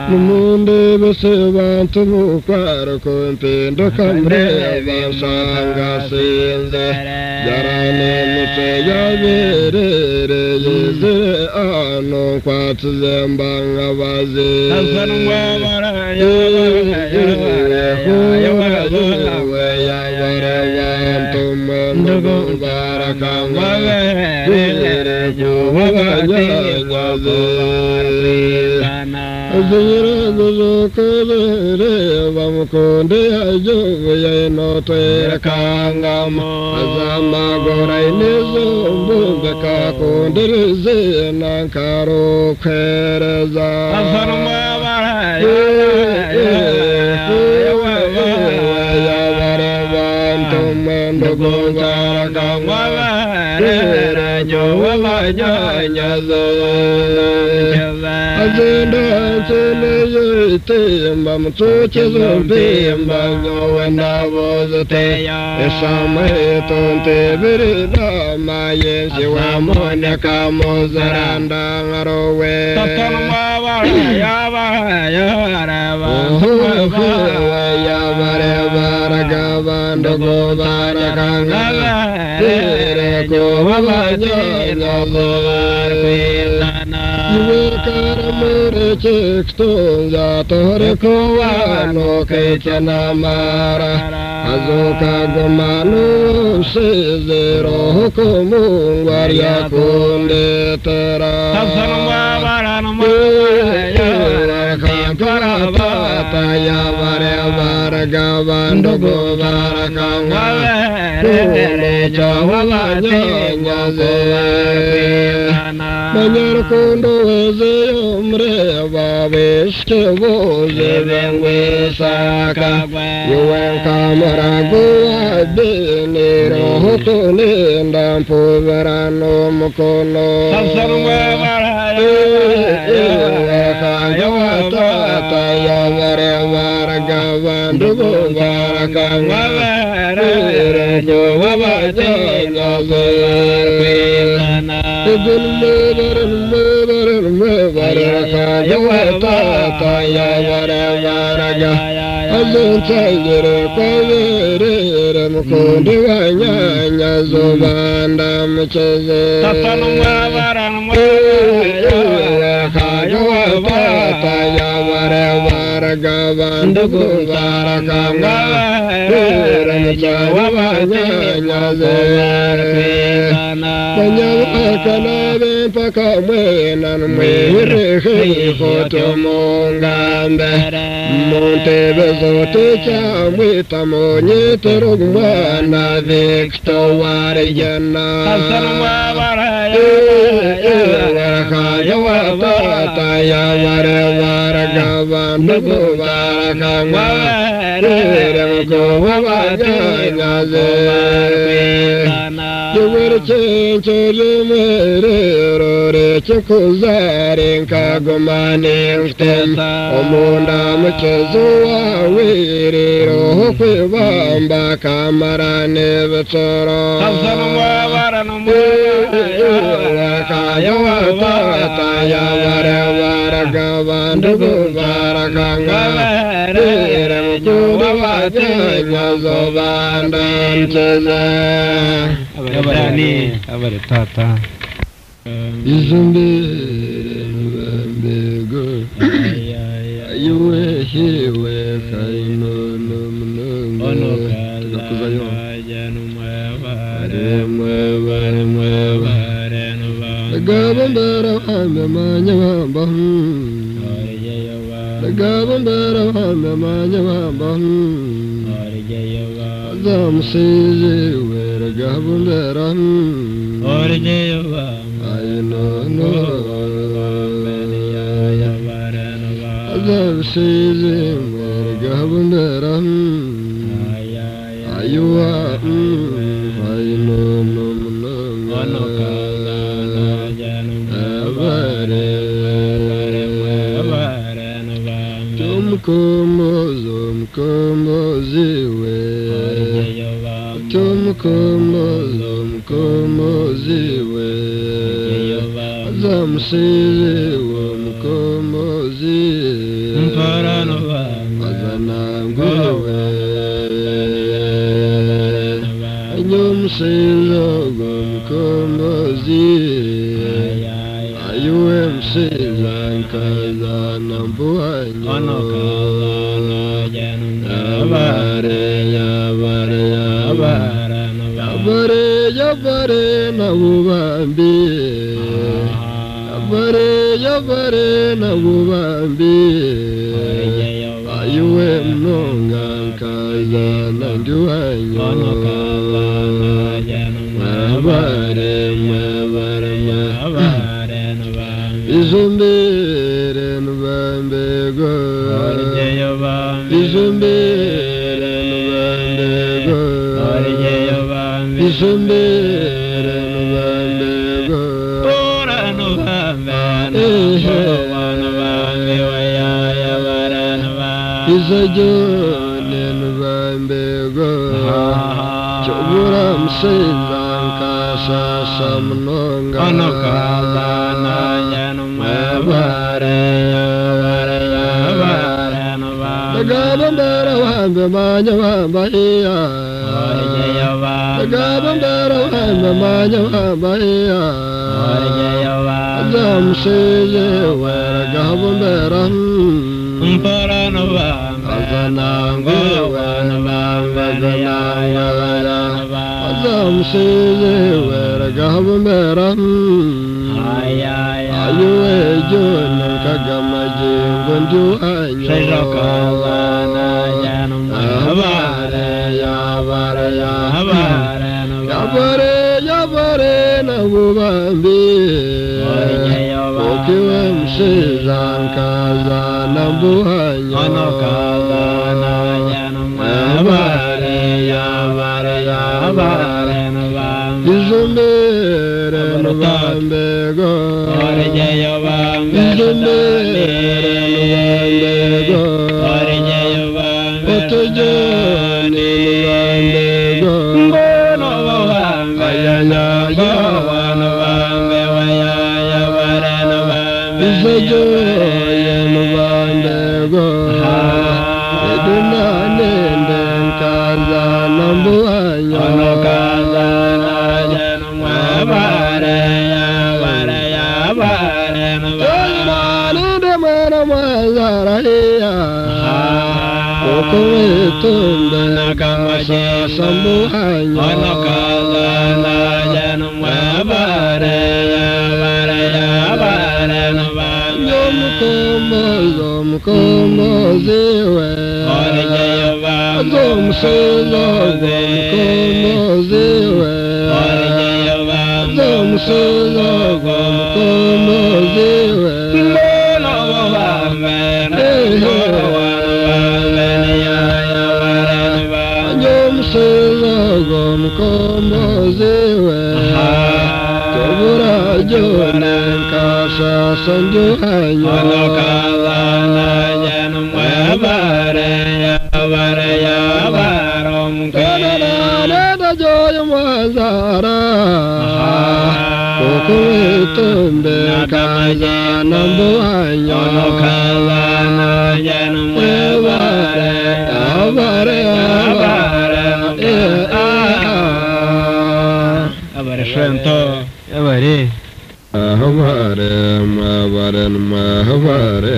Numundi besebantu mukwaro kumpindo kamreba sanga sinze Jarane mute yaberere yizire ano kwatuzembanga bazi Azanwa baraya Vamukonde ajoya inote kangama azama gorai nezo beka kondereze nankaro khereza azarma baraya ya varavanto mendo gongara kangama rajo vajanyazo Azenda sene yote mamchoche zombe mbanyo wenda vozote Esama etonte virida mayensi wa moneka mozaranda ngarowe Tatanuma varaya varaya rava Ya vare varagavando govarakanga Tere govavajanya zovarpilana Karamure chekton zatore kovano kechana mara Azoka gomanu sezero komungwar yakunde tera Tasanuma varanuma Kamparabata yavare varagavando govarakanga Kule chavavajanya zevana Manyar kundo Zomre vavishke voze vengwe saka Yuwen kamaragu adiniro hutulinda mpuverano mukono Sasarwa varaya Kayawatata yavare varagavandugu varakanga Rejo vavajanya zovarpilana Varaka yawata yavara varaga Azunchayire kavere mukundi wanyanya zobanda mcheze Tatanumwa varanumwa Varaka yavara varaga vandugu varakanga Vere mchawa wanyanya zovarpilana Kanyavakana pakamwena mwere hoto mongambe Monte bezote chamwita monyete rugmana Victor warjana Azanwa varaya Varaka yawata yavare varagavandugu varakanga Vere mkova vajanya zovarpilana Yuver chencho yumere rore chukuzare nkagumane mftem Omunda mchezo wa wiri roho kwibamba kamarane vitsoro Azanumwa varanumwa Kayawata yavare varagavandugu varakanga Vere mkuva vajanya zobanda mcheze Abarani abaretata Izumbere nubambego Ayuwe hiwe kaino nomnongo Ono kaza janu mwevare mwevare mwevare nubam Gabambara wame manya wambam Gabambara wame manya wambam Zamsizi wera gabambara Orjeva Ayno no Zamsizi wera gabambara Ayuwa Ayno no Ono kaza janu mwevare mwevare nubam Tumkomo ziwe Tumkomo ziwe Zamsizi wamkomo ziwe ziwe anyum silogum komozi ayuem silan kazanam buanyo ono kazana janum yabare yabare yabare yabare yabare nabubambi yabare yabare nabubambi ayuem nongan kazana duanyo ono kazana janum yabare yabare yabare izumbere nubambe go izumbere nubambe go izumbere nubambe go ora nubambe waya yabare izajone nubambe go choburam silan kasa samnonga ono kazana janum yabare Gabandara wambe manya wambaya Gabandara wambe manya wambaya Zamshiye wera gabandara Umparano wambe Azanangwe wera wambe wera Zamshiye wera gabandara Ayuwe jone kagamaji ngundu anyo Shayrakazana janum yabare yabare yabare yabare yabare nabubambi okiwem sizan kazana buhanyo ono kazana janum yabare yabare yabare izumbere nubambe go izumbere nubambe go otujoni nubambe go ayanya izajoye nubambe go edunane ndenkaza nambuhanyo ono kazana janum yabare Kokowetumbe nakasa sambuhanyo ono kazana janum yabare Zomkomo ziwe Zomsilo zomkomo ziwe Zomsilo zomkomo ziwe Zomsilo zomkomo ziwe Kobura jone kasa sanjuhanyo ono kazana janum yabare Kanada joy mazara Kokowetumbe kazana mbuhanyo ono kazana janum yabare abare shento abare Mahabaren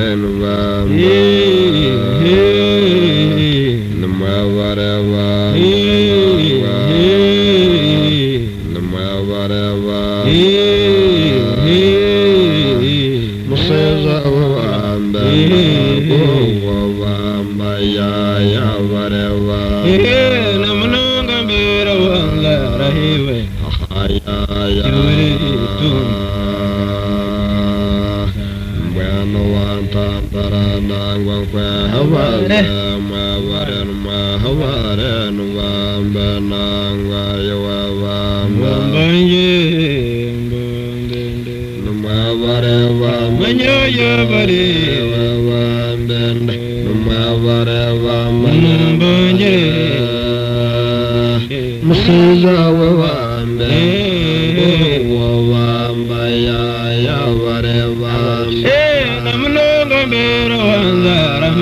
Namno gambero anzaram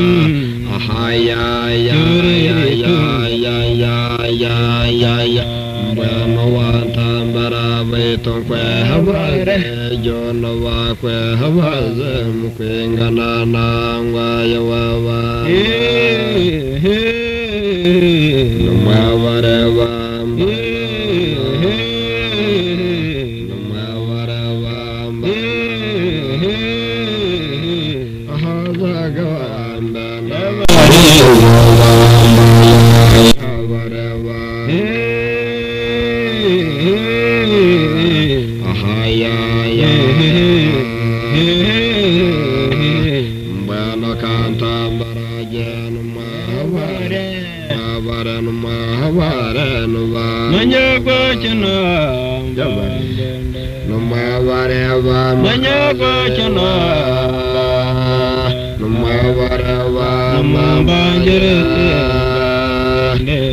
ahaya ya ya Bueno wantambara beton kwe habare jono wa kwe habaze mukwengana nangwa yawawa numaware wamba numaware wamba ahazaga wamba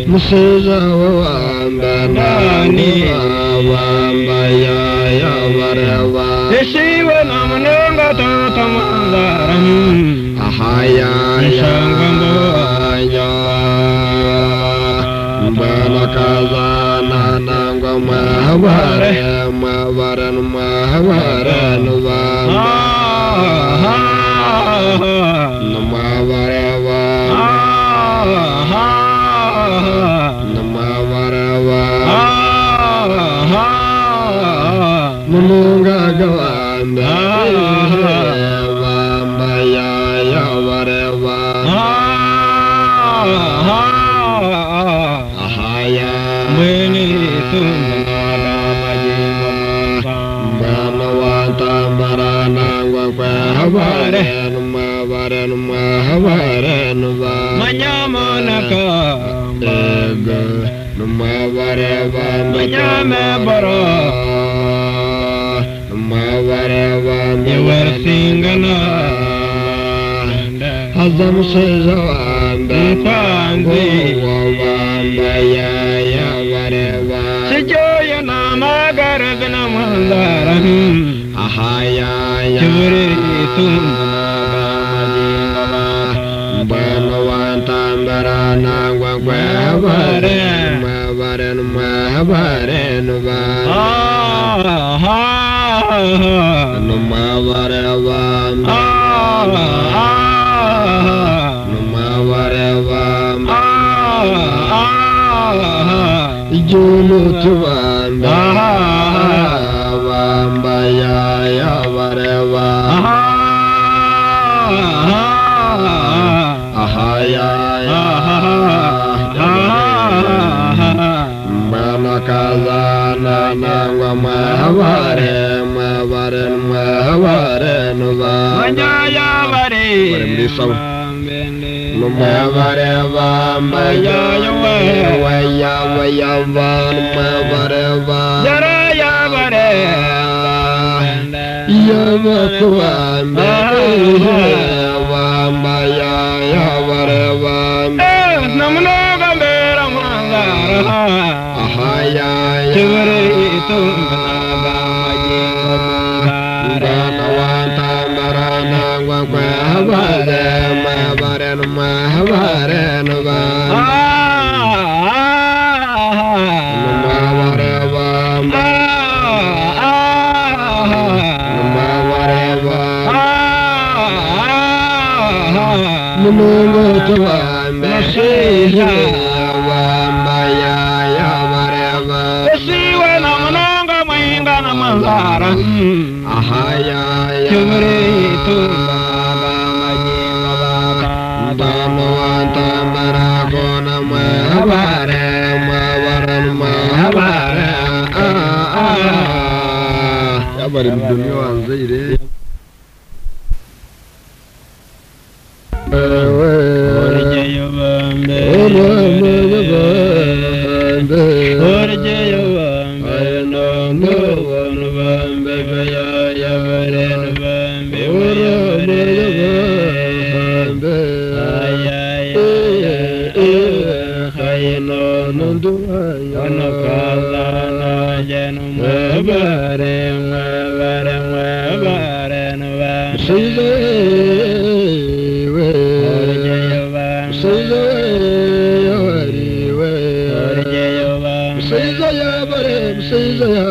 Musuza wamba nani wamba ya warawa Shiva namananga tatamandaram ahaya shangambo ya balakazana nangwa mahabare mahabaran mahabaran wamba Munga gawanda wamba ya warewa ahaya mweni tunada majinga bana wanta barana ngwa habare mahabare manyamonaka ega numavare manyame baro Yavar singana Hazam sejawanda Panzi Wawanda ya vareva Sejoya nama garagana mandaran Ahaya ya Chivri tundana majinga Banawantambara nangwa Mavaren Numavareva Julu tuwanda Wamba ya vareva Ahaya Manakazana nangwa mahavare Manyaya vare Numavare vamba ya numavare Yaraya vare Yavakuambe Vamba ya vare Namunoga vera mangara Ahaya Chivare tundana Say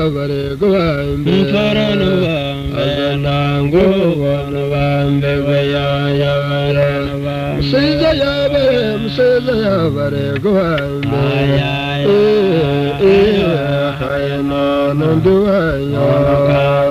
bare gwambe Faranu bambe nangu wanu bambe baya ya baranu bambe Musiza ya bare gwambe Hayana nanduwa ya bare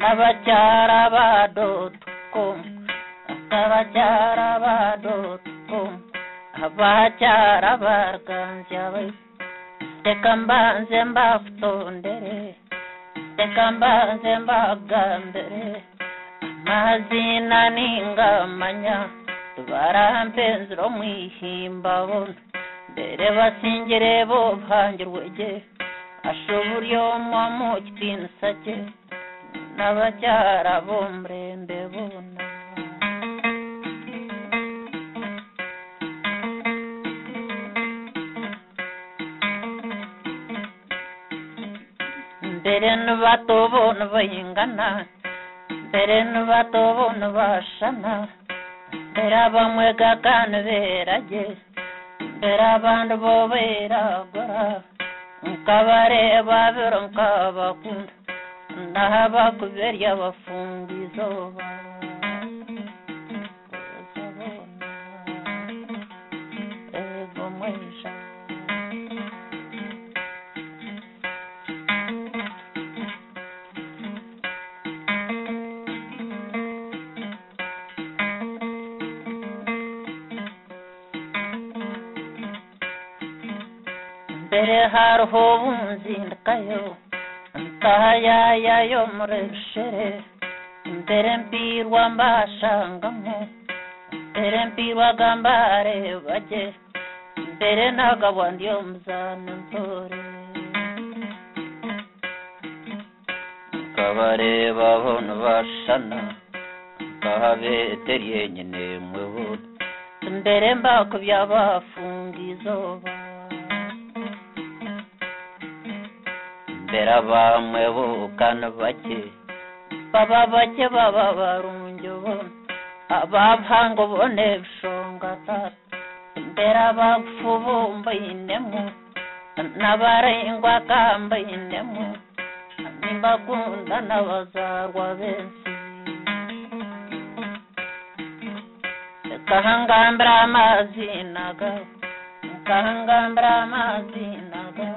akabacyara.com akabacyara.com abacyara barganzyawe reka mbanze mbafutondere reka mbanze mbagambere amazina n'ingamanya barampenzero mwihimbabo mbere basingire bo bhangirwege ashoburyo mu kinsake n'abacyara bo mrembe bona mbere n'batobona bayingana mbere n'batobona bashana mbere bamwe gakana berage mbere abantu bo beragora nkabareba bero nkabakunda n'abakuberya bafungizoba ego mwisha mbere hariho bunzindikayo ntahayaya yo mureshere mbere mpirwa mbashangamo mbere mpirwaga mbarebage mbere nagabwa ndiyo muzana ntore nkabareba bona bashana nkahabeteriye nyine mweho mbere mbakubya bafungizoba mbere bamwe bukana bake baba bake baba barunjo ababhango bone bishonga tata mbere abapfubumba inemu n'abarengwa kamba inemu nimbakunda n'abazarwa benshi kahangambira amazinaga kahangambira amazinaga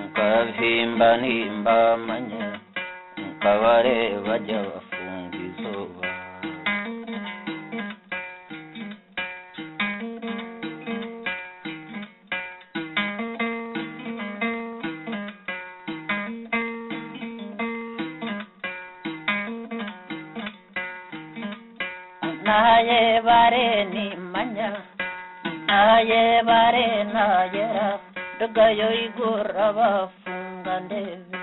nkabhimba nimba manya nkabareba jya bafungizoba naye bare ni manya naye bare nayera dugayo igura bafunga ndebe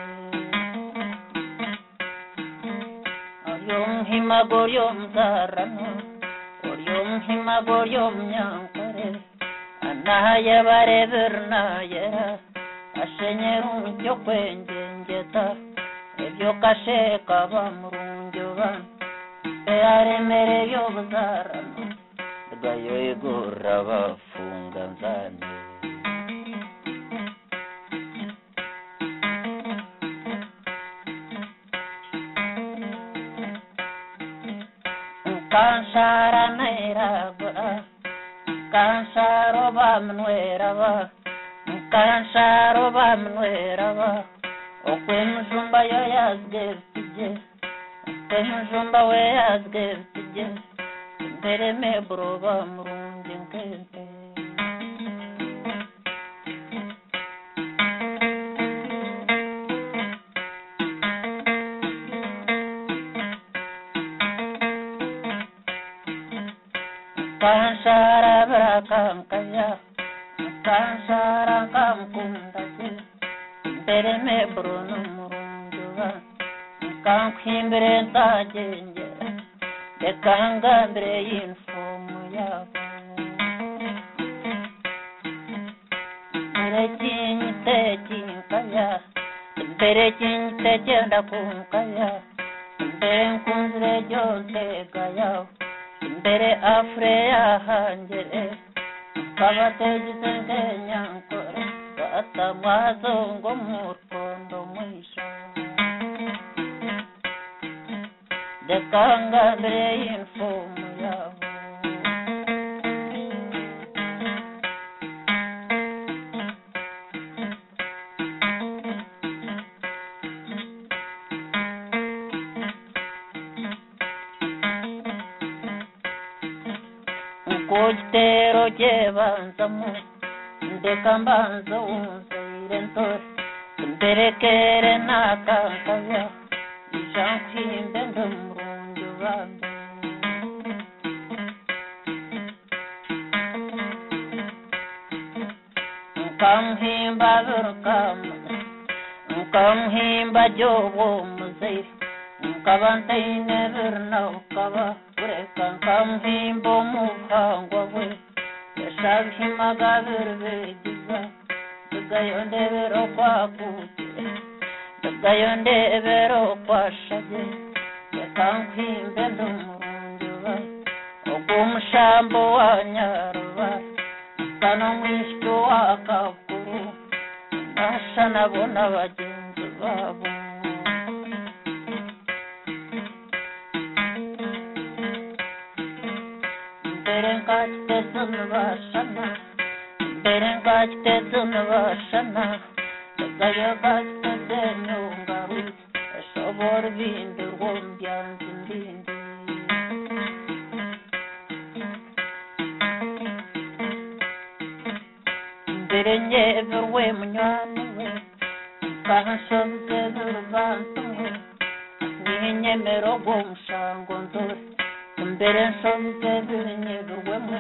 oryomhimagoyo mzarano oryomhimagoyo mnyankare naye bare bernayera ashenyeru byo kwenjengeta ebyo kasheka bamurunjoba aremere yo buzarano dugayo igura bafunga nzane kanshara nairagura kansharo bamnweraba kansharo bamnweraba okwemjumba yo yazgertije okwemjumba we yazgertije mbere mebroba murungi nkente kanshara brakankaya kanshara kamkundase mbere mebrono murunjuba kankhimbere ntajengera dekangambire y'infomu yabo mbere kinyite kinkaya mbere kinyite cyenda kunkaya mbere nkunzire byose gayaho mbere afre yahangere kabategise ngenyankore batamwazongo mu rwondo mwisho dekangambire y'infomu yabo kugitero cyebanzamo ndeka mbanza wunzire ntore mberekere nakankaya ijankwimbe ndumurundi ubambe nkamuhimba birukama nkamuhimba jobo muzeire nkaba ntaine birna ukaba ureka nkamuhimba omubuhangwa bwe yashabihimaga birbegiza ndugayo ndebero kwakukire ndugayo ndebero kwashage reka nkwimbe ndumurundi uba ogw'omushambo wa nyarubara kano mwishyo wakakuru nasha nabona bagenzi babo mbere nkakitezuna bashana mbere nkakitezuna bashana ndagayo bakitezenyungaru ashobora ibindi rwombyanza indindi mbere nyeberwe munywani we nkanshobize n'urubanza we n'inyemero rw'umushango ndore mbere nshobize binyeberwemo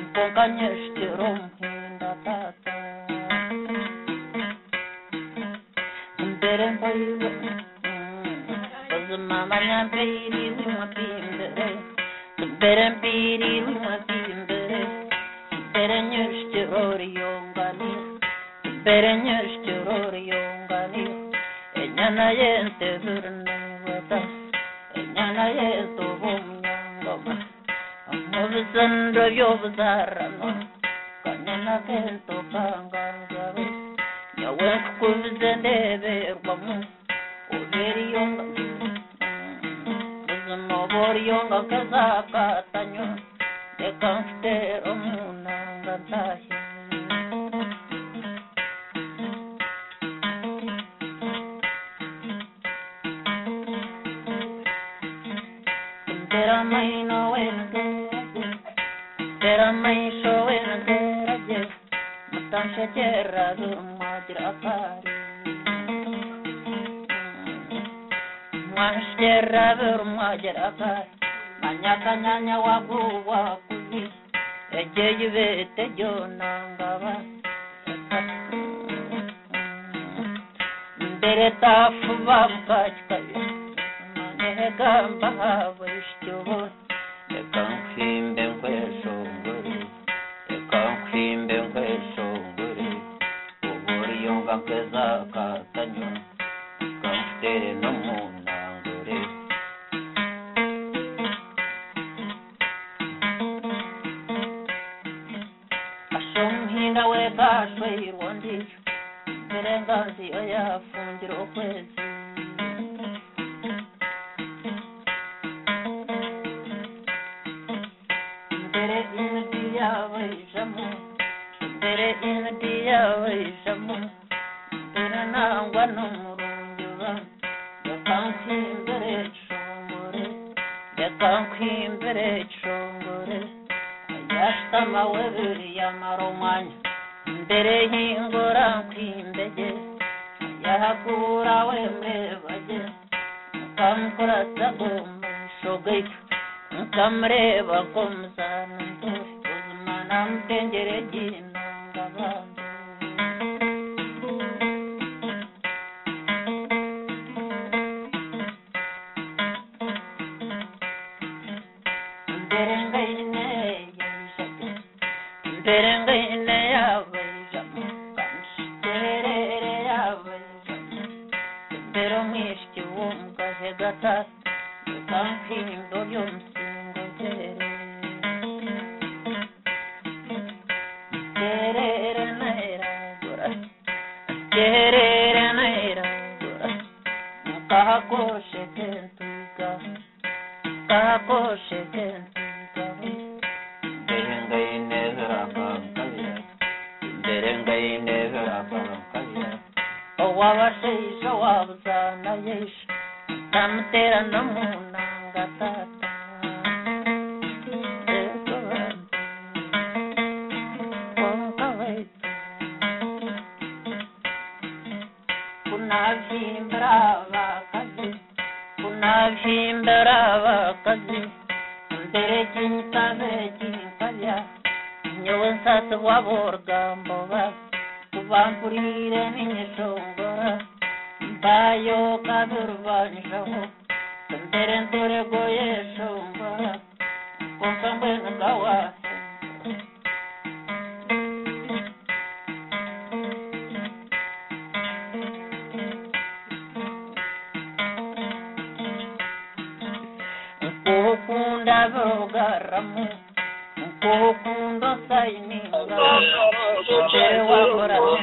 mboga nyeshitero muhinda tata mbere mboyiwe ubuzima manyambiri w'umwapimbere mbere mbiri w'umwapimbere mbere nyeshitero riyongani mbere nyeshitero riyongani enyana yente zurniwata enyana yento bumnyangoma mubizando byobuzarano kanyana kento kangazabe nyawe kubize ndeberwamo uberiyonga buzima boriyonga kazakatanyo reka mfitero munanga ntahe Tera maino wengerage, tera maisho wengerage, matansha terra durmagira akari. Mwanshterra durmagira akari, manyaka nyanya wagu wakuzi, ejeji vete jonangaba. Mbere tafu babukachikayo. Gamba habishyo ekankwimbe nkweshongore ekankwimbe nkweshongore uburiyonga nkeza katanyo kankutere no munangore ashomhinga wegashwe irwondisho mberengazi oyafungira okwezi mbere inadiya waishamu mbere nangwa n'umurungiba yakankimbere congore yakankimbere congore ayashtama webiri yamaromanya mbere hingora nkimbege yahakura wemrebaje nkamkora sagoma shogaitu nkamreba komzana namtengere jinangabando mberengaine yabajamu kamshterere yabajamu mbero mwishki womgahegata kampindo yomsingojere Terere naira gora kahako shekentuka berengaine zarapakaya owabasheisha wabuzana yesha namutera namunanga tata kunavyimbira abakazi mbere kintabe kinkabya nyowe nsase waborgamboba kubampurire n'inyeshongora mbayo kabirbanjaho mbere goyeshongora konkambe ngawa Kukunda brogaramu Kukunda saininga Chewa koramu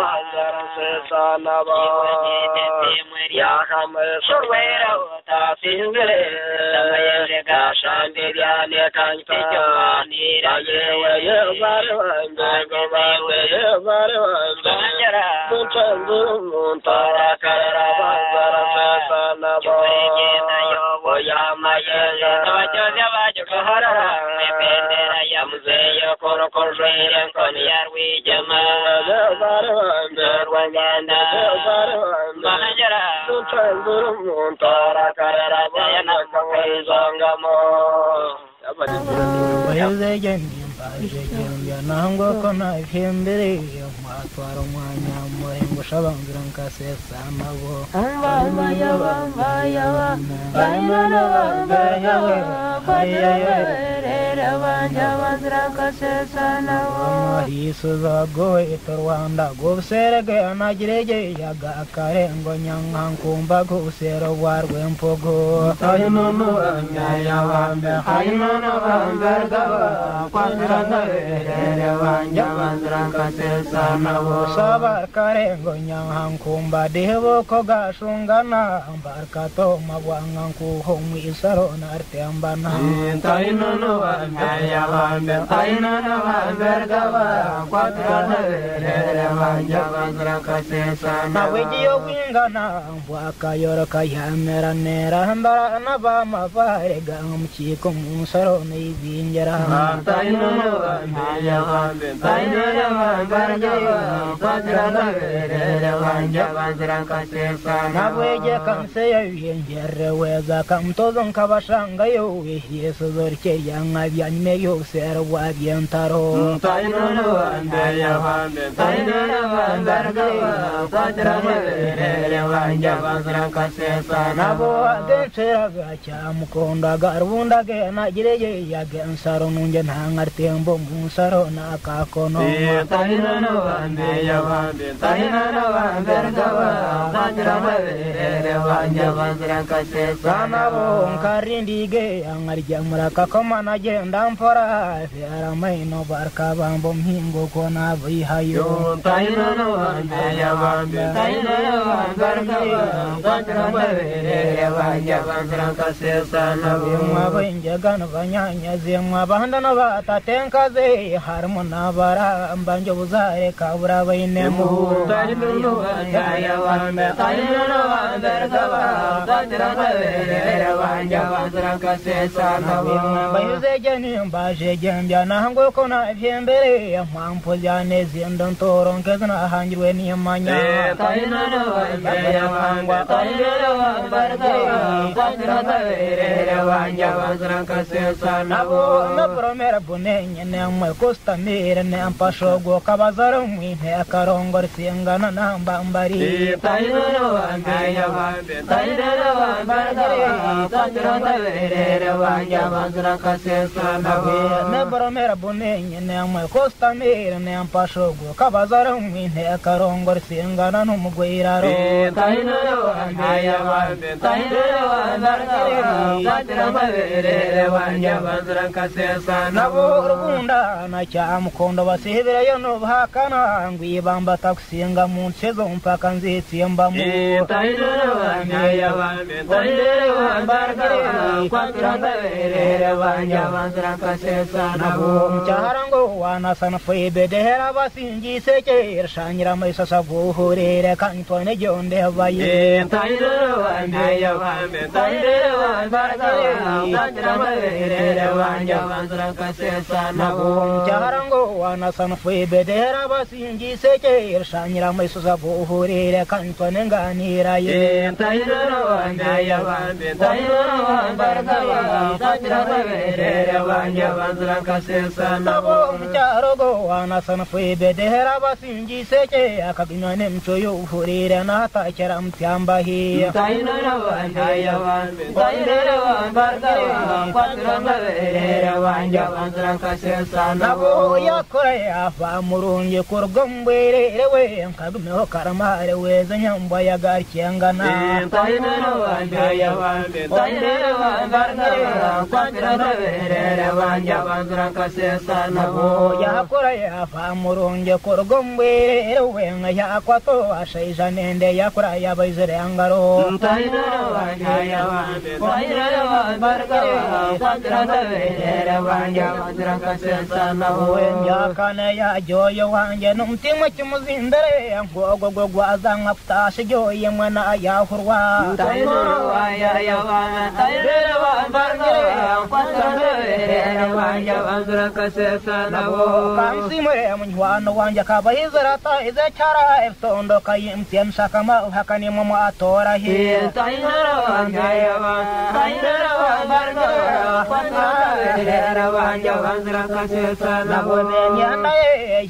banzara sesana ba yakame surwera tasinzere samaye gashandiriya ne kantijo manira yewe yebarwanda gobawe yebarwanda mutanzu muntara karara banzara sesana ba yamaye abajoze abajokahara mebendera yamuzeyo korokorwere nkoni yarwijema yebarwanda rwaganda manajara mutanzu muntara karara banzara sesana Baje nango kona imbere mwatwara umwanya murengo shabangira nkasesa nabo Isuzagoye Rwanda guserege anagirege yaga karengo nyankankumba gusero warwe mpogo ayinono anyaya wambe ayinono wambergawa kwandrana wanja wandranka sesana wo sabar karengo nyankankumba devo ko gashungana barkato mabwanganku homi sarona artembana ayinono anyaya wambe ayinono wambergawa kwandrana wanja wandranka sesana wejiyo wingana bwaka yoroka yamera nera mbara nabama barega mchiko musaro nibinjera ayinono anyaya wambe ayinono wambergawa kwandrana wanja wandranka sesana weje kamse yenjere weza kamtozon kabashanga yo yesu zorke yanga byanyme yo ser wa bientaro ayinono anyaya wambe ayinono wambergawa kwandrana wanja wandranka sesana nabo agenshera gacha mukonda garunda ge nagireye yagensaro nunje ntangartembo musaro nakakono ayinono anyaya wambe ayinono wambergawa kwandrana wanja wandranka sesana nabo nkarindige angarya muraka komana genda mpora fera maino barka bambo mhingo kona bihayo ayinono anyaya wambe ayinono wambergawa kwandrana wanja wandranka sesana mwabenjagana banyanya zemwa bandana batatenkaze harmona bara mbanjo buzare kabura bainemu ayinono anyaya wambe ayinono wambergawa kwandrana wanja wandranka sesana bayuze jeni mbaje jembya nango kona vyembere mwampo jane zindon toron kezna hanjwe ni manya ayinono anyaya wambe ayinono wambergawa kwandrana wanja wandranka sesana na promera bunenye ne mwe kosta mere ne ampashogo kabazaro mwine akarongor singana namba mbari ayinono anyaya wambe ayinono wambergawa kwandrana wanja wandranka sesana ne promera bunenye ne mwe kosta mere ne ampashogo kabazaro mwine akarongor singana numugwiraro ayinono anyaya wambe ayinono wambergawa kwandrana wanja wandranka sesana nabo rubunda na cyamukondo basihebera yo no bahakana ngwibamba takusinga mu nsezo mpaka nzitsiyembamo ayinono anyaya wambe ayinono wambergawa kwandrana wanja wandranka sesana nabo mcyaharango wanasana fwebe dehera basingi seke shanyira maisasa guhurere kantone jonde baye ayinono anyaya wambe ayinono wambergawa kwandrana wanja wandranka sesana nabo mcyaharango wanasana fwebe dehera basingi seke shanyira maisasa guhurere kantone nganira ye ayinono anyaya wambe ayinono wambergawa kwandrana wanja wandranka sesana nabo mcyarogo wanasana fwebe dehera basingi seke akabinane mchoyo uhurere natakera mtyambahi ayinono anyaya wambe ayinono wambergawa kwandrana wanja wandranka sesana nabo ya yakore ava murungi kurgombwerewe nkagumeho karamare weza nyamba yagarkengana tayinero wandaya wambe tayinero wambarnara kwatira verere wanja bandra kasesa nabo yakore ava murungi kurgombwerewe yakwato ashaija nende yakora yabaizere angaro tayinero wandaya wambe tayinero wambarnara kwatira verere wanja bandra kasesa nabo yakane ya joyo wanje numtima kimuzindere ngogo gwaza ngaptashe joye mwana yahurwa tayinero waya wambe tayinero wambarnara kwatira verere wanja bandra kasesa nabo kansimure munywana wanje kabahizera taize chara eftondo kayimtien shakama hakani mama atora hi tayinero wandaya wambe tayinero wambarnara kwatira verere wanja bandra kasesa nabo nyana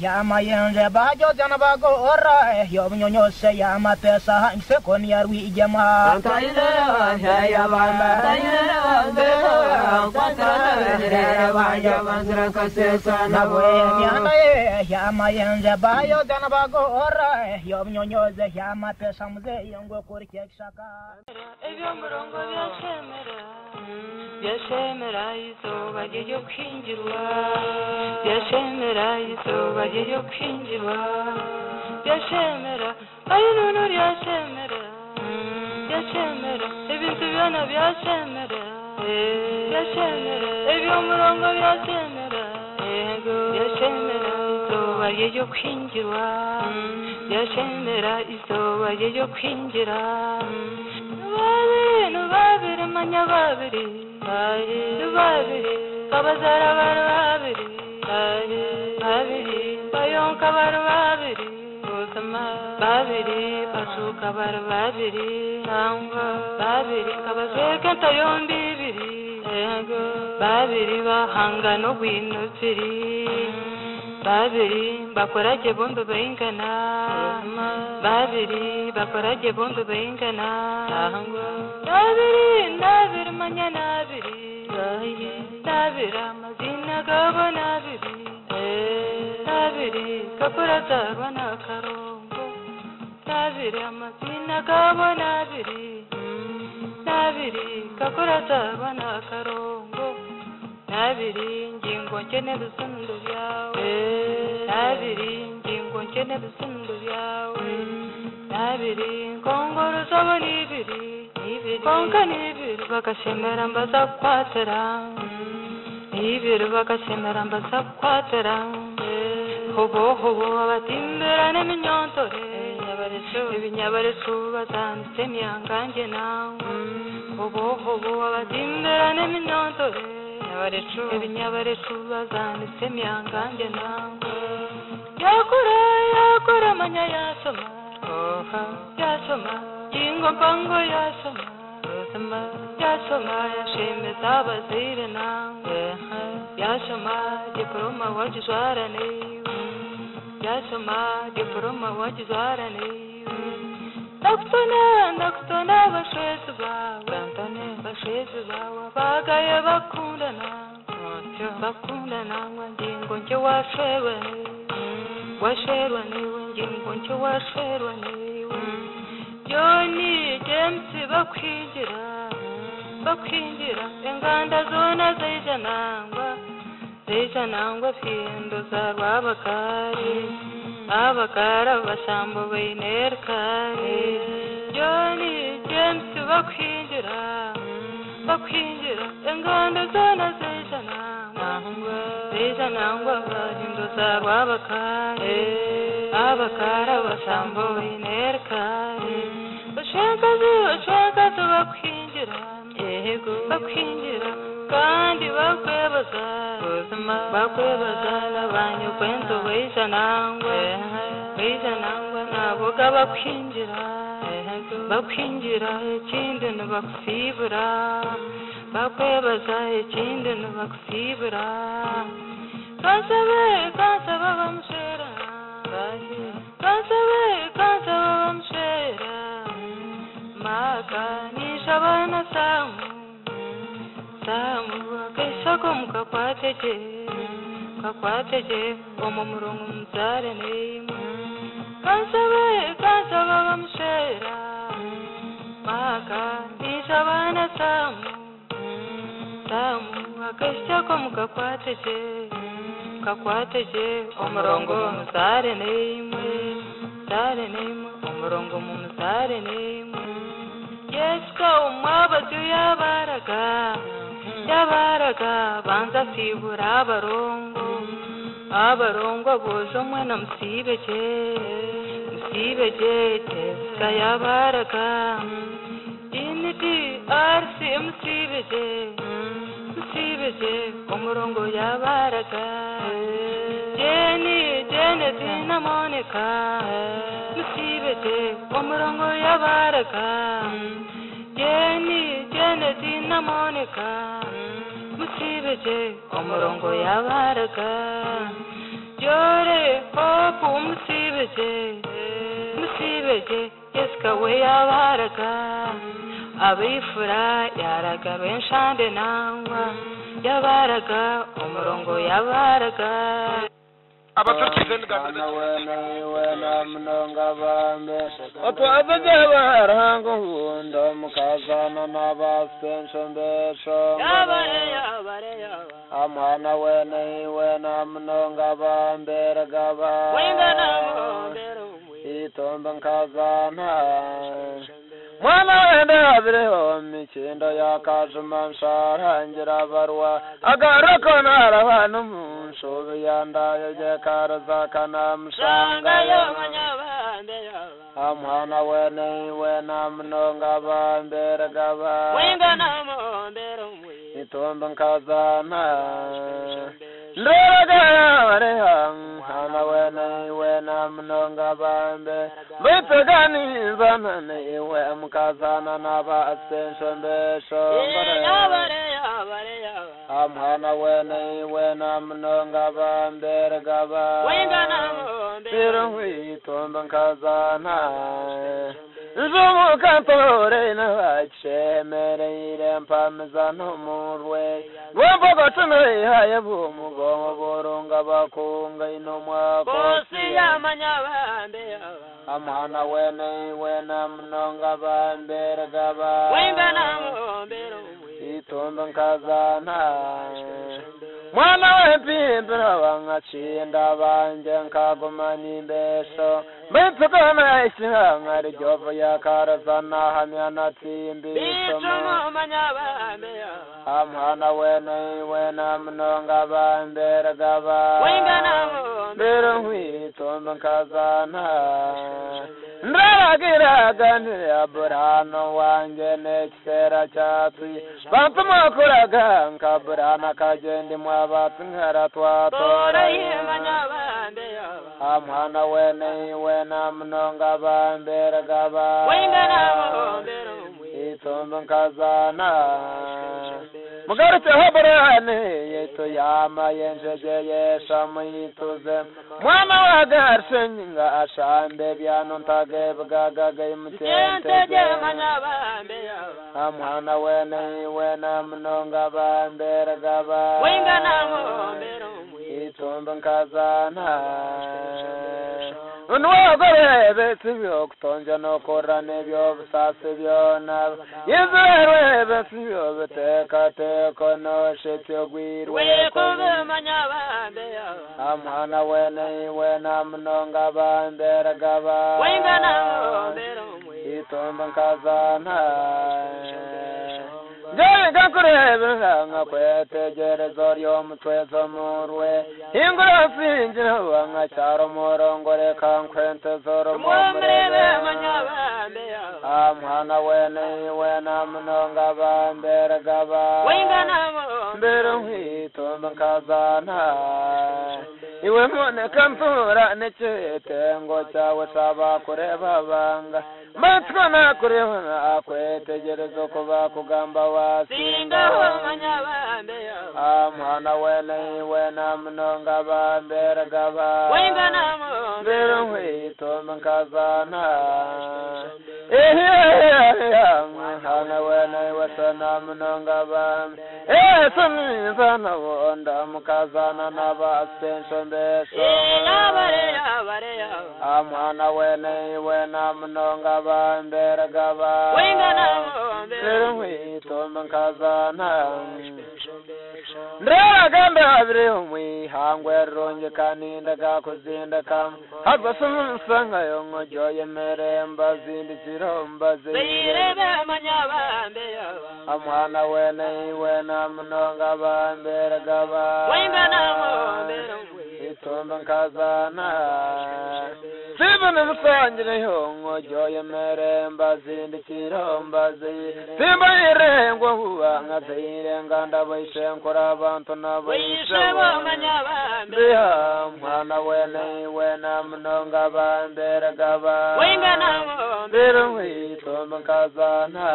yama yenje bajo jana bago ora yobnyonyo se yama pesa se kon yarwi jama tayinero wandaya wambe tayinero wambarnara kwatira verere wanja bandra kasesa nabo nyana yama yenje bajo jana bago ora yobnyonyo se yama pesa muze yengo kurke shaka ebyomurongo byashemera izuba ryo kwinjirwa byashemera izuba ryo kwinjirwa byashemera ayinunu ryashemera byashemera ibintu byana byashemera byashemera ebyomurongo byashemera byashemera izuba ryo kwinjirwa byashemera izuba ryo kwinjira babiri manya babiri kabazara baru babiri bayonka baru babiri babiri basuka baru babiri babiri kabazeka ntayombi ibiri babiri bahanga no gwinuziri babiri bakoraje bombe bayingana babiri bakoraje bombe bayingana babiri manya nabiri babiri amazina gabo nabiri babiri kapuraza bana karongo babiri amazina gabo nabiri babiri kapuraza bana karongo babiri ngingo nkene bisundu byawe babiri ngingo nkene bisundu byawe babiri kongoro zabo nibiri konka nibiri bakashemera mbaza kwatera nibiri bakashemera mbaza kwatera hobo abatimbera n'eminyontore ibinyabaresu bazanditse myangange nawe hobo abatimbera n'eminyontore ibinyabaresu bazanditse myangange nawe yakura manya yasoma jingo mpango yasoma yashemeza abazire nawe yasoma diploma wajizwarane yasoma diploma wajizwarane nakutona bashwezi bawe bagaye bakundana ngingo nje washwerwa niwe ngingo nje washwerwa niwe Johnny James bakwinjira enganda zona zijanangwa findo za abakara bashambo bainerkari Johnny James bakwinjira enganda zona zijanangwa findo za abakara bashambo bainerkari bashaka bakwinjira kandi bakwebaza n'abanyu kwento bijanangwa nabo bakwinjira ikindi ntibakusibura bakwebaza ikindi ntibakusibura kansaba bamushera maka nishabana samu akaisako mukakwatete kakwateje omumurongo muzare neyimwe kansaba bamushera maka nishabana samu akashya ko kakwateje umurongo muzare neyimwe umurongo muzare neyimwe yeska umwabazi yabaraga banza sibura abarongo bozo mwana musibeje teska yabaraga initi arsi musibeje umurongo yabaraga jene zinamoneka musibeje umurongo yabaraga jene zinamoneka musibeje umurongo yabaraga jore hopu musibeje yeska we yabaraga abifura yaraga benshande nangwa yabaraga umurongo yabaraga wena mnonga bambe otwabaje barango hundo mukazana n'abasensho mbesho yabare amwana wena mnonga bambe ragaba itomba nkazana mwana wenda abireho mikindo yakajuma nsharangira barwa agarako narabana umushobe yandaye jekaraza kanamushangayo amwana wena mnonga bambere gaba itomba nkazana ndoragare hana wena mnonga bambe bitugani banane iwe mukazana n'abasensho mbesho amwana wena mnonga bambere gaba itomba nkazana Zumukantore n'abacemere mpamiza n'umurwe Wabagotune hayabu mugongo boronga bakunga inomwa kosi yamanyabande amana wena mnonga bambere gaba itomba nkazana mwana wempimbira bangacinda banje nkagumana imbeso mbitugana ishinga ryovo yakarazana hamya natsimbiso amwana wena mnonga bambere gaba mbero nkwitomba nkazana ndaragira burano wanje n'ekisera cyatsi bantumukuraga nkaburana kagendi mwabatu nkara twatora amwana wena mnonga bambere gaba itomba nkazana mugarutse hoborane yeto yama yenjeje yesha muyituze mwana wagarsenga ashambe byano ntage bwagaga imutente amwana wena mnonga bambere gaba itomba nkazana unwagore besibyo kutonja no korane byo busase byona yizerwe besibyo beteka no shetyo gwirwe amwana wena mnonga bambere gaba itomba nkazana Jega kurebe nga kwetegerezo ry'omutwezo murwe ingura sinjira wanga cyaro morongore kankwente zoro murebe amwana wena mnonga bambere gaba mbero nkwitomba nkazana iwe mone kampura necyetengo cyawe saba kureba banga matwa nakureba akwetegerezo kuba kugamba wasinga amwana wena mnonga bambere gaba mbero nkwitomba nkazana hana wena wasana mnongaba sami sana wonda mukazana na basensho mbesho amana wena mnongaba mberagaba to mukazana ndera gambe abire umwi hangwe ronje kaninda gakuzinda kam habasum sanga yongo joye meremba zindi ziromba zirebe manyabambe amwana wena mnonga bambere gaba wengana mbere itomba nkazana Sibana musanjire hongo joye meremba zindi ziromba Simba irengo huwa ngazire nganda baishenkora abantu nabaishewa manyabambe mwana wena mnonga bambere gaba wengana mbere itomba nkazana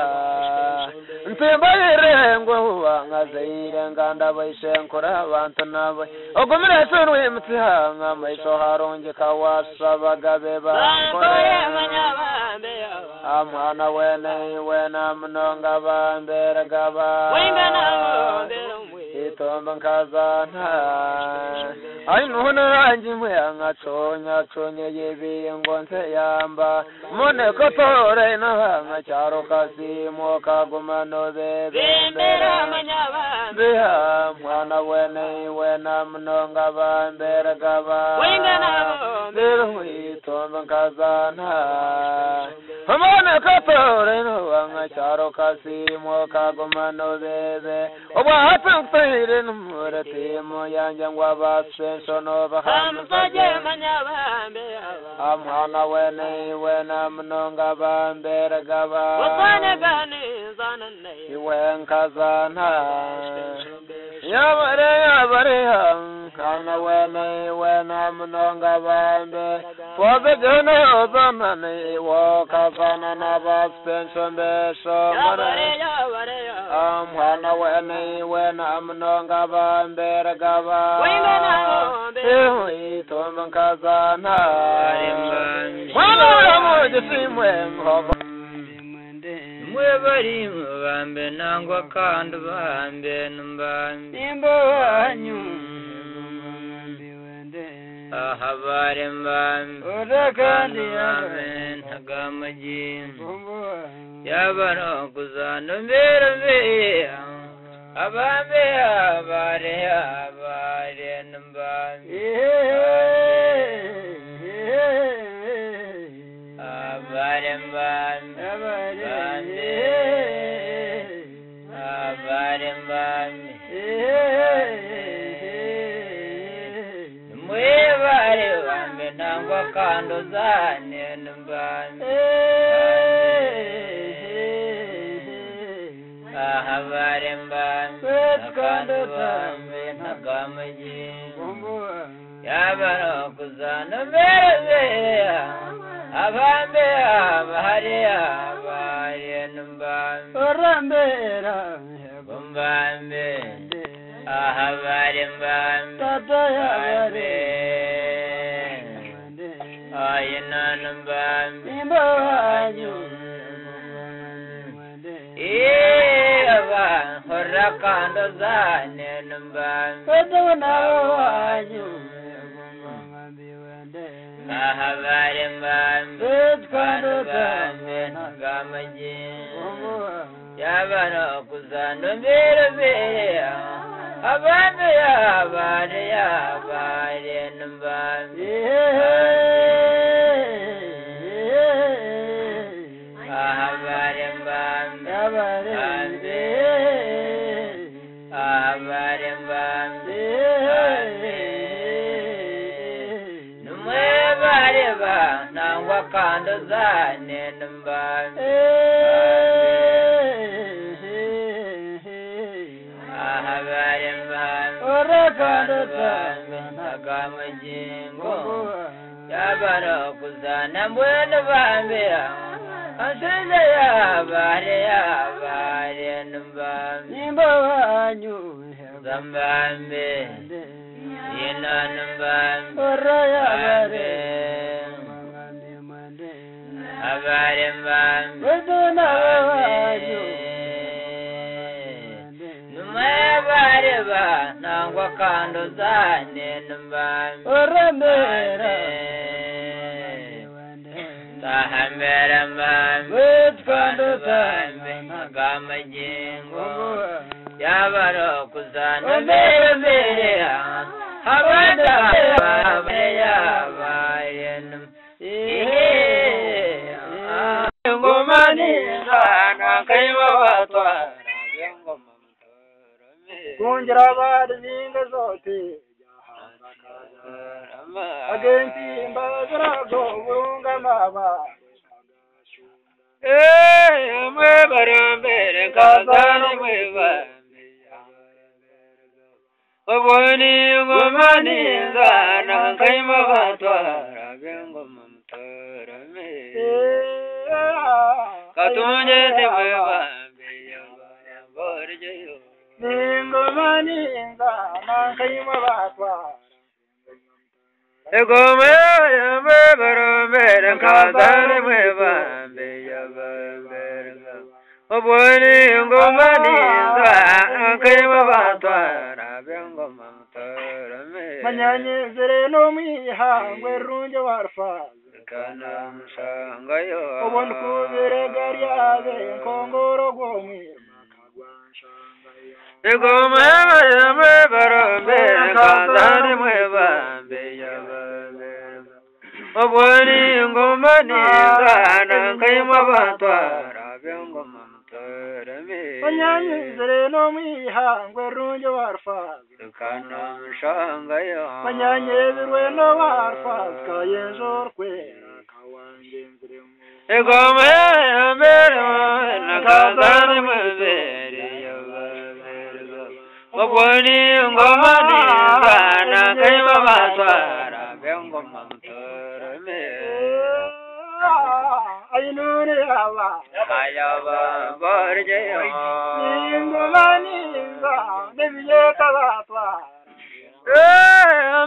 Simba irengo huwa ngazire nganda baishenkora abantu nabai ogumire sunwe mutihanga maisho haronje kawashabaga amwana wena mnonga bambere gaba itomba nkazana ayinuna anjimwe angaconya yebingo nse yamba mone kotore na charo kasimo kagumano bembera manyabamba mwana wena mnonga bambere gaba itomba nkazana mone kotore na charo kasimo kagumano bebe obahatu tere numuratimu yanje ngwabasensho no bahamsaje manyabambe amwana wena mnonga bambere gaba wasane gani zanane iwe nkazana yabare kana wena mnonga bambe fobegene obamane wo kazana na basensho mbesho amwana wena mnonga bambere gaba itomba nkazana mwana mujisimwe mhogo mwe bari mubambe nangwa kandi bambe numbambe imbo wanyu ahabare mbambe urakandi yabe ntagamaji yabaro kuzana mbere abambe abare numbambe abare mbambe abare mbambe mwe bare bambe nangwa kando zane numbambe ahabare mbambe kando bambe nagamaji yabaro kuzana mbere abambe abare numbambe orambera bumbambe ahabare mbambe tatayabare ayina numbambe imbawanyu aba horakando zane numbambe tadona wanyu ahabare mbambe kando bambe nagamaji yabano kuzana mbere abambe abare numbambe ahabare mbambe abare mbambe numwe bare nangwa kando zane numbambe ahabare mbambe orakando nagamajengo yabaro kuzana mbwene bambe asende yabare numbambe imbo wanyu zambambe yina numbambe orayabare abaremambe numabareba nangwa kandozane numbambe Oremera tahambere mambe twandozane nagamagingo yabaro kuzana mbere habanda yabayenu ngomani zana kaiwa watwara ngoma mtorame kunjira bari ninga zote agenti mbazarago burunga maba mwe barambere kazani mwe bambe oboni ngomani zana kaiwa watwara ngoma mtorame katunje mwe bambe borjeyo ningomani nzana kayima batwa egome mwe barambere kazani mwe bambe yababerga oboni ngomani zana kayima batwara ngoma mtorame manyanye zere no mihangwe runje warfa kana msangayo obon kubere garyabe kongoro gomwe egome mwe barambere kazani mwe bambe yababerga oboni ngomani zana kayima batwara ngoma mtorame manyanye zere no mihangwe runje warfa kana msangayo manyanye zere no warfa kayenzor kwe egome mwe kazani mwe bere yababerga oboni ngomani zana kayima batwara ngoma mtorame ayinure aba ayaba borjeyo ningomani nza nebiyeta batwa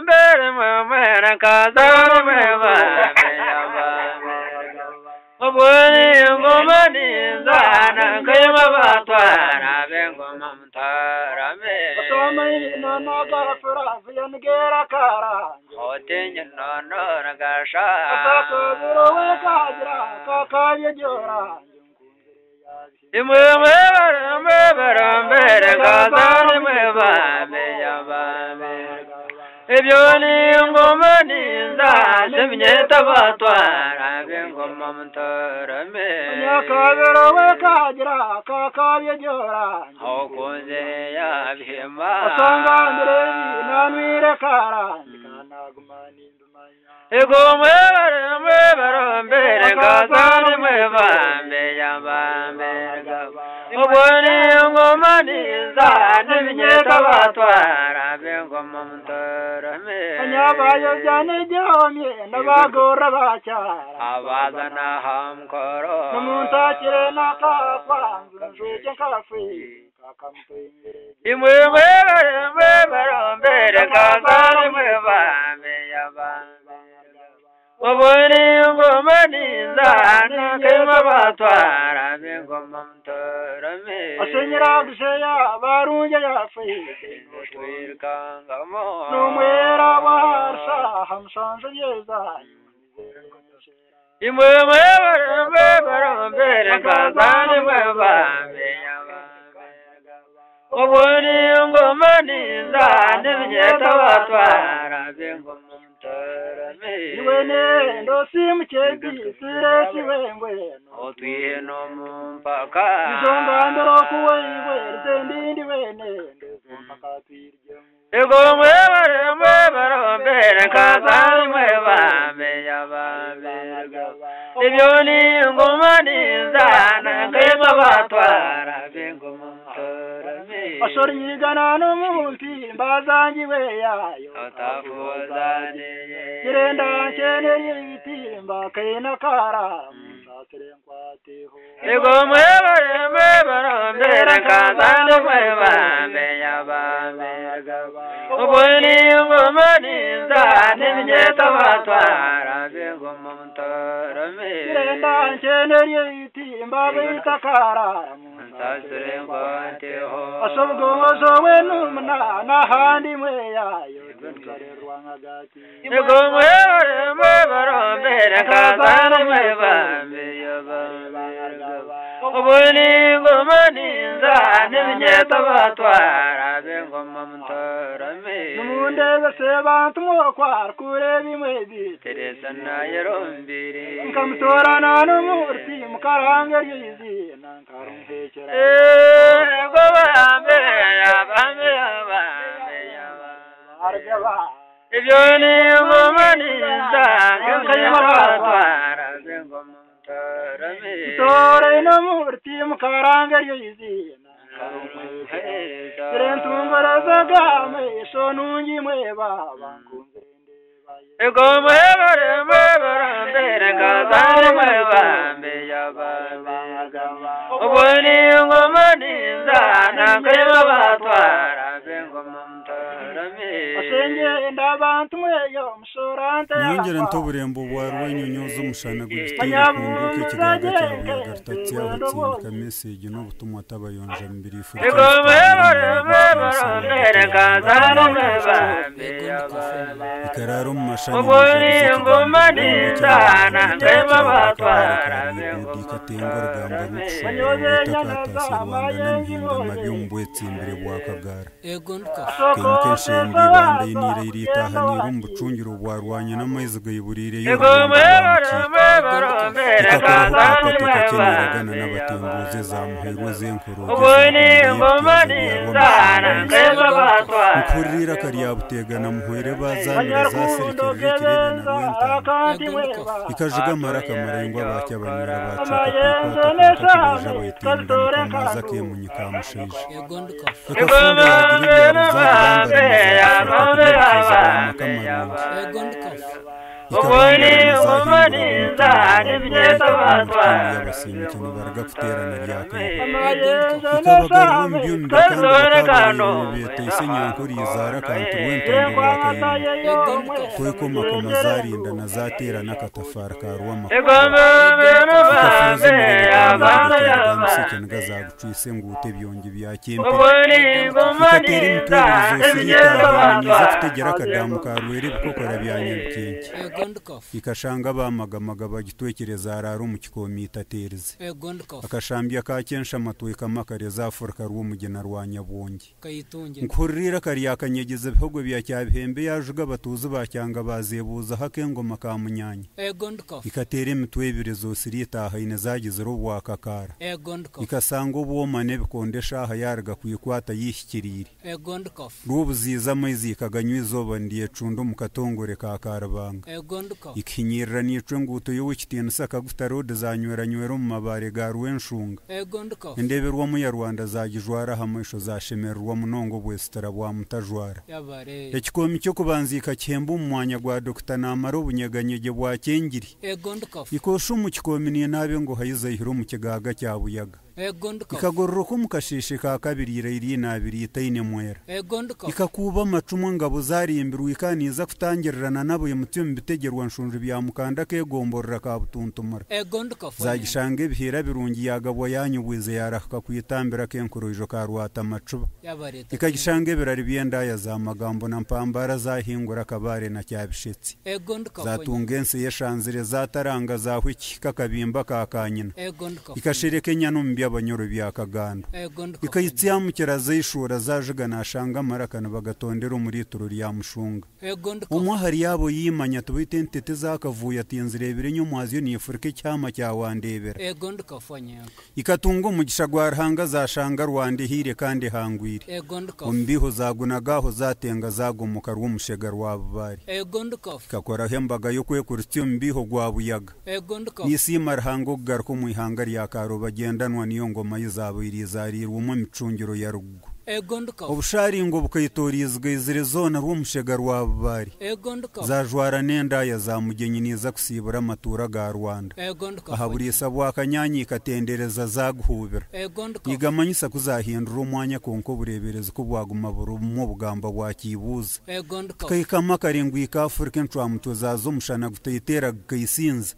mbere mwe kazani mwe bambe yababerga oboni ngomani zana kayima batwara ngoma mtorame Otomaina nagafura vyanigera kara otenye nono nagasha Atakaburo wekajira kakavye jora imwe barambere kazani mwe bambe yababerga ebyoni ngomani zana mnyeta batwara ngoma mtorame Nyakaburo wekajira kakavye jora okunze yabihema Otangandire nanwire kara egomwe barambere kazani mwe bambe yababerga oboni ngomani zana mnyeta batwara ngoma mtorame Anyabayo jane jomye nabagora bacyara abazana hamkoro Numuntakire nakakwanzu nzuje kafe imwe barambere kazani mwe bambe yababerga oboni ngomani zana kayima batwara ngoma mtorame Asenyera guseya barunje yafe twirkangamo Numwera warsa hamsanze yeza imwe barambere kazani mwe bambe yababerga oboni ngomani zana mnyeta batwara ngoma mtorame Iwene ndosimuchedi siresi wengwe otwiheno mumpaka Izongandoro kuweiwe ritendindi wene egomwe barambere kazani mwe bambe yababerga ebyoni ngomani zana kayima batwara ngoma mtorame Asori nyigana n'umunsi mbazangiwe yayo otafuzane Kirenda nkeneye ibitimba kayina kara Musasire nkwateho egomwe barambere kazani mwe bambe yababerga oboni ngomani zana mnyeta batwara bingoma mutarame Renda nkeneye itimba bitakara Sasure ngwanteho Asobwo n'umunana handi mwe yayo Nkarerwa nkagati Igomwe mwe barombere kazana mwe bambe Ubuni ngoma ninza Nibinyeta batwara bingoma mutarame Numundebe se bantu mwokwara kureba imwe biti Teresa na yerombiri Nkamutorana n'umurti mukarange ry'izina nkarumvekera Gobambe yabambe Ibyo ni ngoma ninza Ngakayima batwara bingoma mutarame Tore n'umurti mukarange ry'izina Rentungaraza game so nungi mwe baba Igomwe barambere kazana mwe bambe Ubuni ngoma ninza Nakayima batwara bingoma mutarame Asenge ndabantu mweyo musorante Nyongera ntoburembo bwarwe nyonyoza umushana gugitera kunduke kigaga cyawe yagartatse aho message no butumwa tabayonja mbiri ifu Igomwe barambere kazana mwe bambe Ikararo mu mashani Ubuni ngoma ninza Nakayima batwara bingoma ikatengora gamba rutsho Rwanda n'impinga mabyumbwetse imbere bwa Kagara Kenkeshendi banda inire iritaha nirumbucungiro bwarwanya n'amezi gayiburire yo Ikakoragana n'abatembuze za muhero zenkoro Ubuni ngoma ninza Nakayima batwara Ukurira kariya butegana muhere bazamira za serikali kirebe na Rwenta Ikajuga maraka marengwa bacyabanyura bacuka kwata bayitinda mukaza ke munyikamushisha Ikafunga yagirira Ubuni ngoma ninza Nibinyeta batwara yabasimikini baraga kuterana ryaka Ikabaga rumbyunda kandi bete isenyankuri izara kantu wentondo wakayina Kweko makoma zarinda na zatera nakatafara karwama Gazagucise ngute byonge byakempe Ikatera imituzo sirita niza kutegera kadamu karwere bukokora byanyabikenke Ikashanga bamagamaga bagitwekereza araro mu kikomita tereze Akashambya kakensha matwe kamakare za Afrika rw'umugena rwa Nyabonge Nkurira kari yakanyegeze bihogo bya cyabihembe yajuga batuzi bacyanga bazebuza hakengoma ka munyanya Ikatera imitwe birezo sirita hayine zagize rubwa kakara Ikasanga ubwomane bikondesha aha yarga kuyikwata yishyikirire Rubuziza amezi ikaganywa izoba ndiye cundo mu katongore ka Karabanga Ikinyirira nico nguto yo wikitino saka gutarode zanywera mu mabare ga Rwenshunga Indeberwa mu ya Rwanda zagijwara hamwisho zashemerwa munongo bwestara bwa mutajwara Ekikomi cyo kubanzika cyemba umwanya gwa Dr. Namaro bunyeganyege bwa Kengiri Ikoshu mu kikomi ni nabe ngo hayizahiro mu kigaga cya Buyaga Ikagororo ko mukashishe ka kabiri iri nabiri itayine mwera Ikakuba amacumu ngabo zarimbirwe ikaniza kutangirana nabo yemutyo mbitegerwa nshunje bya mukanda kegomborera ka butuntumara Zagishange bihera birungi yagabo yanyubwize yaraka kuyitambira kenkorojo ka rwata amacuba Ikagishange birari byenda ya za magambo na mpambara zahingura kabare na cyabishetsi Zatungense yeshanzire zataranga zahwiki kakabimba ka kanyina Ikashireke nyano abanyoro bya Kagando Ikayitsiyamukira zayishura zajigana ashanga marakana bagatondera muri turu rya mushunga Umwe hari yabo yimanya tubitentete zakavuye atinzire bire nyumwazi ni Afrika cyama cya wandebera Ikatunga umugisha gwa rahanga zashanga Rwanda hire kandi hangwire Umbiho zagunagaho zatenga zagomuka rw'umushega rwabari Ikakora hembaga yo kwekuritsyo mbiho gwa Buyaga Nisima rahango garko mu ihanga rya Karo bagendanwa niyo ngoma yizabo irizarirwa mu micungiro ya Rugo obusharingo bukaitorizwa izire zona rw'umushega rwa bari zajwara nenda ya za mugenyi niza kusibura amatura ga Rwanda ahaburisa bwakanyanyi katendereza zaguhubira igamanyisa kuzahindura umwanya konko burebereza ko bwaguma burumo bugamba bwakibuza kayikama karindwi ka Afrika ntwamuto zazo mushana gutayitera kayisinza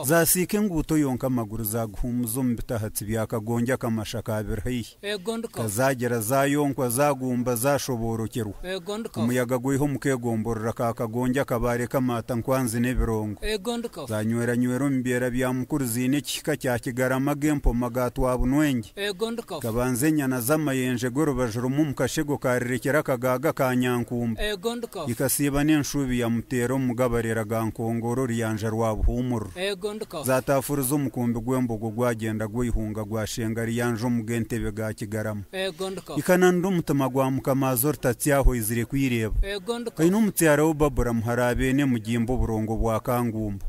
zasike nguto yonka amaguru zaguhumuzo mbitahatsi byakagonja kamashaka abirhi kazagera zayonkwa zagumba zashoborokerwa umuyaga gwiho mukegomborera kakagonja kabare kamata nkwanzi nebirongo zanywera nywero mbera bya mukuru zine kika cya Kigarama gempo magatwa bunwenge kabanze nyana zamayenje gorobajuru mu kashego karerekera kagaga kanyankumba ikasiba n'enshubi ya mutero mugabarera gankongoro ryanja rwabuhumuru zatafuruzo mukumbi gwembogo gwagenda gwihunga gwashenga ryanje mugentebe ga Kigarama ikanando mutama gwa mukamazor tatsyaho izire kwireba kaino mutyara ubabura muharabe ne mugimbo burongo bwa kangumba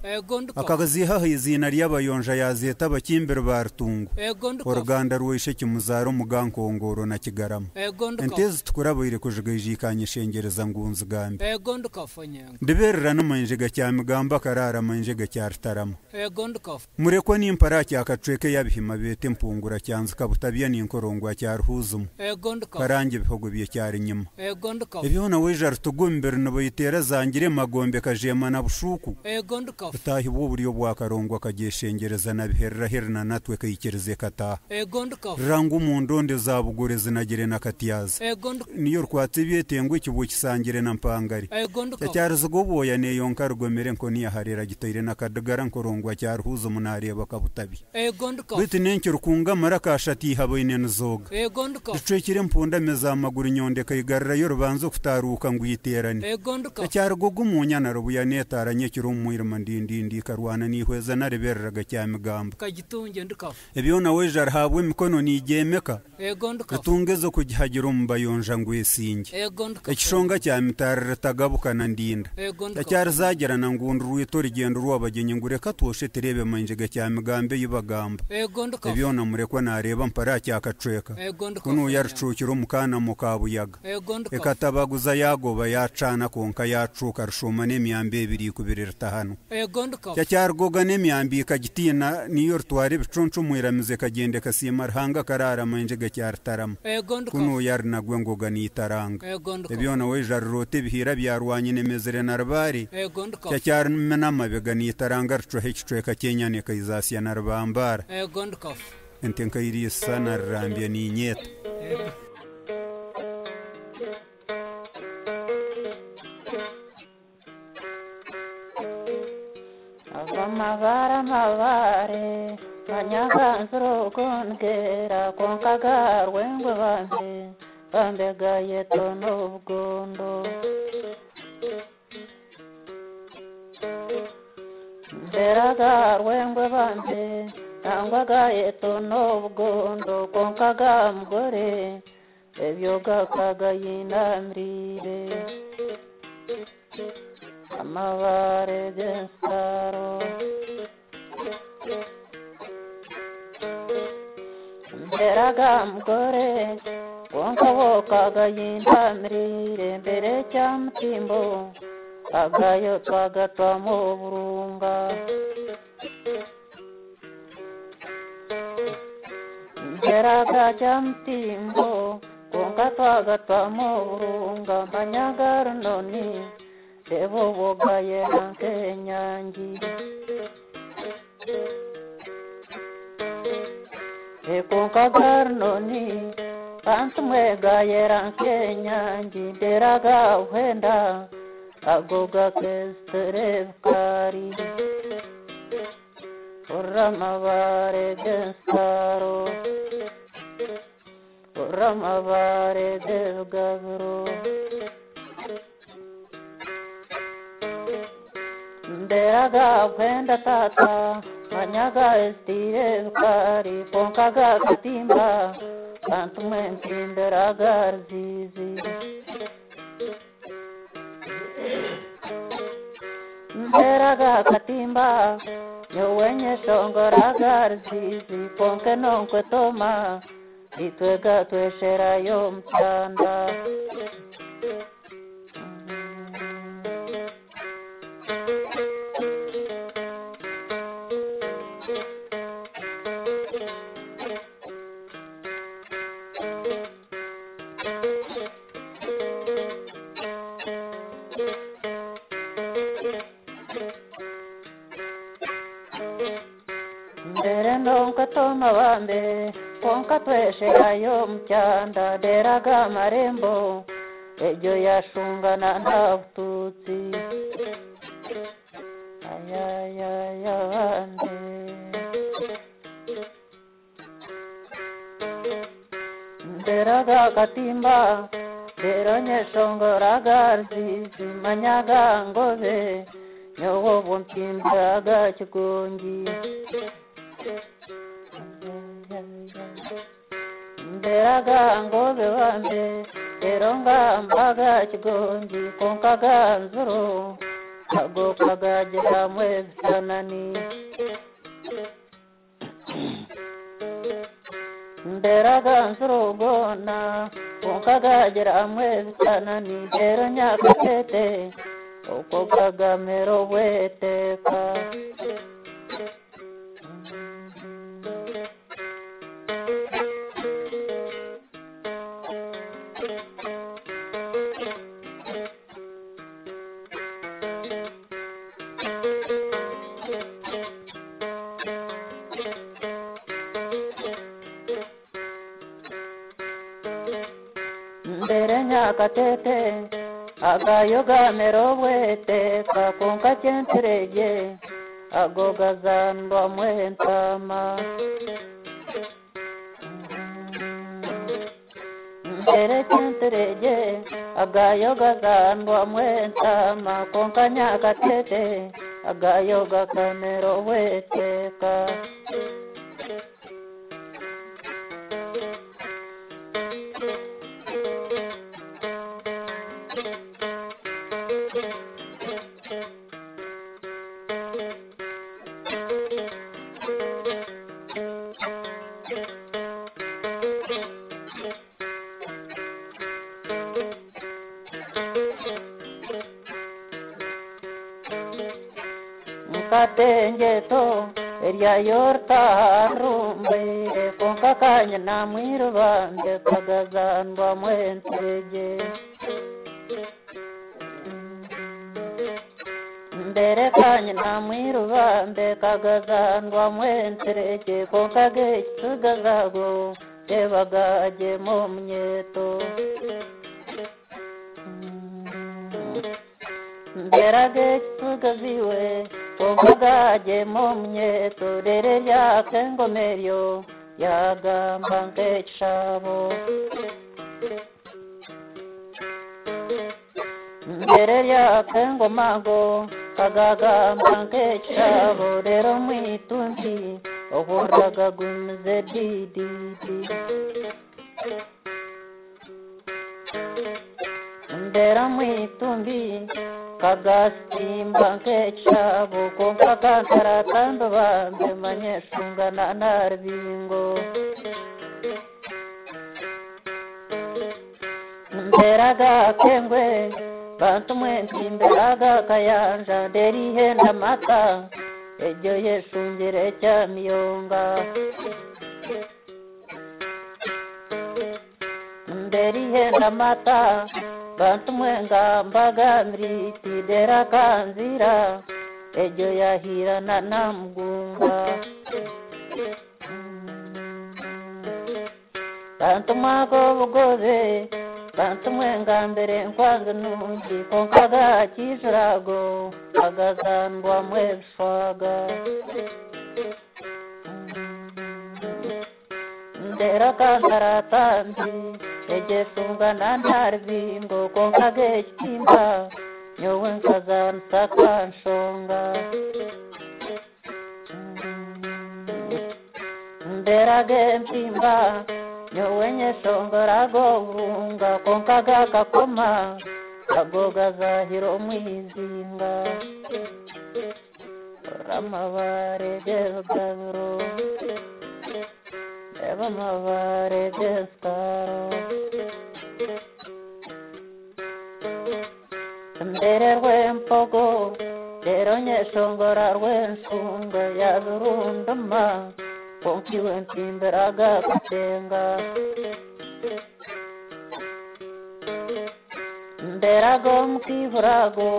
akagaziha izina ry'abayonja yazeta bakimbere bartungu oruganda rwishe kimuzaro mugankongoro na Kigarama entezi tukurabayire kujigajikanye shengereza ngunzi gambe ndiberera no manjega cyamigamba karara manjega cyartarama murekwa n'impara cyakacweke yabihima bete mpungura cyanze kabutabya n'inkorongwa cyarhuzumu karange bihogo bye cyari nyuma ebyona wejar tugumbere no bayitera zangire magombe kajema na bushuku utahi buburiyo bwa karongwa kageshengereza na biherera herna natwe kayikereze kata rangu mundonde zabugure zinagire na katiyaza niyo rwatse byetengwe kibuki kisangire na mpangari cyarzo goboya ne yonka rugomere nko niya harera gitoire na kadagara nkorongwa cyarhuzo munareba kabutabi bite nenke rukunga marakashati haboine nzoga icekire mpunda meza amaguru nyonde kayigarra yo rubanzo kutaruka nguyiterane cyargogo umunyana rubuya netaranye kirumwirima ndindi karwana nihweza narebereraga cyamigamba kagitunge ndikafu ebyona wejar habwe mikono nigemeka gatungezo kugihagira umbayonja ngwesinge ekishonga cyamitara tagabukana ndinda cyarzagira na ngundu rwito rigendo rwabagenye ngureka twoshe terebe manjega cyamigambe yibagamba ebyona murekwa nareba mpara cyakacweka kuno yarcukira umukana mukabuyaga ekatabaguza yagoba yacana konka yacuka rushoma n'emyambe ebiri kubirira hano cyargoga n'emyambi kagitina niyo rtware bicuncu mwiramize kagende kasima hanga karara manjega cyartarama kuno yarnagwe ngoga nitaranga ebyona wejar rote bihira byarwanye nemezere narbari cyarmena mabega nitaranga rco hecweka kenyane kaizasiya narbambara entenka iri sana rambya ni nyeta mavare manyaganzuro kongera konkagarwe ngwe bambe gayeto n'ubwondo mberagarwe ngwe bambe nangwa gayeto n'ubwondo konkaga mugore ebyo gakagayinamrire amavare gensaro mberaga mugore wonkabokagayinamrire mbere cyamutimbo agayo twagatwamo burunga mberaga cyamutimbo wonkatwagatwamo burunga manyagaro noni ebo bogaye hanke nyangi ekonkagar noni kantumwe gaye ranke nyangi mberaga uhenda agoga kesterevkari oramavare gensaro oramavare devgavro mberaga uhenda tata manyaga estirevkari ponkaga katimba kantumwe mberaga rzizi mberaga katimba nyowenye shongoraga rzizi ponke nonkwe toma itwega twesherayo mutanda ndonka toma bambe konka twesherayo mucyanda deraga marembo ejo yashungana nta bututsi ayayaya bande deraga katimba dero nyeshongoraga rzizi manyaga ngobe nyowo bumpimbaga kigongi nderaga ngobe wambe eronga mbaga kigongi konkaga nzuro kago kagagera mwebisanani nderaga nzuro gona konkagagera mwebisanani dero nyakatete uko kagamero weteka katete agayoga merowete kakonka chentereje agogazandwa mwentama mbere chentereje agayoga zandwa mwentama konka nyakatete agayoga kamerowete ka katengeto erya yorta rumbe konka kanya na mwirubande kagazandwa mwenteje mbere kanya na mwirubande kagazandwa mwenteje konka gechtugazago tebagaje mu mnyeto mbera gechtugaziwe Omagaje momye torere ya kengomerio ya gamba nkechabo mbere ya kengomago kagagamba nkechabo rero mwitunzi oboraga gumze didi mbera mwitunzi kagasimba nkechabo konka kantaratando bambe manyeshungana narbingo mberaga kengwe bantu mwensi mberaga kayanja derihenda mata ejo yeshungire cyamiyonga derihenda mata bantu mwenga mbaga mriti dera kanzira ejo yahirana na mgunga bantu mago bugoze bantu mwenga mbere nkwanza nungi konkaga kizrago agazandwa mweswaga dera kantaratandi eje sungana narbingo konka gechimba nyowen kazan sakan shonga ndera gempimba nyowenye shongora govunga konka gakakoma agoga zahiro mwizinga ramavare devgavro reba amabare descaro mbere rw'empogo rero nyeshongora rw'ensunga yazurundama konkiwe mpimberaga katenga mberago mukivurago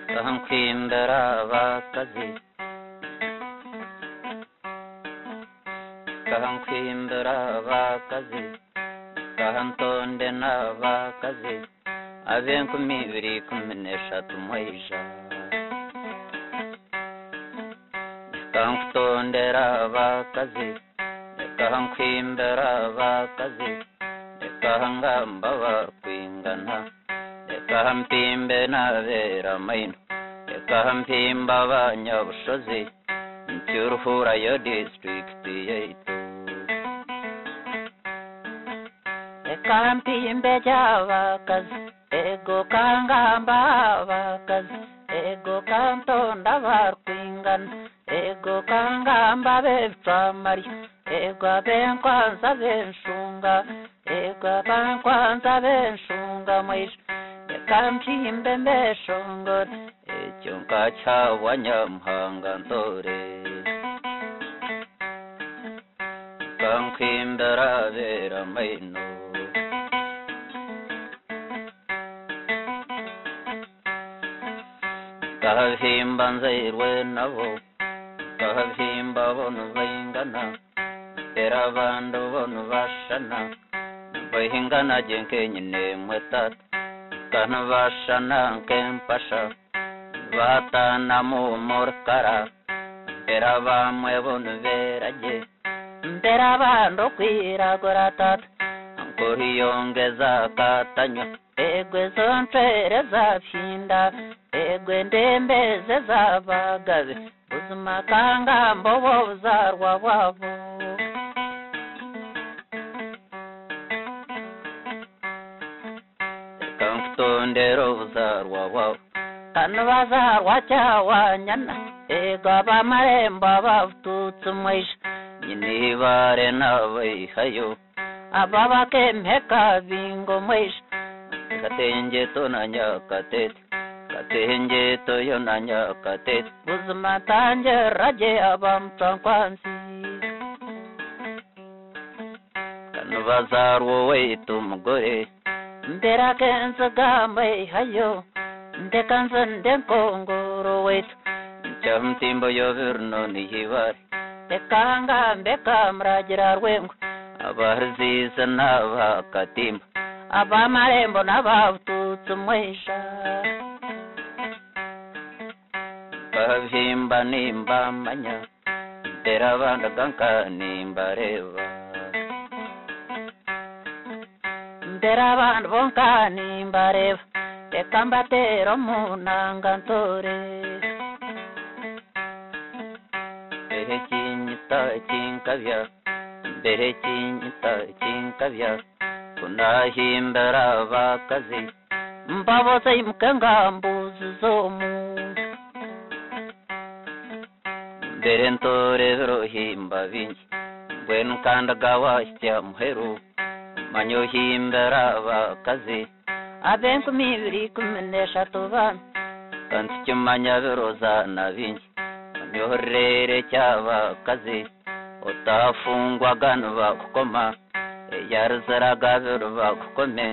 Kahamkindara vakazi Kahamkindara vakazi Kahantonde na vakazi Abenkumibiri kumeneshatu mwaija Kahamtondera vakazi Kahamkindara vakazi Kahangamba vakwingana Kahampimbe na vera maino Kahampimba banyabushozi Ncyuruhura yo district yetu Kahampimbe jabakazi ego kangamba bakazi ego kantonda barkwingana ego kangamba bepfamari ego abenkwanza benshunga ego abankwanza benshunga mwisho Kampimbe mbeshongore Ecyonka cy'abanyamuhanga ntore Kankindara vera maino Kahahimba nzirwe nabo Kahahimba bono bayingana Era bandu bono bashana Bayingana jenke nyine mwetata Kana bashana kempasha Batana mu murkara Era bamwe bono verage Mbera bando kwiragora tata Nkuriyongeza katanyo Egwe zontere zapfinda Egwe ndembeze zabagabe Buzima kangambo buzarwa bwabo Kankutondero buzarwa bwabo Kano bazarwa cyawanyana Ego bamarembo bavututse mwisha Nyinibare nabayihayo Ababakempeka bingo mwisha Katengeto na nyakatete Katengeto yo na nyakatete Buzima tanje raje abamtankwanzi Kano bazarwa wetu mugore Mbera kenza gambe hayo Ndekanza ndekongoro wetu Chamtimbo yo virno ni hibari Dekanga mbeka mragira rwengu Abaziza n'abakatimba Abamarembo n'abavututse mwisha Bahimba nimba manya Dera banda ganka nimba reba Dera banda bonka nimba reba reka mbatera mu nanga ntore mbere kinyita kinkabya mbere kinyita kinkabya kunahimbara abakazi mbaboze imuke ngambuzi zo mu mbere ntore birohimba bingi mbwenu kandaga wasya muheru manyo himbara abakazi abenku mibiri kumeneshatu bana kandi kimanya biroza na bingi nyorere cy'abakazi utafungwaga n'abakukoma yarzaraga bakukome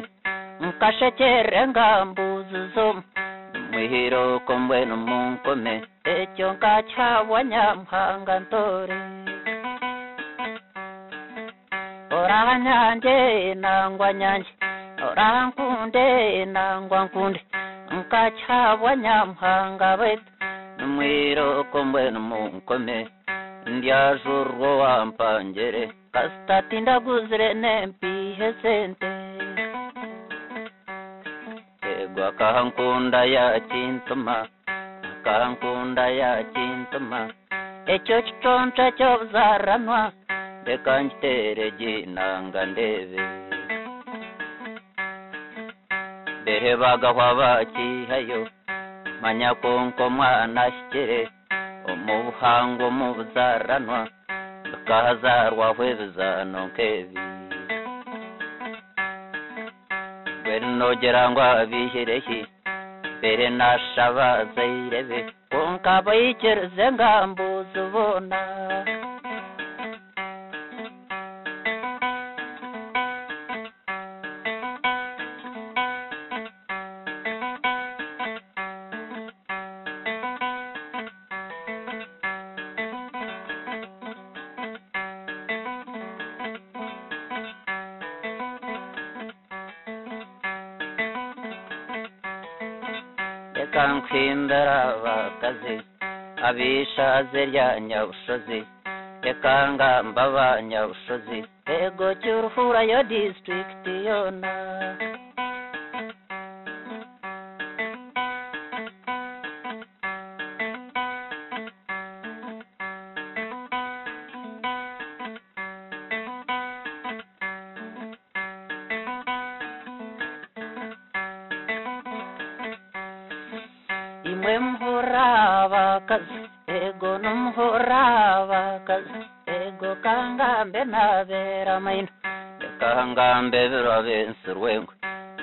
nkashekere ngambuzi zo mwihiro kombwe n'umunkome ecyo nkacyawa nyamuhanga ntore oranyange nangwa nyange orankunde nangwa nkunde nkacyawa nyamuhanga betu mwihiro kombwe n'umunkome ndyajurwo wampangere kasitati ndaguzire nempihe sente egwa kankunda ya kintuma kankunda ya kintuma ecyo kiconca cyo buzaranwa reka ngitere ginanga ndebe mbere bagahwa bakihayo manya konko mwana ashyikire mu buhango mu buzaranwa bakahazarwa hwebizano nkebi mbere nogera ngo abihirehi mbere nashabaza irebe konka bayikereze ngambuzi ubona kankwindara abakazi abishaze rya nyabushozi reka ngamba abanyabushozi ego cy'uruhura yo district yona imwe muhora abakazi ego n'umuhora abakazi ego kangambe nabera mayino kangambe birabense rwengwe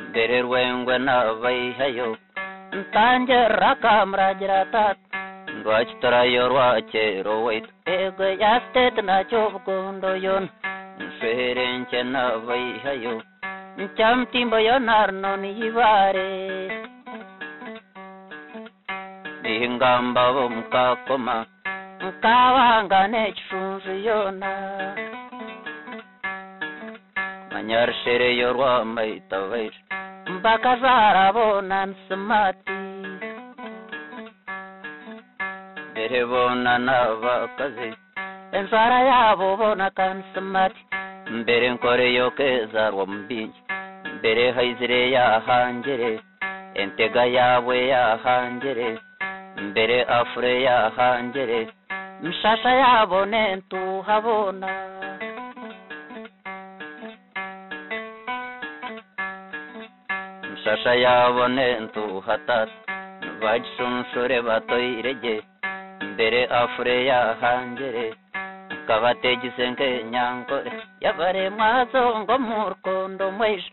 mbere rwengwe nabayihayo ntangera kamuragira tata rwakitarayo rwakero wetu ego ya state nacyo bugondo yona nsherenke nabayihayo ncyamutimbo yonarno niyibare ingamba bo mukakoma nkabangane ekishunju yona manyarshere yo rwamaitabaire mbakazarabona nsimati mbere bona n'abakazi enzara yabo bona kansimati mbere nkore yo kezarwa mubingi mbere hayizire yahangere entega yawe yahangere mbere afure yahangere mshasha yabone ntuhabona mshasha yabone ntuhatata bajishunshore batoyirege mbere afure yahangere kabategize nkenyankore yabare mwazongo mu rukondo mweje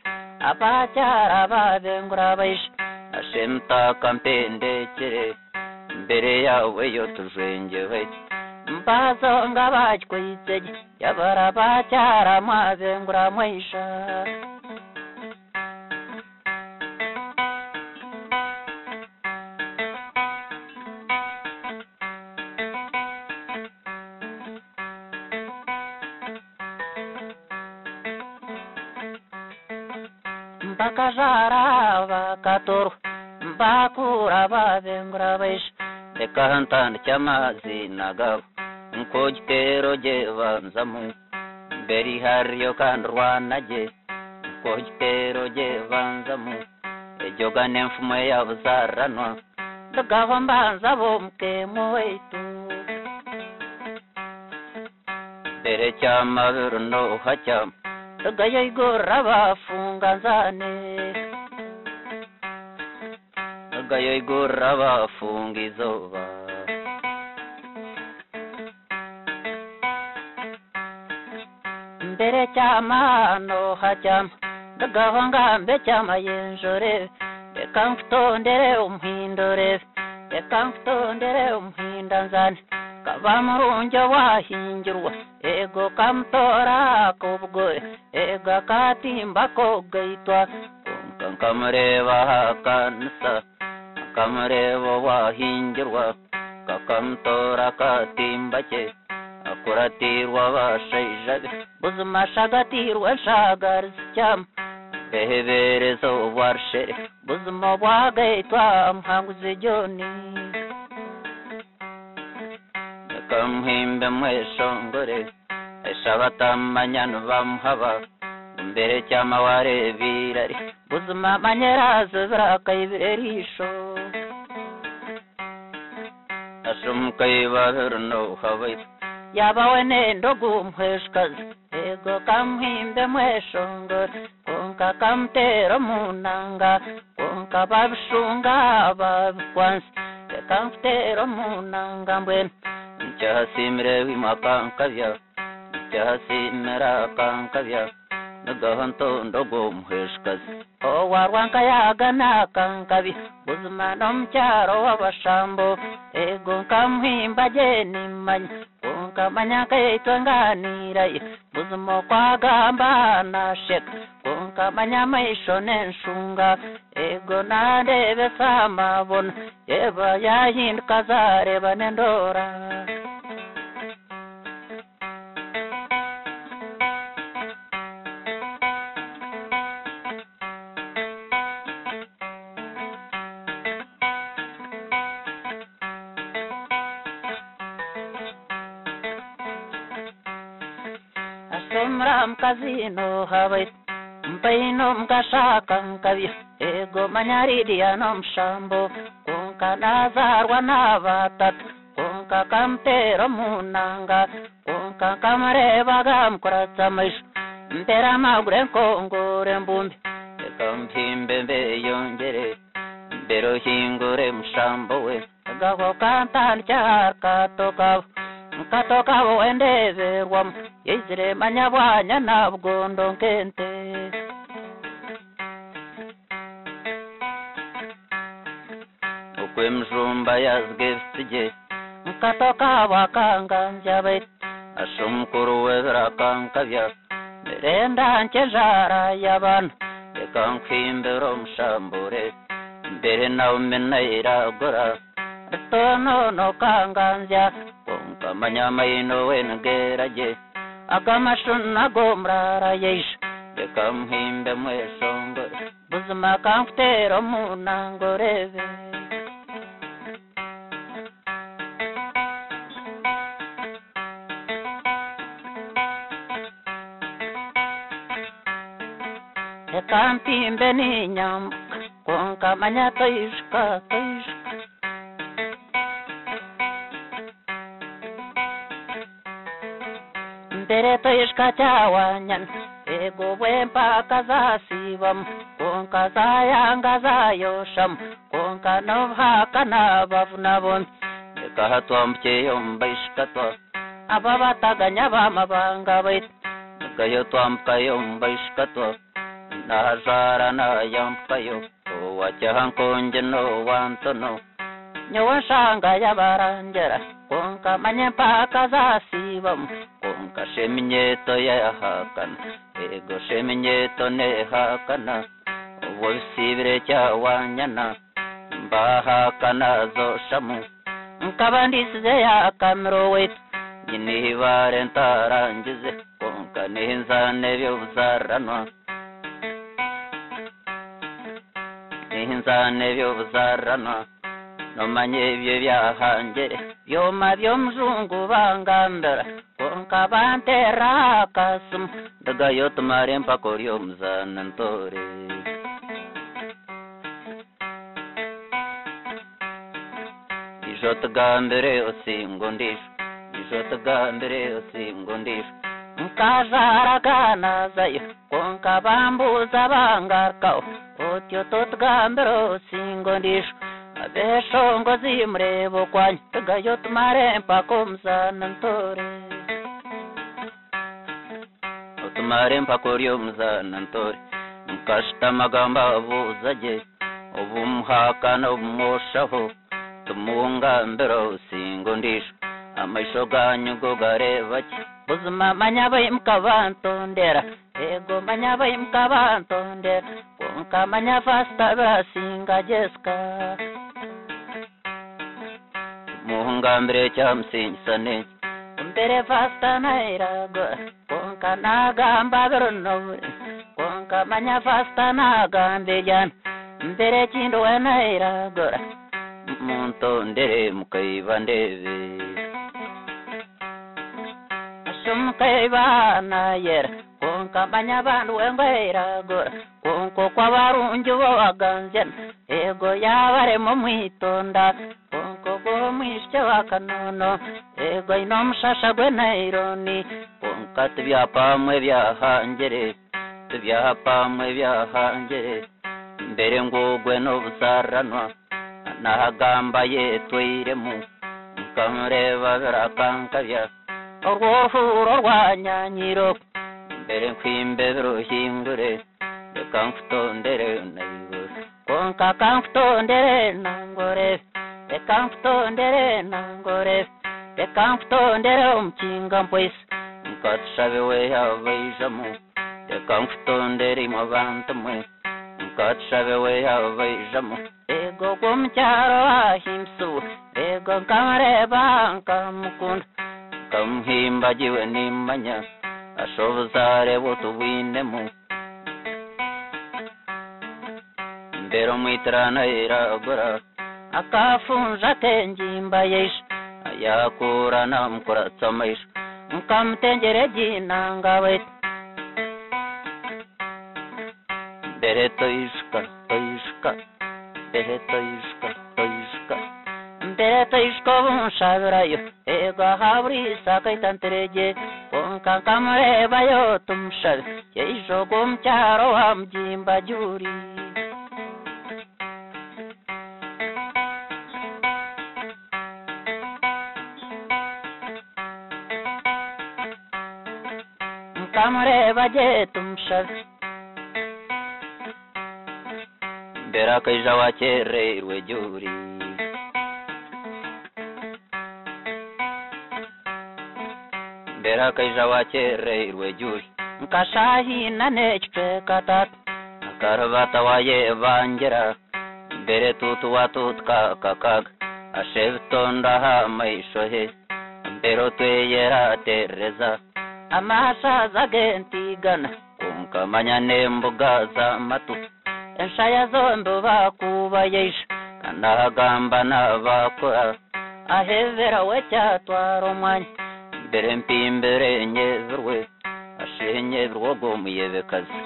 abacyara babengura abaisha ashemta kampendekere mbere yawe yo tujengewe mbazonga bajkwitege yabara bacyara mwabengura mweisha mbakajara bakatoro mbakura babengura baisha reka ntanda cy'amazi nagabo nko gitero ge banzamu mbere hariyo kandi rwanage nko gitero ge banzamu ejoga n'emfumo yabuzaranwa ndagaho mbanza bomukemo wetu mbere cy'amabiro no hacyama ndagayo igora bafunga nzane ndagayo igora bafunga izuba mbere cy'amano hacyama ndagaho ngambe cyama yenjore reka mfutondere umhindore reka mfutondere umhindanzane kaba murunjo wahingirwa ego kamutora k'ubugore ega katimba ko gaitwa kamureba hakanisa kamureba wahingirwa kakamutora katimba cye akuratirwa bashaija buzuma shagatirwa shagariza cyama beheberezo warshere buzuma bwagaitwa mhanguze joni kamuhimbe mweshongore eshabatamanyano bamuhaba mbere cyama warebirari buzuma manyerazo birakayibirerisho ashumukayibahurno habai yabawe nendo gumhweshkazi ego kamuhimbe mweshongore konka kamtero munanga konka babishunga babikwansi kamtero munanga mbwene Jahasimre wimakankavya Jahasimera kankavya Nagahanto ndogomheshkazi Owarwanka yagana kankavi Buzuma nomcharo wabashambo Ego kamuhimba jeni manya Konka manya kaitwa nganirai Buzuma kwa gamba na sheka Konka manya maisho nenshunga Ego nadebe samabona Eba yahindu kazare banendora Asomram kazino habait Mpaino mkashaka nkavya Ego manyaridia no mshambo Konka nazarwa na vatatu Konka kamtero munanga Konka kamareba gamkuratsa maisho Mpera magure nkongore mbumbi Eka mpimbe mbeyongere Mbero hingure mshambo we Gago kantani char katokavo Katokavo wendeverwam Yezire manyabwanya na bgondo nkente Mjumba yazgeftige Mkatoka wakanga njabait Ashumkuru wevra kankavya Merenda nchejara yaban Ekankimbero mshambure Mbere na umenaira gora Tono no kanganzya Konka manyamaino wengeraje Akamashuna gomrara yesh Ekamhimbe mweshongore Buzuma kamftero munangoreve Kampimbe ni nyambuka Konka manya toishka Mbere toishka chawanyan Ego wempa kazasibam Konka zayanga zayosham Konka novhaka na bavunabon Eka hatwa mcheyo mbaishkatwa Ababataganya bamabanga bait Eka yotwa mkayo mbaishkatwa Nahazara na yampayo Wachahankonje no wantono Nyawashanga yabarangera Konka manyempa kazasibam Konka sheminyeto yahakana Ego sheminyeto nehakana Wosibire chawanyana Mbahakana zoshamu Nkabandisize yakamero wetu Nyinihibare ntarangize Konka nihinzane byuzaranwa Nihinzane byuzaranwa Nomanye bye byahangere Byoma byomzungu bangambera Konka bantera kasum Daga yotumare mpakori omzana ntore ijota gambere osingondisha ijota gambere osingondisha nkazaragana zayo konka bambuza bangarkaho otyo totgambere osingondisha abeshongo zimurebo kwanya tugayo tumare mpako mzana ntore otumare mpako ryo mzana ntore mkashita magamba avuzaje obumuhakana obumoshaho tumungambere osingondisha amaisho ganyu go garebaki buzima manyabaye mukabantondera ego manyabaye mukabantondera konka manya fasta basinga jeska muhungambere cyamsinsane mbere fasta nairago konka nagamba beronobure konka manya fasta nagambe jan mbere chindo nairago muntondere mukaibandebe shumkaibana yer konka manya bandu wengairago konko kwa barunju waganzen ego yabare mu mwitonda konko go mwishye wakanono ego inomushasha gwe naironi konka tubyapamwe byahangere mbere ngugwe n'obusaranwa nahagamba yetweiremu nkamureba birakankabya orwohuro rwanyanyiro mbere nkwimbe ruhingure reka nkutondere nayo konka kankutondere nangore reka nkutondere nangore reka nkutondere omukinga mpwesi nkatushabe we yabaijamo reka nkutondere mu bantu mwe nkatushabe we yabaijamo ego gwomukyaro ahimsu ego nkamureba nkamukunda kamuhimbagiwe nimanya ashobozare butubwinemu mbere mwitirana iragora akafunja kengimba yesha ayakura namukuratsamayisha nkamutengere ginangawe mbere toyishka mbere toyishka bunshabirayo ego haburisa kaitantereje konka nkamurebayo tumushabe yeishogo mucyaro wa mugimba juri nkamureba je tumushabe mbere akaija wakererwe juri mbere akaija wakererwe juri nkashahina n'ekicwe katatu akarabata wayebangera mbere tutu watutka kakaga ashebitonda hamaisho he mbere otweyera tereza amashaza gentigana kunkamanya nembuga z'amatu enshaya zombi bakubayisha kanahagamba n'abakora ahevera we cyatwara umwanya mbere mpimbere nyezurwe ashenyeburwa gomuyebekazi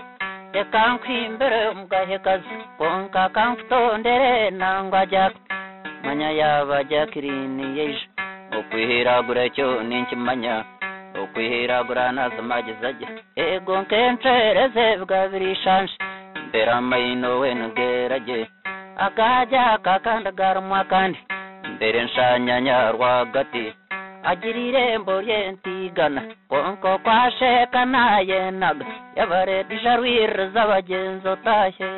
reka nkwimbere mugahekazi konka kankutondere nangwa jaka manya yaba jakirini yeja okwihiragura cyo ninkimanya okwihiragura nazamagizajya ego nkencereze bwabirishanje mbere amaino wenugerage akajya kakandagarumwa kandi mbere nshanyanya rwagati agira irembo ryentigana konko kwasheka nayenaga yabaredija rwiriza abagenzi otashye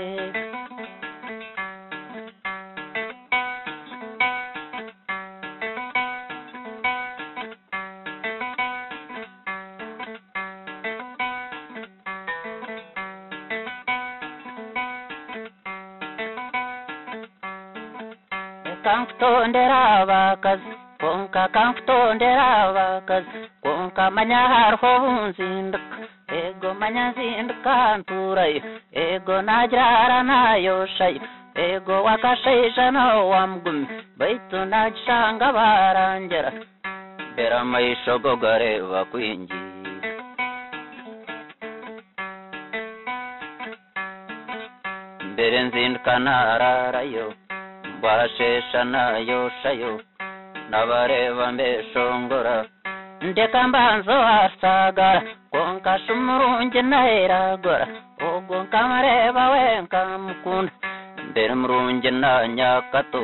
kankutondera abakazi konka kankutondera abakazi konka manya hariho bunzinduka ego manya nzinduka nturayo ego nagira nayoshayo ego wakashaija no wamugumi baitu nagishanga barangera mbere amaisho go gareba kwingi mbere nzinduka nararayo mbashesha nayoshayo nabareba mbeshongora ndeka mbanzo wasagara konka shumurunge naheragora ubwo nkamareba wenka mukunda mbere murunge na nyakato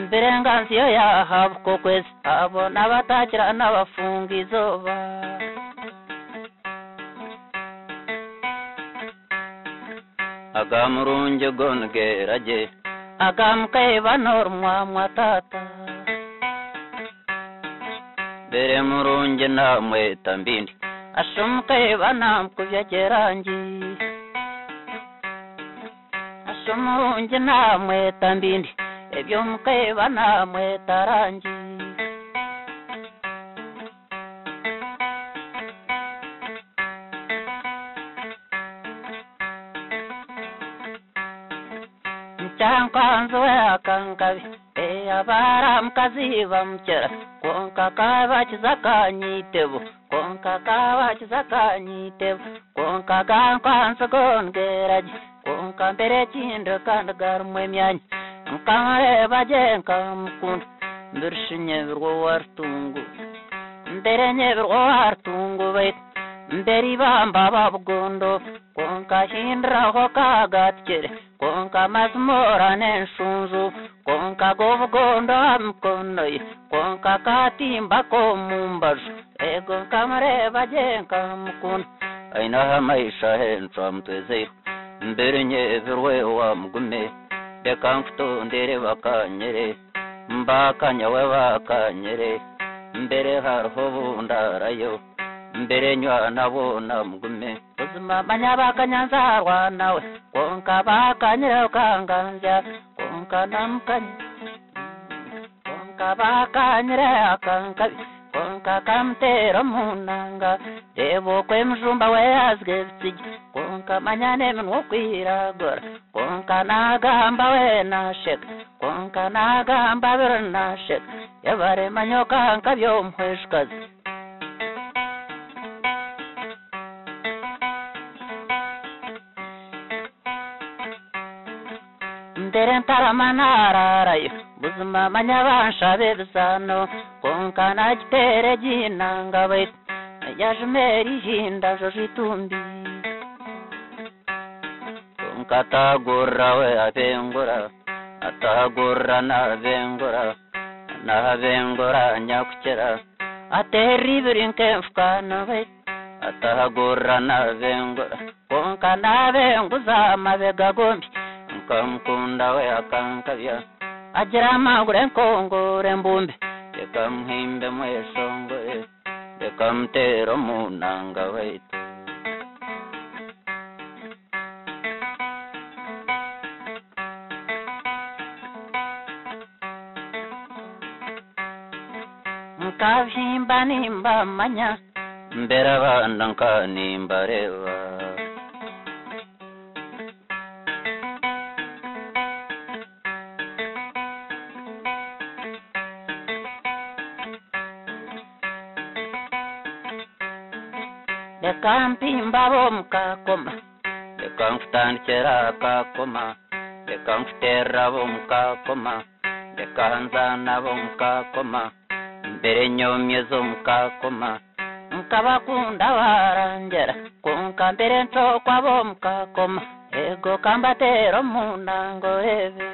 mbere nganziyo yahabwa uko kwezi abo n'abatakira n'abafunga izuba agamurunge gongerage agamukeba norumwamwa tata mbere murunge namweta mbindi ashumukeba namukuvyagerangi ashumurunge namweta mbindi ebyo mukeba namweta rangi Chankanzo akankabi abara mkaziva mchera konka kabachiza kanyitebu konka kabachiza kanyitebu konka kankanzo gongeraji konka mbere chindo kandagarumwe myanya nkamareba jenka mukunda mbirshinye birwo wartungu mbere nyebirwo wartungu bait mberi bamba babugondo konka hindraho kagatkere konka mazmora nenshunzu konka govugondo amkonoye konka katimba komumbaju ego nkamareba jenka mukunda ainaha maisha hentra mtwezeyo mbere nyebirwe wa mugume beka mfutondere bakanyere mbakanya we bakanyere mbere harho bundarayo mbere nywa nabona mugume uzima manyabakanyanzarwa nawe konka bakanyira ukanganza konka namkanya konka bakanyira akankabi konka kamtero munanga debo kwemjumba weyazge vitsigi konka manyane mnwo kwiragora konka nagamba we nasheka konka nagamba bir nasheka yabare manyoka nkabyo mhweshkazi mbere ntaramanararayo buzima manyabansha bebisano konka nagitere ginanga bait yajumeri hinda jojitumbi konka tagurra we abengura atagurra na bengura nyakukera ateribirinke mfukana bait atagurra na bengura konka na benguza mabega gombi kamkunda we akankavya agira amagure nkongore mbumbe yekamhimbe mweshongore yekamtero munanga waitu mkavhimba nimba manya mbera banda nkanimba reva Dekampimba bomkakoma dekamftankera kakoma dekamftera bomkakoma dekanzana bomkakoma mbere nyomye zomkakoma nkabakunda barangera konka mbere ntokwa bomkakoma ego kambatero munango ebe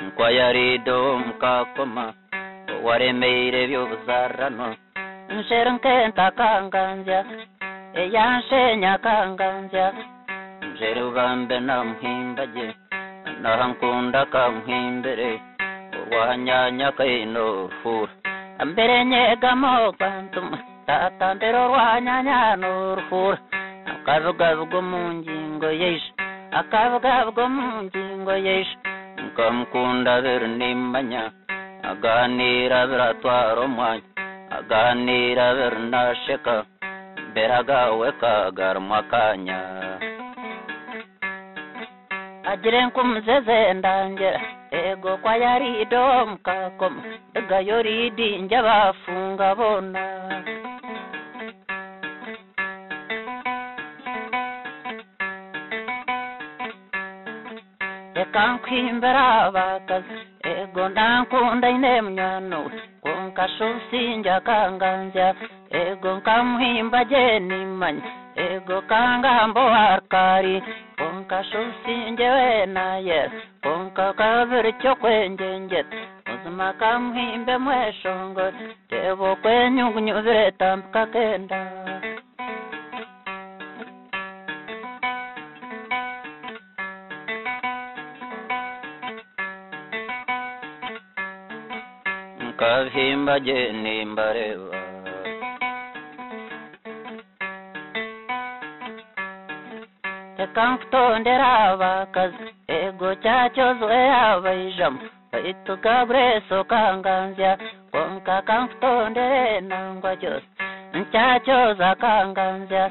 nkwayarido mkakoma waremeire byobuzarano Nsherinke ntakanganzya eyanshenya kanganzya njerubambe namhimbaje nahankunda kamhimbere urwanyanya kaino fura ambere nyegamo kwantum tatandero rwanyanya nurfura akavugavugo mungingo yeisha akavugavugo mungingo yeisha nkamkunda bernimbanya aganira beratwaro mwanya aganira bernasheka beragawe kagarmakanya agiren kumzeze ndangera ego kwa yari dom kakoma daga yori dinja bafunga bona ekan kwimbera bakazi ego ndankunda ine mnyano konka shusinja kanganza ego nkamuhimba jeni manya ego kangambo arkari konka shusinje wena yer konka kaviri chokwenjenjet uzima kamuhimbe mweshongo tevo kwenyugunyuvire tambuka kenda kavimba jeni mbareva tekamftondera abakazi ego cyacozwe abayijamo baituka breso kanganzya konka kamftondere nangwa cyose ncyacoza kanganzya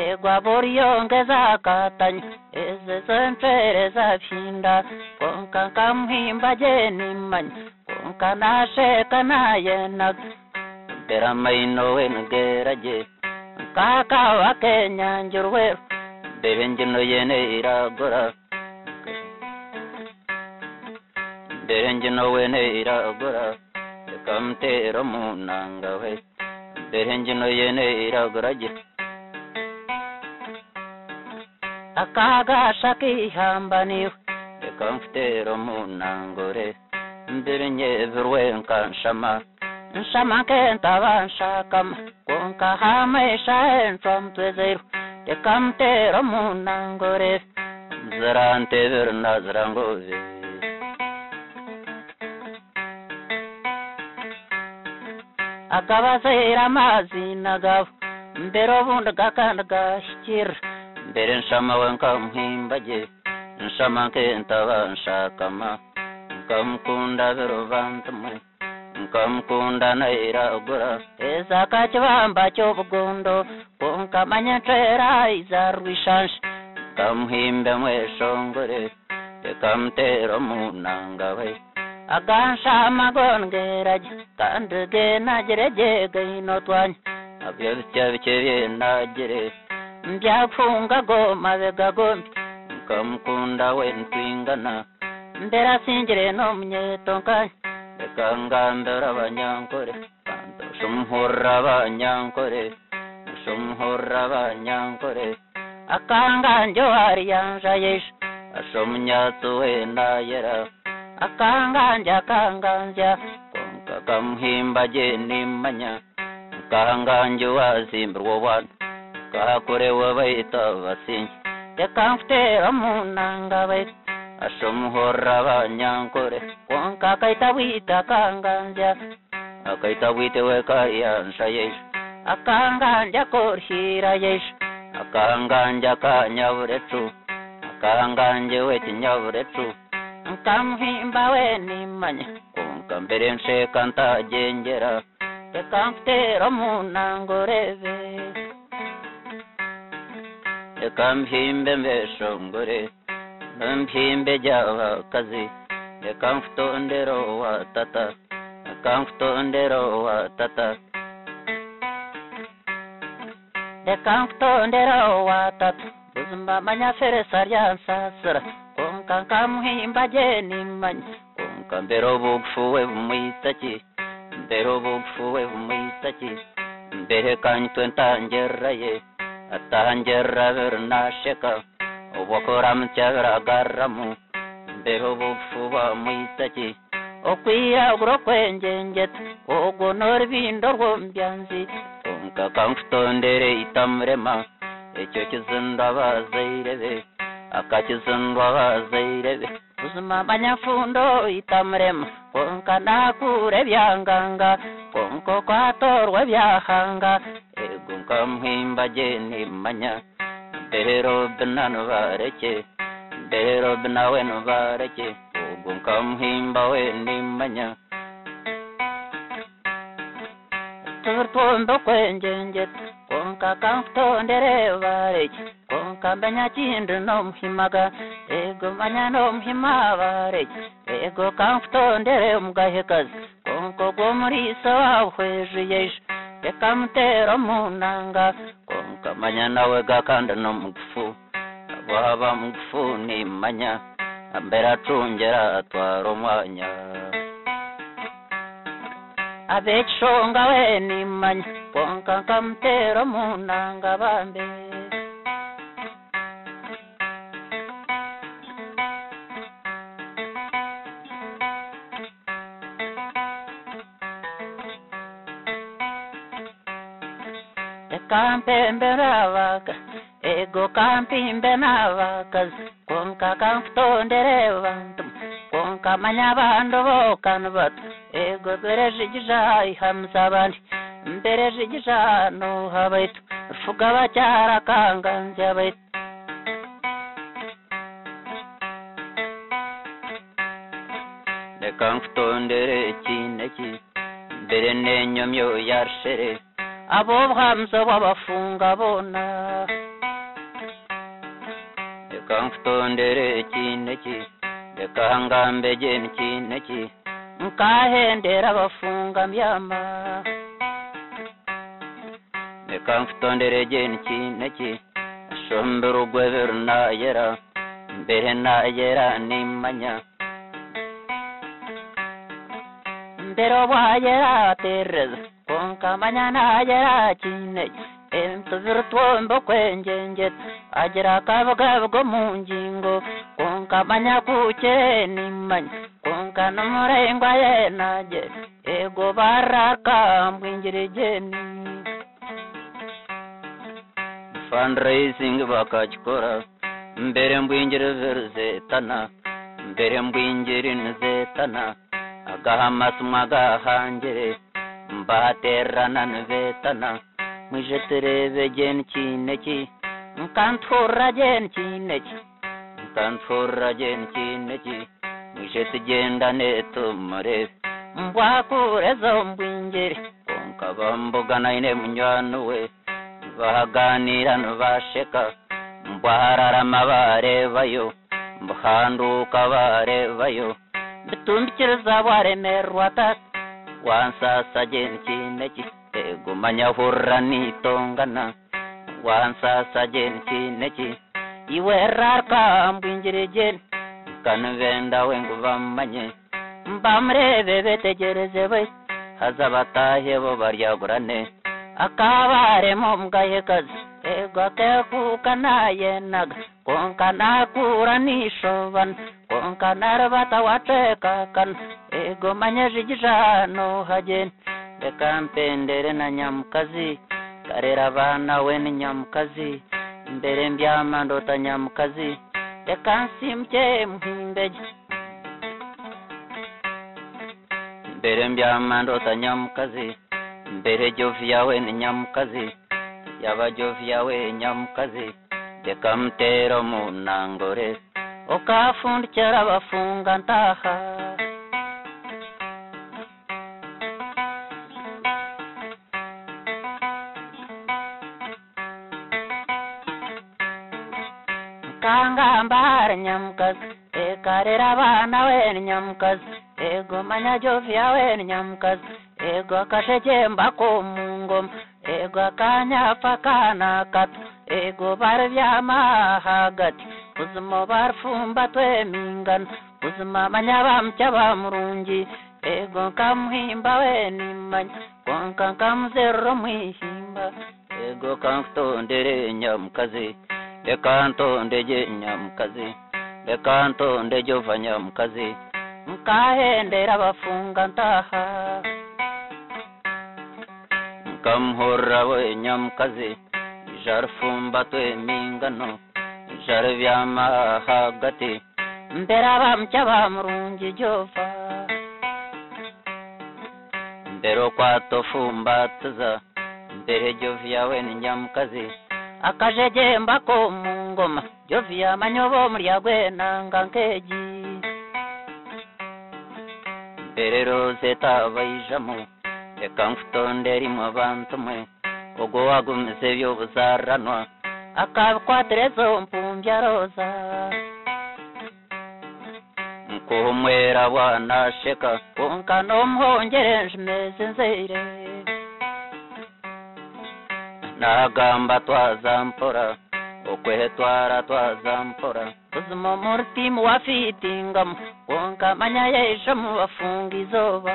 ego aboriyongeza katanya eze zonfere zaphinda konka kamuhimba jeni manya konka nasheka nayenag bera maino wengeraje kaka wakenyanjurwe berengino yene iragora berengino wene iragora kamtero munanga we berengino yene iragoraje akaga shaki hambani kamtero munangore mbirinye virwen kanshama nshama kenta vanshakam konka hamesha entrom twezeru tekamtero munangore mzarante virna zrangoze akabasera mazina gabo mbero bunda gakanda gashikir mbere nshama wanka mhimbaje nshama kenta vanshakama kamkunda verovantamwe kamkunda nairagura eza kachivamba chobugondo konka manyatera izarwishansh kamhimbe mweshongore kamtero munangawe agansha magongeraje kandege nagereje gainotwanya abyo bicyabike nagere mbyafunga goma begagombi kamkunda wentwingana ndera singire no munyetonka bekangambera abanyankore kando shumhora abanyankore akanganjo hari yanja yesh ashomnyatso wenda yera akanganja konka kamhimba jeni manya kanganjo wazimbrwo wan kakore wabaita basinyi tekamftera munanga we ashomhora abanyankore konka kaitawita kanganja akaitawite weka yansha yesh akanganja korhira yesh akanganja kanyavuretu akanganje weti nyavuretu kamhimba weni manya konka mbere nsheka ntajengera tekamftera munangoreve tekamhimbe mbeshongore mphimbe jawakazi nekamftondero wa tata uzimba manya fere saryansasira konka kamuhimba jeni manya konka mbero bupfuwe bumwitaki mbere kanyitwe ntangeraye atangera vernasheka obokoram cyagaramu mbero bupfuba mwitaki okwira ugro kwenjenget ogonor bindo rwombyanzi konka kamftondere itamrema ecyo kizinda bazairebe akakizindwa bazairebe uzima banyafundo itamrema konka nakure byanganga konko kwatorwa byahanga ego kamhimba jeni manya mbero binano bareke mbero binawe no bareke ugu kamhimba weni manya turtondo kwenjenjet konka kamftondere bareke konka banya chindu no mhimaga ego manya no mhima bareke ego kamftondere mugahekazi konko gomurisa wahwejiyesh tekamtero munanga konka manya nawe gakanda no mugfu ababa mugfu ni manya mbere acungera atwara umwanya abecunga we nimanya konka nkamutera mu nanga bambe kampembe n'abaka ego kampimbe n'abaka konka kamfutondere bantu konka manya bantu bokana bato ego bereje igijayi hamza abandi mbereje igijano habaitu fuga bacyara kanganze abaitu reka mfutondere kineki mbere nenyomyo yarshere abo hamza babafunga bona reka mfutondere kineki reka ngambe geni kineki nkahendera bafunga myama reka mfutondere geni kineki shombera ugweberu nayera mbere nayera nimanya mbere obwayera tereza konka manya nayera kineki emtuzuru twombo kwenjenjet agera akabugabugo mu ngingo konka manya kuke nimanya konka n'umurengwa yenage ego baraka mbwingirigeni fundraising bakakikora mbere mbwingire veruzetana mbere mbwingire nzetana agahamasumwa agahangere mbaterana nvetana muje tereze geni kineki nkantura geni kineki nkantura geni kineki muje tugendane tumare mbwakurezo mbwingere konka bambugana ine munywano we baganira basheka mbwararama barebayo mbuhanduka barebayo mitumbikiriza baremerwa tata wansasa geni kineki ego manyahura nitongana wansasa geni kineki iwerarka mbwingire geni kanvenda wengu bamanye mbamrebe betegereze we hazabatahe bo baryagurane akabare mu mbwayekazi ego akekuka nayenaga konka nakura nishobana konka narabata watekakana ego manyeje igijano hageni reka mpendere na nyamukazi karera abana we ni nyamukazi mbere mbyama ndota nyamukazi reka nsimke muhimbege mbere mbyama ndota nyamukazi mbere jovi yawe ni nyamukazi yaba jovi yawe nyamukazi reka mutero mu nangore ukafundikira abafunga ntaha kangambara nyamukazi ekarera abana we ni nyamukazi ego manya jovi yawe ni nyamukazi ego akashekemba ko mu ngoma ego akanyapfa kana kato ego barvyama hagati buzima barfumba twemingana buzima manya bamcya bamurungi ego kamuhimba we nimanya konka kamuzero mwihimba ego kamfutondere nyamukazi reka ntondege nyamukazi reka ntonde jova nyamukazi nkahendera abafunga ntaha nkamuhora we nyamukazi ijarfumba twemingano ijarvyama hagati mbere abamcya bamurungi jova mbere okwatofumbatza mbere jovi yawe ni nyamukazi akajejemba ko mu ngoma jovi yamanyobo muryagwe nanga nkeji mbere rozeta bayijamo reka mfutondere mu bantu mwe ubwo wagumize by'ubuzaranwa akabikwaterezo mpumbya roza nkuhumwera wanasheka konka nomuhongerenje meze nzeire nagamba twazampora okwehe twara twazampora uzuma murtimu wafitingam konka manya yesha mu bafunga izoba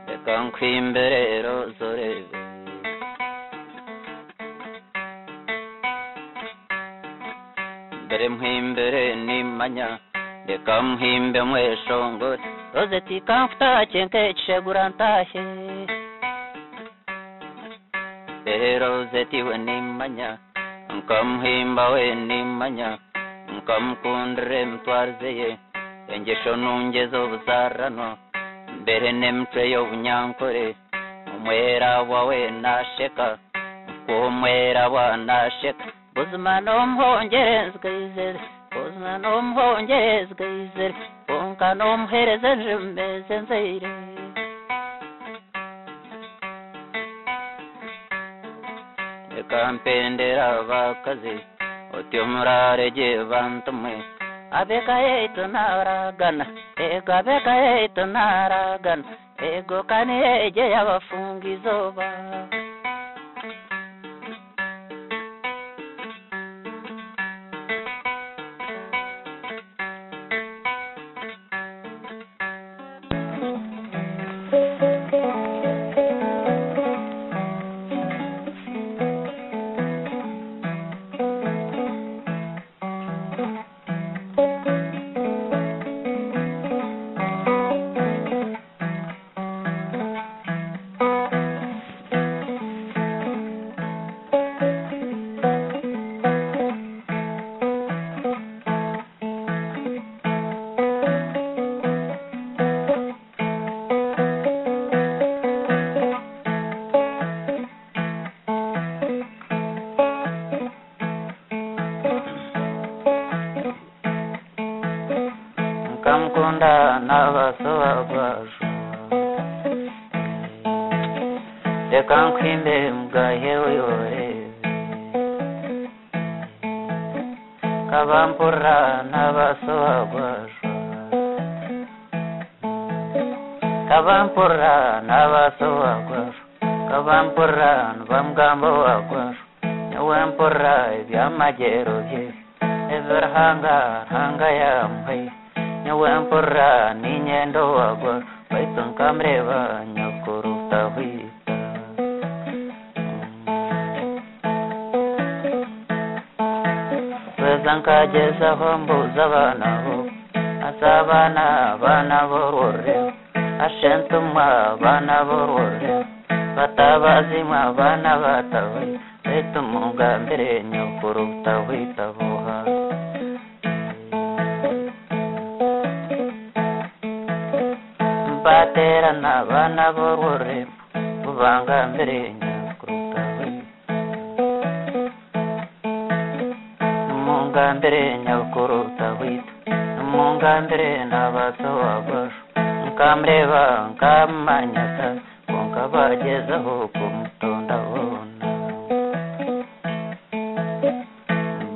reka nkwimberero zorebe mbere mwimbere nimanya reka mhimbe mweshongore rozeti kamfuta chenke chegura ntahe rozeti we nimanya nkamhimba we nimanya nkamkundre mtwarzeye engesho nungezo buzarano mbere nemtwe yo bunyankore umwera wawe nasheka umwera wa nasheka buzima no mhongerezwe izere buzima no mhongerezwe izere konka no mhereze njemeze nzeire kampendera bakazi otyomurareje bantumwe abekayeto naragana ego abekayeto naragana ego kaneje yabafunga izoba kamkunda n'abasobaguaju reka nkwimbe mgahewe yore kabampura n'abasobaguaju kabampura n'abasobaguaju kabampura bamgambo wagwaju nyawempura ibyamagero bye everhanga hanga yambaye nyawempura ninyendo wagwa baiton kamreva nyakuruta wita wezanka jeza hombo zabana ho asabana bana borore ashentuma bana borore batabazima bana batawe betumunga mbere nyakuruta wita boha baterana bana borore bubanga mbere nyakuruta munga mbere nyakuruta wita munga mbere n'abasobaguaju nkamreba nkamanyaka konkabagezaho kumutonda bona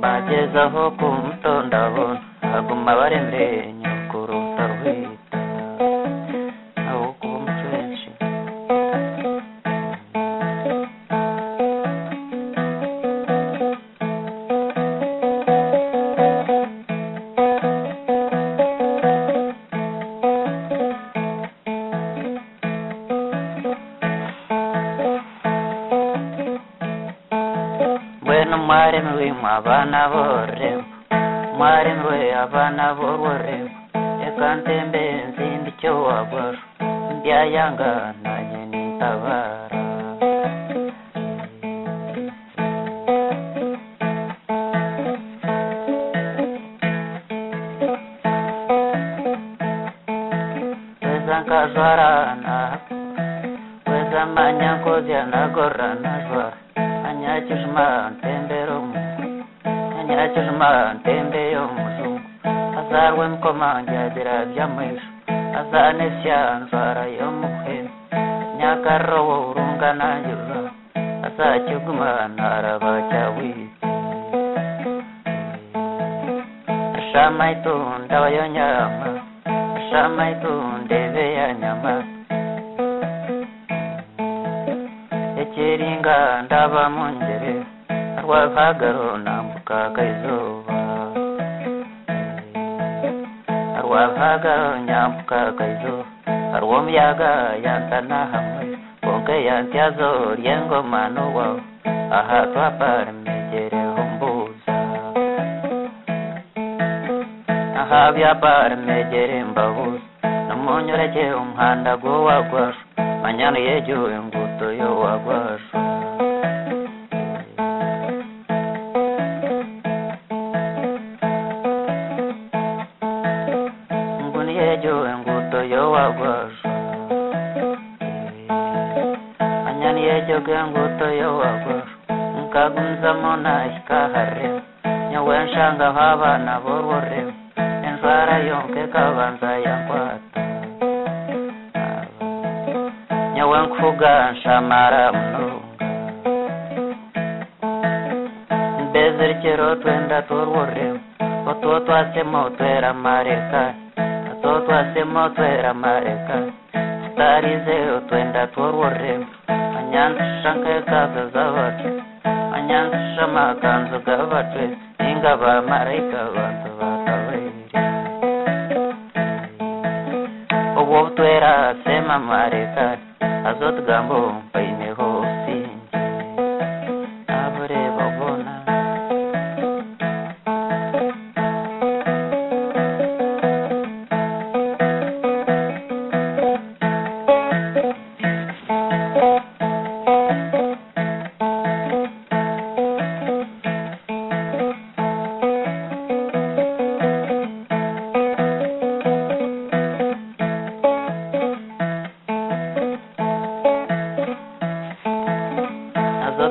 bagezaho kumutonda bona aguma bari mbere nyakuruta wita abana borre mwarimwe abana borre ekantembe nzindi cyo wagwaro byayanga nanye nitabara wezanka zwarana wezamanya kozya nagorana zwara anyachishma tembero nyachishma tembe yo muzungu azarwe mkomanja dira byamwisho azanesya nzara yo mukhe nyakarowo urungana yura azakiguma naraba cyawi shamaitu ndayo nyama shamaitu ndebe ya nyama ekiringa ndaba mungere arwa hagaro nambu nyambuka kaizuba arwahaga nyambuka kaizuba arwomyaga yantana hamwe bonke yantiazo riengo manuwa aha twaparmegere humbuza aha byaparmegere mbabuza namunyoreke umhanda go wagwasha manyana yejo nguto yo wagwasha nguni yejo nguto yo wagwasha manyana yejo nguto yo wagwasha nkagunza mona ikahare nyawenshanga habana borore enzara yonke kabanza yankwata nyawenkuga nshamara mununga mbezerikero twenda turwore oto twasemo twera mareka oto twasemo twera mareka starize twenda turwore anyanshanke kaza zawatu anyanshama kanzu gavatu ingaba mareka bantu bataweri obo twera sema mareka azot gambo paineho sinji abure babona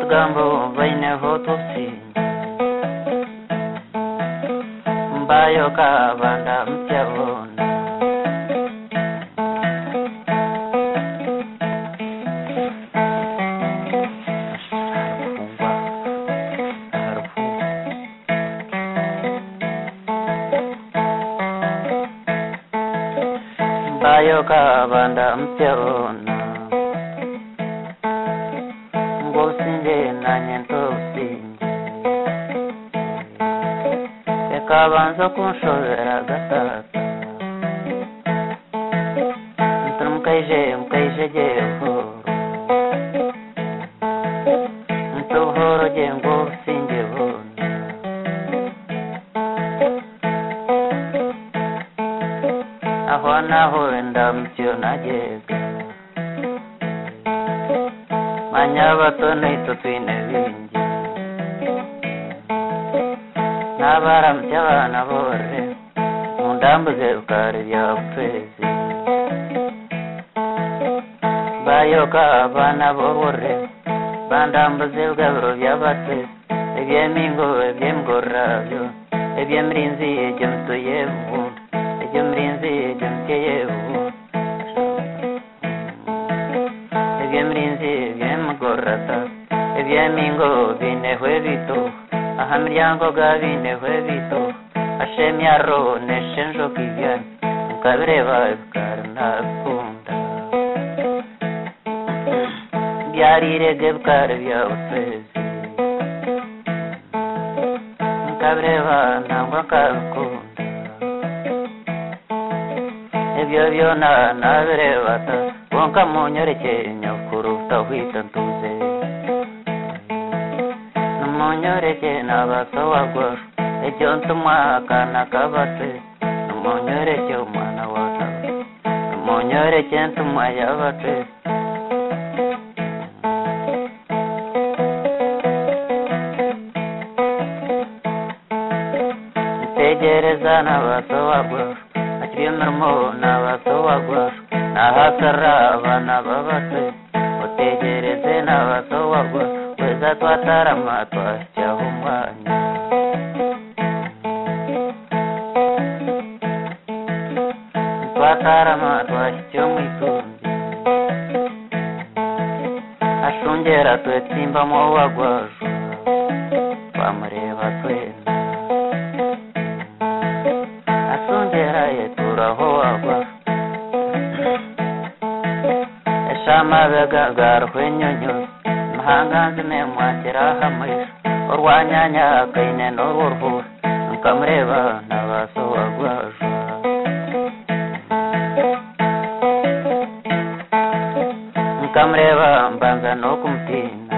gambo vaine hoto sinji mbayo kavanda mtyavona mbayo kavanda mtyavona kabanza kunshobera gatatu mukayije geho ntuhoro gengo singibona aho naho ndamutyo nagega manyabato nito twine bingi nabaramutse abana bore mundambuze ukari bya kwezi bayoka abana bore bandambuze ubwaburo by'abatwezi ebyemingo ebyemgorabyo ebyemrinzi ebyemtuye bunda ebyemrinzi ebyemteye bunda ebyemrinzi ebyemgorata ebyemingo binehwe bito aha miryango gabinehwe bito ashemyaro neshenjo kivyani mukabireba bikarna kunda byarirege bikari byawutwezi mukabireba nangwa kabikunda ebyo byona nabireba ta wonka munyoreke nyakuru utahwita ntuze munyoreke n'abasowagwa ecyo ntumwa akana kabatwe munyoreke umwana wata munyoreke ntumwa yabatwe tegereza n'abasowagwa akirimirmo n'abasowagwa nahasara abana babatwe utegereze n'abasowagwa weza twatarama twasyaho umwanya twatarama twasya mw'itumbi ashungera twetimbamo wagwajwa twamureba twenda ashungera yeturaho wagwa eshama begagaruhwe nyonyozi hanganze ne mwakira hamwe urwanyanya kaine n'urwurwura nkamureba n'abasohagwajwa nkamureba mbanza no kumutina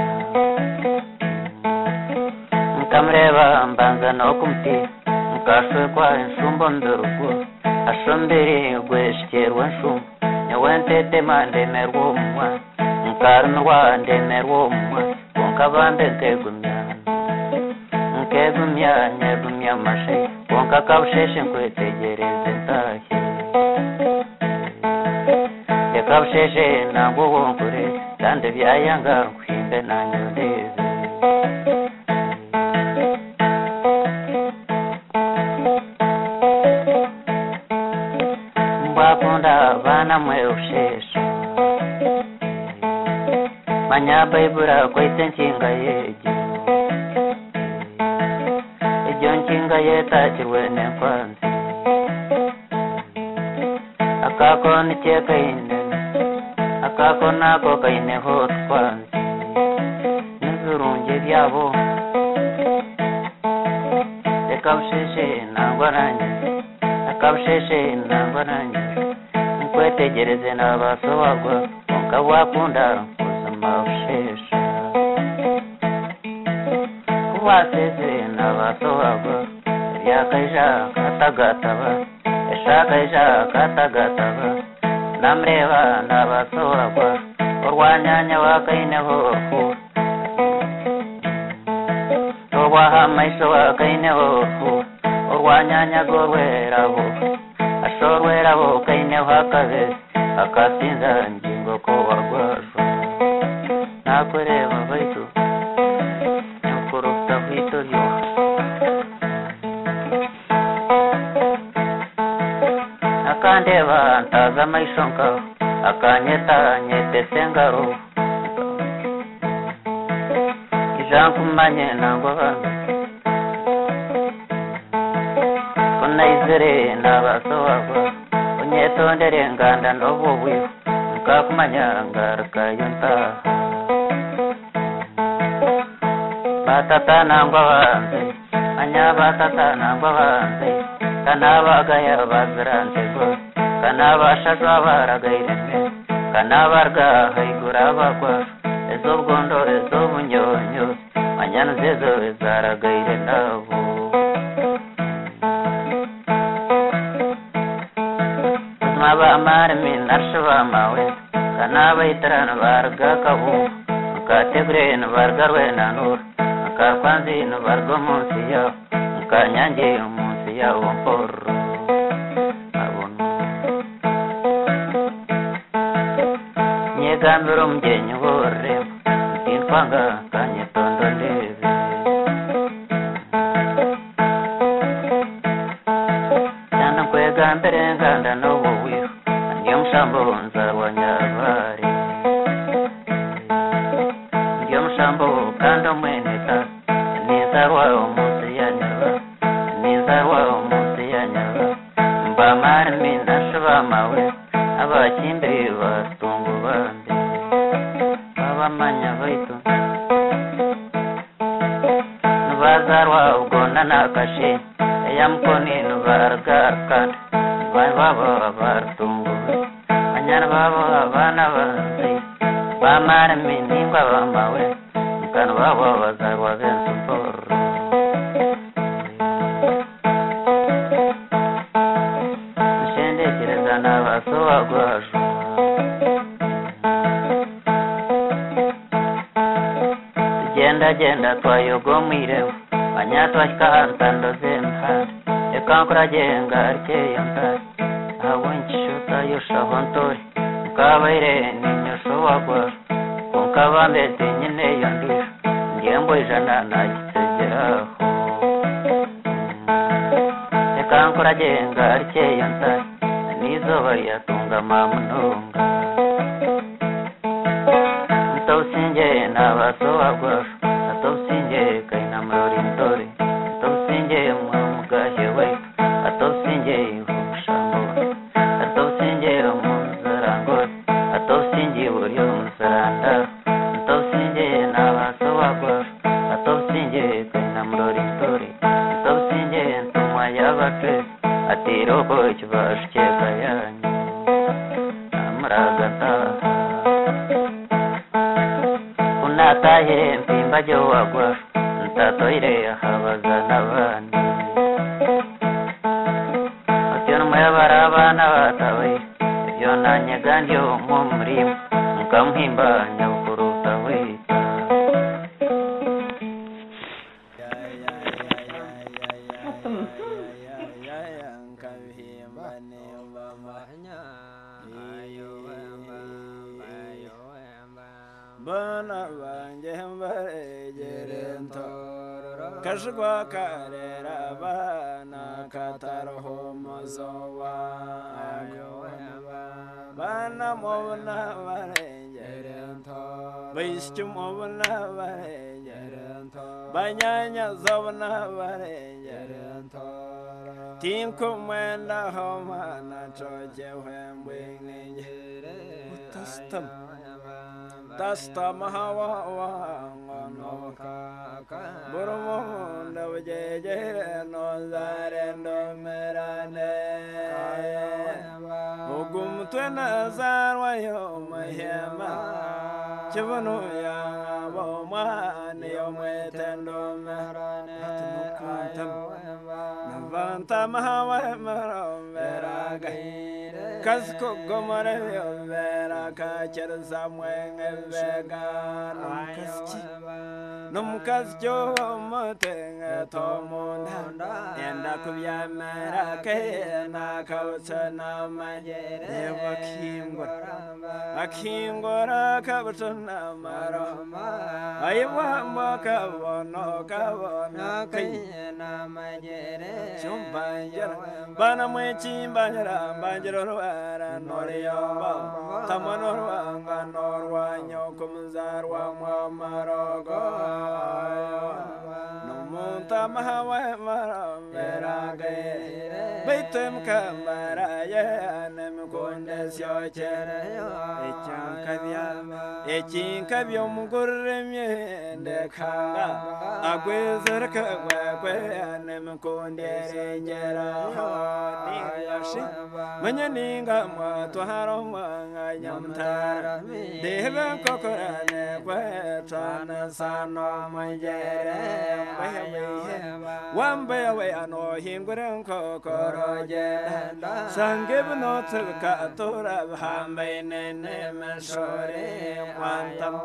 nkamureba mbanza no kumutina nkashwe kwa inshumbo ndurugwa ashombere gweshkerwa nshumbo nyawentete mandemerwa omwa nkarumwa ndemerwa omwa konkabambe nkegumya nyegumya amashe konka kabusheshe nkwetegereze ntashye yakabusheshe nango wonkure kandi byayanga nkwimbe nanyondeze mbakunda abana mwe usheshe manya baibura kwaite nshinga yeje ejo nshinga yetakirwe nekwanzi akako nikyekaine akako nako kaineho twanzi n'ibirungi byabo rekabusheshe nangwa nanjye akabusheshe nangwa nanjye nkwetegereze n'abasohagwa nkabwakunda kuzima busheshe kubaseze n'abasohagwa ryakaija katagataba eshakaija katagataba namreba n'abasohagwa urwanyanya wakaineho urwura urwahamaisho wakaineho urwura urwanyanya gorwerabo ashorwerabo kaineho akabezi akasinza ngingo ko wagwajwa nakureba baitu nukuruta hwitoryo akandeba ntaza amaisho nkaho akanyeta nyetese ngaro ijankumanye nangwa bambe kunayizere n'abasohagwa unyetondere nganda ndobubuyo nkakumanya ngarakayo ntaha batata nangwa banze anya batata nangwa banze kanabagaya baziranze gose kanabashajwa baragaireme kanabarga haigura bagwa ezobwondo ezobunyonyo manyana zezo zaragaire nabo maba marmi narshva mawe kanaba itrana barga kabu kategre no barga rwena nur karkwanzi no barga monsiya kanyanje monsiya wompor abon nyegambiro mjenyu hore kinfanga kanyetondo ndeze nana kwegambere nganda no Mshambo nzarwa nyabari Ndiyo mshambo kando mweneta Nizarwa omusi ya nyaba Nizarwa omusi ya nyaba Mbamari minashwa mawe Abachimbiri bastungu bambi Babamanya baitu Nubazarwa ugona nakashi Eyamkoni nubargarkad Baba bartungu Anyana baba abana banzi Bamara minimba bamawe Mkana baba bazarwa bensumporo Nshendekireza n'abasohagwajwa Genda twayogo mwireho Anyatwashika ndoze mhari Ekankura jenga arkeyo ntari Awenchushuta yoshaho ntori Mukabaire ninyosho wagwara Kunkabambete nyine yondisha Ngembo ijana nagitegeraho Ekankura jenga arkeyo ntari Nizoba yatunga mamunonga Mtausinje n'abasohagwara Atausinje kaina mrori ntori Atausinje mwamugahe waitu Atausinje ihushambo Atausinje muzarangori Atausinje uryo muzaranda Atausinje n'abasohagwara Atausinje tiro kuchvashke kayani amragata unata hempimba jowagwa ntatoire habaza nabandi atyo mwabarabana batawe yo nanyegandyo mumrim nkamhimba nyakuruta wita bana banje mbaregerento kashwa karera bana katarho mozowa bana mona baregerento bishum mona baregerento banyanya zobna baregerento tim kumenda homana choje wembwinge utastam Tasta mahawa no Burmo no jeje no zarendo merane Ogum twena zarwayo mahema Chivanu ya boma yo metendo merane Navanta mahawa meraga Kasko gomare vera kacher samwen vegan num kasjo moteng tomona enda kubya mera ke na kausana majere akingora kabusana maro aywa makabono kabona kayena majere chumbanjara bana mwechimbanyara banjaro Noriamba, Tamanoranga, Norwanyo, Kumzarwa, Marogo, Nomunta Mahawa, Maramberage, Betum Kamaraya, Nemkundes Yochere, Echin Kabium Gurremi, the Kanga, Aguizerka, Nemkundes, Manyaninga Matuharoma Yamtara Deva Kokorane Quetrana Sano Majere One bay away I know him Guranko Koroje Sangib no to Katura Hambane Nemashore Wantam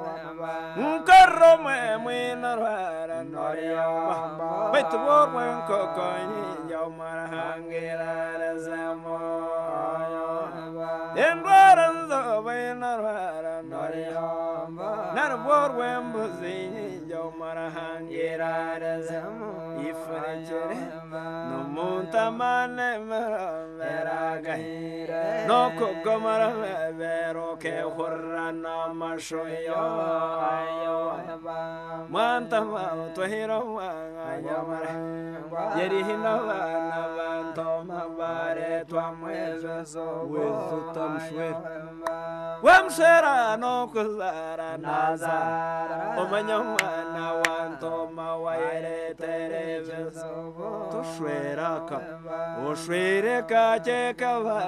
Karome Winara Norio But the war when Kokoni Yomar Hangira Zamo in Warren's away, not a war when Buzzi, Yomarahan, Yeradazam, if no Montaman, Veraga, no Cocomara, Veroke, Horana, Mashoyo, Mantama, to Hero, Yamara, Yerihina, Toma, Bare, Tuamuezo, with Tom Swift. Wamsera no Kuzara Nazara, Omanyamana, Wantoma, Waire, Tereviso, to Shweraka, O Shwereka, Jekava,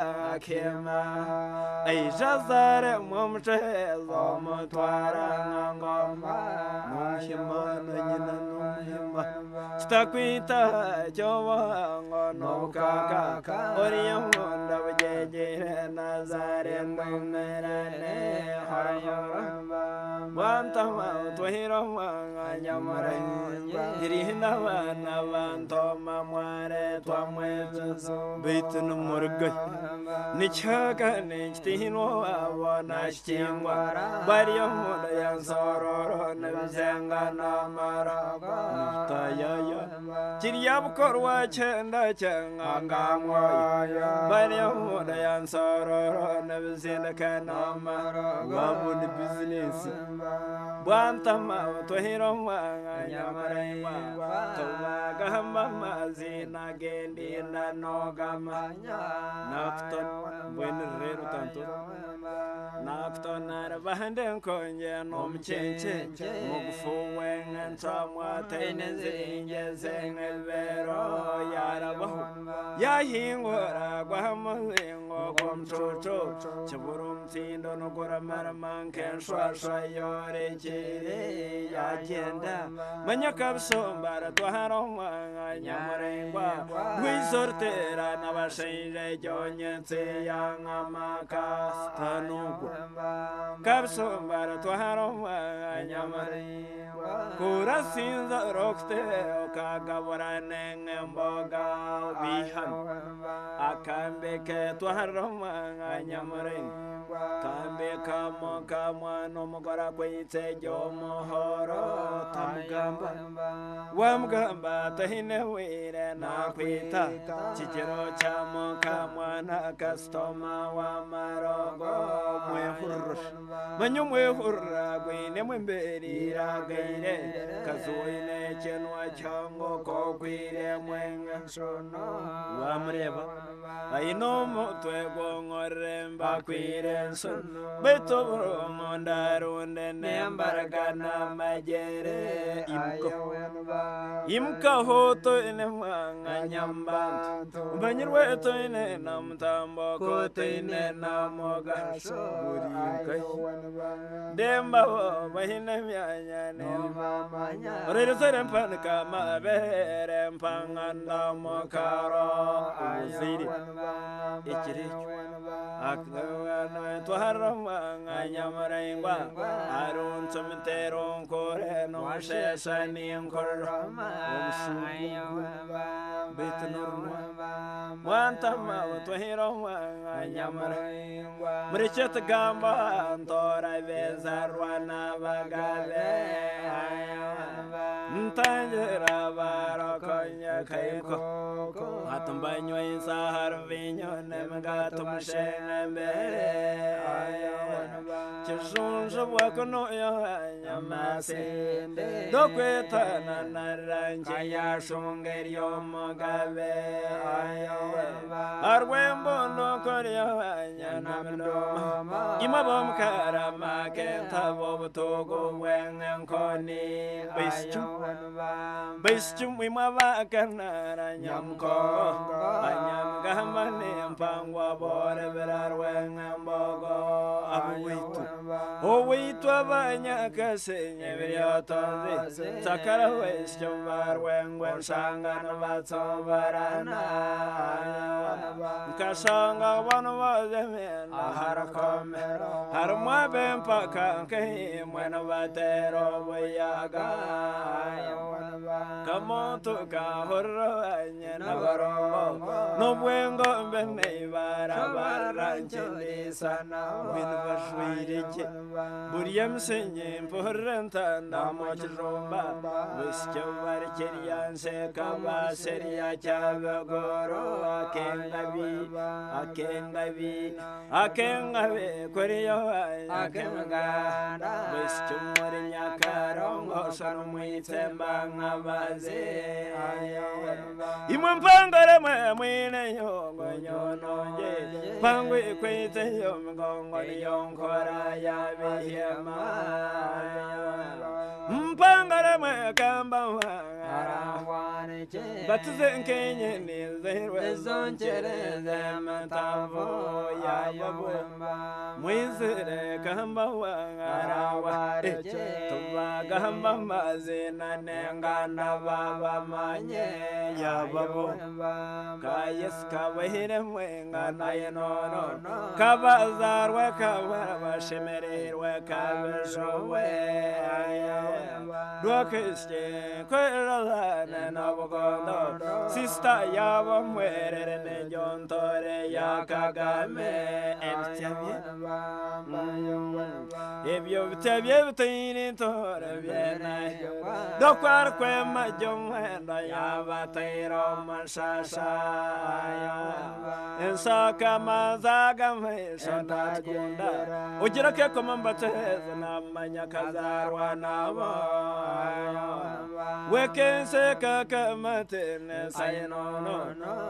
Kema, Ajazare, Momshe, Lomotwara, Ngoma, Nuhima, Staquita, Jova, no Kaka, Orion, Jeje, Nazare, Merane, Hayora, Wantama, Twahiroma, Yamare, Irina, Navantoma, Mare, Twamuezo, Beaton Murga, Nichaka, Nichtino, Wanashingwa, Barium, Yansoro, Nevzanga, Namara, Tayaya, Chiriab Korwa, Chenda, Changamwa, Barium, Yansoro, Nevzina Kanama, Wabu the business. Bantama, Twahiroma, Yamare, Tawagama, Zina, Gendi, Nogama, Nafton, when Rerutanto. naktonar bahanden konye nom chenche mugfuwe ngamwa taineze zengevero yarabahu yahingora gwahamuzingo gomchocho chiburum tindo nogora maramanken shwashwa yorekere yagenda manyakabsombara twaharomwa nyamarengwa gwisortera nabashaire jonyetse yangamakastanugo kabsombara twaharomwa nyamarengwa kurasinza rokte okagaborane ngemboga bihan akambeke twaharomwa nyamarengwa kambe kamwa nomugora kwitse jomohoro tamugamba wamugamba tahine wire nakwita kigero cyamo kamwana kastoma wa marogo mwehurusha manyu mwehurra gwine mwemberira gaire kazoine chenwa chango ko kwire mwenga sono wamreba aino mutwe gongoremba kwire betobro mondarunde nembaragana majere imka hoto ine manga nyambantu banyirwe to ine namtambo ko to ine namoga suri demba bahine myanya nemba manya ore sere mpanka mabere mpanganda mokaro uziri ikiri akwana twaharama nyamarengwa arun somteron kore no shesa ninkorama betnurma wantama twahiroma nyamarengwa murichet gamba antora vezarwana bagale ntanjera barakonya kayko atumbanyo insahar vinyo nemgatum shenembe chishunja wakono yamasende dokwetana naranje yashungerio mugabe arwembo nokoryo nyanamno imabom karama kentabo butogo wengenkoni Bestum imabakana nyamko anyam gamane mpangwa bore berarwengambogo abuitu owitu abanya kasenye biryotonze takara westum barwengwen sangana batsobarana kasanga bano bazemena harakomero harumwa bempaka ke mwena batero boyaga kamoto ka horanya nabaro no bwengo mbene barabaranche sana winbashwireke buriyam senye mporanta namojromba wiskyo barkerianse kabaseria chabagoro akengabi koriyo akenganda wiskyo morinya karongo sanu mwitemba ngabaze imwe mpangare mwine yongo nyononje pangwe kwite yongo yonkora yabihema mpangare kamba batuze nkenye nizerwe zonchereze matavo yayabwemba mwizere kamba wangarawa tubagamba mazina nengana baba manye yababo kayes kabahire mwengana yenono kabazarwe kabashemererwe kabeshowe Dwakiste kwelana nabogondo sista yaba mwerere nejontore ya Kagame ebyo bitebye bitini tore byena dokwar kwema jomwenda yabatero mashasha ensaka mazaga mesha kunda ugira ke komambateza namanya kazarwa nabo wekense kakamatene sayinono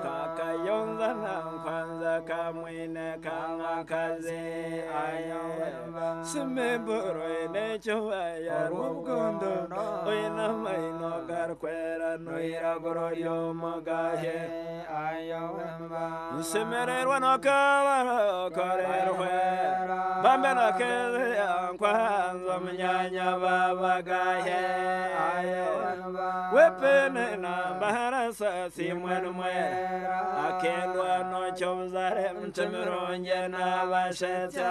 kakayonza nankwanza kamwine kankakaze simeboro enecyobaya rw'ubwondo oyina maino garkwera noiragoro ryomugahe nsemererwa nokabara korerwe bambe nakeze yankwanza munyanya babagahe wepene na baharasa simwenumwe akendwa nocyobuzare mtimironge n'abashetsa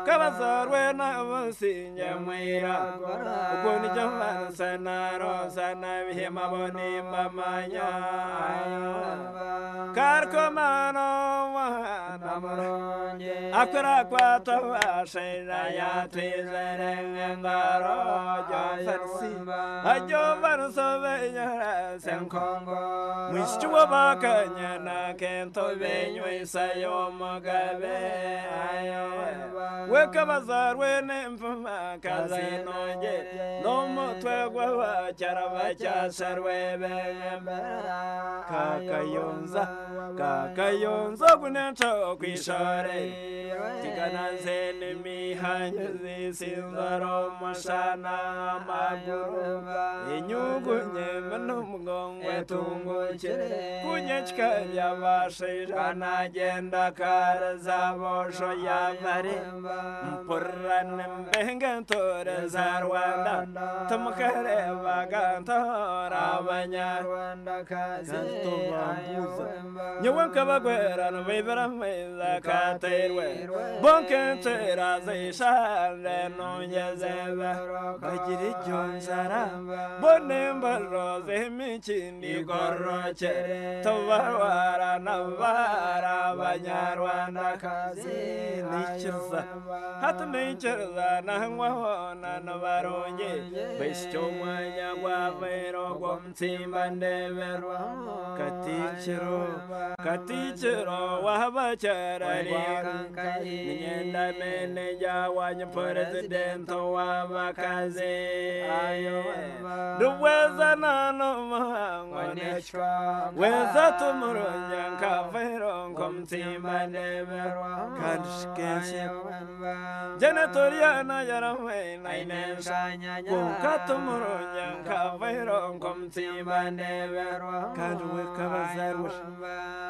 kabazarwe n'abasinye mwira ubwo nijyo mbansa narosa n'abihema bonimbamanya karkomano mwana muronge akwira kwatabashira yatwizere ngaro jofarsi ajovarusobenyara senkongo mwishuwa bakanyana kento benywe sayo mugabe wekabazarwe n'imfuma kazinonge n'umutwe gw'abacyara bacyasarwe bembera kakayonza gunenco kwishore tiganaze n'imihanyo zisinzaro mushana amaguru inyugunye n'umugongwe tungukire kunyecika byabashira nagenda karazabosho yamare mpurane mbengantore za Rwanda tumukareba gantora abanyarwanda kazi nyewe nkabagwera n'ubibera mwiza katerwe bonkentera zishane nongezebe bagira icyo nzara bonemba z'imikindi gorokere tubarwara n'abara abanyarwanda kazi nikiza hatu nikiza nahanywaho nanabaronge besyo mwanya gwavero gwo mtsimba ndeberwa katikiro wabacyararika ninyenda meneja wanya presidento wabakaze duweza nano mahango nechwa weza tumuronya nkavero nkomtimba ndeberwa kanshkense Janatoriana yaramena inensanya kukatumuronya nkavero nkomtimba ndeberwa kanduwe kabazarwa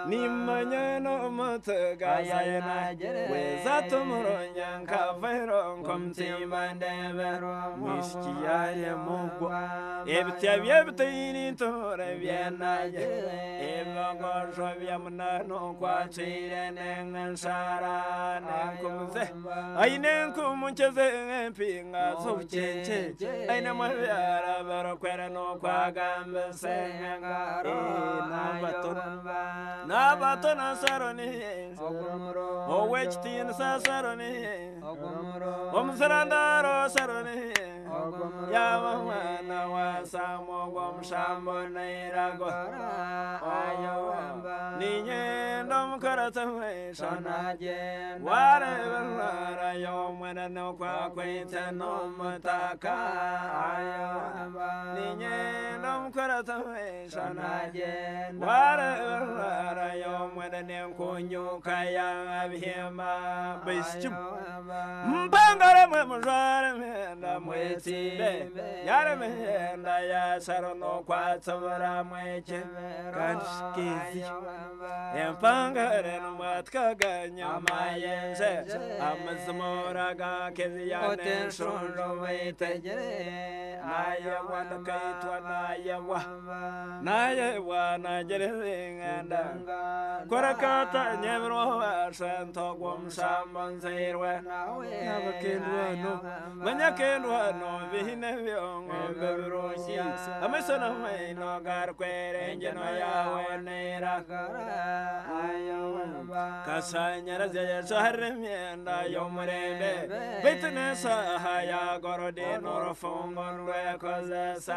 nimanyano mutagazayena weza tumuronya nkavero nkomtimba ndeberwa mishikiyare mugwa ebitya bitini tore byenaje ebagosho byamunano kwacire nengansara nenkumze ainenkumuncheze empinga zobukeke aina mabyara barokwera no kwagambe senga nabatona saroni owechtin saroni omsarandaro saroni yamana wasamo gomshambo nairago ayo ninyendo mukaratamwe shanaje ware yo mwana no kwa kwita no mutaka ayo ninyendo mukaratamwe shanaje ware yo mwana ne kunyuka ya abihema bischu mpangare mwe mujare menda mwetibe yare menda ya sarono kwa tsabara mweche kanskizi empangare no matkaganya mayense amazmoraga keziyane shonro wetegere ayawa nakaitwa nayewa najerenganda korakata nyemro asento gomshambon zirwe nabakendwano manyakendwano bihine byongo berushi amesona maino garkwerenge no yawe nerakara kasanyara zya shahremenda yomurembe bitne sahaya gorode norofongo rwe kozesa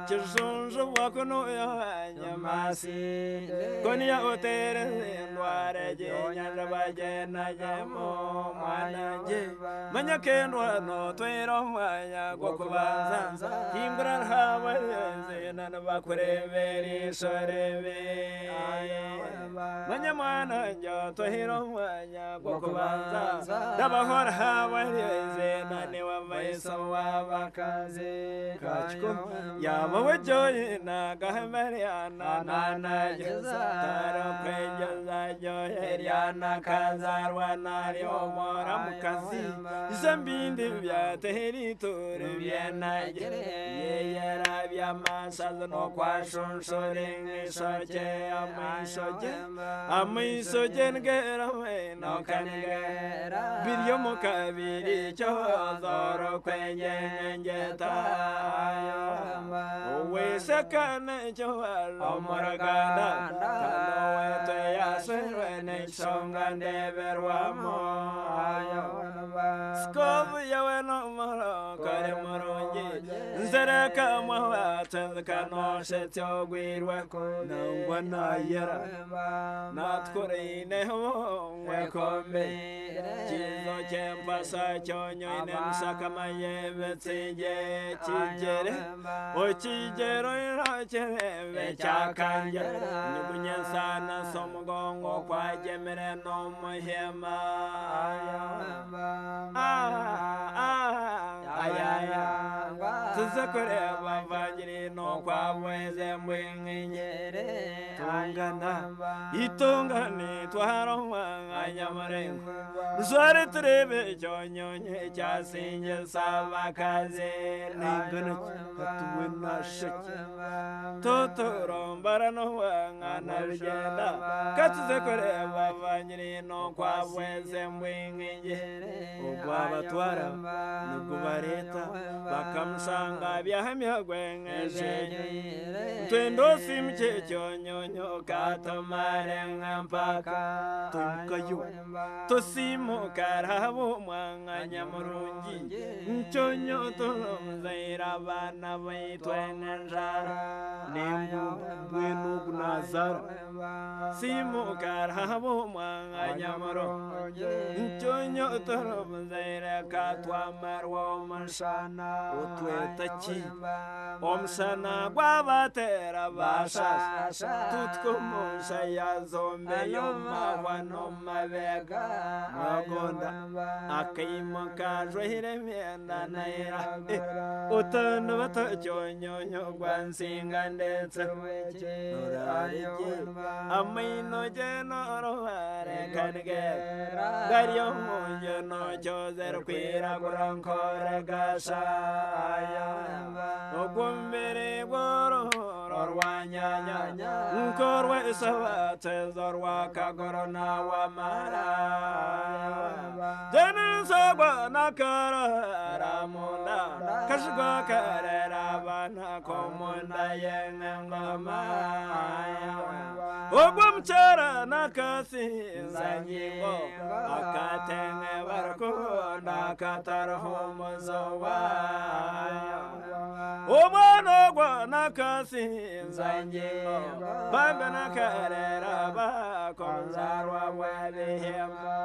Chishunju wakuno ya nyamasi Konia otere ndware Nyanda baje na jemo mwana je Manya kendwa no twero mwanya Gokubanza Himbrar hawa Zena bakureveri soreve Manya mwana njo twero mwanya Gokubanza Dabahor hawa Zena newa maiso wabakaze Kachko Yama wajoy na Gahamariana Nana Jeza Taro Kwenjaza Joyeriana Kazarwa Nario Moramukazi Zambindi vya Teheritori Viena Yera vya Masazano kwa Shonshoring Soche Amisoje Ngera no Kanigera Biryomo Kabiri Chozoro Kwenjeta Uwe Sakana Joalo Moragana Kanoete Yaserwene Songa Neverwamo Skobu Yaweno Moro Kare Moronji Zeraka Mwatan Kano Setio Gwirwako Nangwana Yera Not Korine Home Wekombe Chizo Chempa Sachonyo Inem Sakamaye Vetsije Chijere Ochijero Roche Chakanja Nubunya Sana Somogongo Kwa Jemere no Mohema Tuzakore Vavajiri no Kwa Weze Mwingere Tungana Itungani Twaroma Anyamarengu Zware Trebe Chonyonye Chasinje Savakaze Ningana Atuwena Shaki Totoro Barano Anarjenda Katuzakore Vavajiri no Kwa Weze Mwingere Ubaba Twara Nukubareta Bakamsanga Biahamia Gwengeje Twendo Simche Chonyonyo Katomare Ngampaka Tunkayu Tosimo Karabo Mwanga Nyamurunji Nchonyo Tolom Zaira Bana Vaitwenenjara Nembu Bueno Gunazara Simo Karabo Mwanga Nyamurunji Nchonyo Tolom Zaira Katwa Marwo Mashana Otwetachi Omsana Guavatera Basha Tutko Monsa ya Zombe Yoma Wanoma Vega Agonda Akaimo Kajwere Mienda Naira Utano Vata Chonyo Gwansinga Ndetsa Amino Genoro Kanige Gario Munyo no Joser Quira Gurankore Gasha Ogumbere Goro Orwanya Nkorwe Savate Zorwa Kagorona Wamara Janusagwa Nakara Ramunda Kashgwa Karera Bana Komunda Yengama Ogumchara Nakasi Zanyigo Akatenge Varko Nakatar Homozowa Omanogwa Nakasi Zanyigo Bambana Karera Ba Konzarwa Wadihema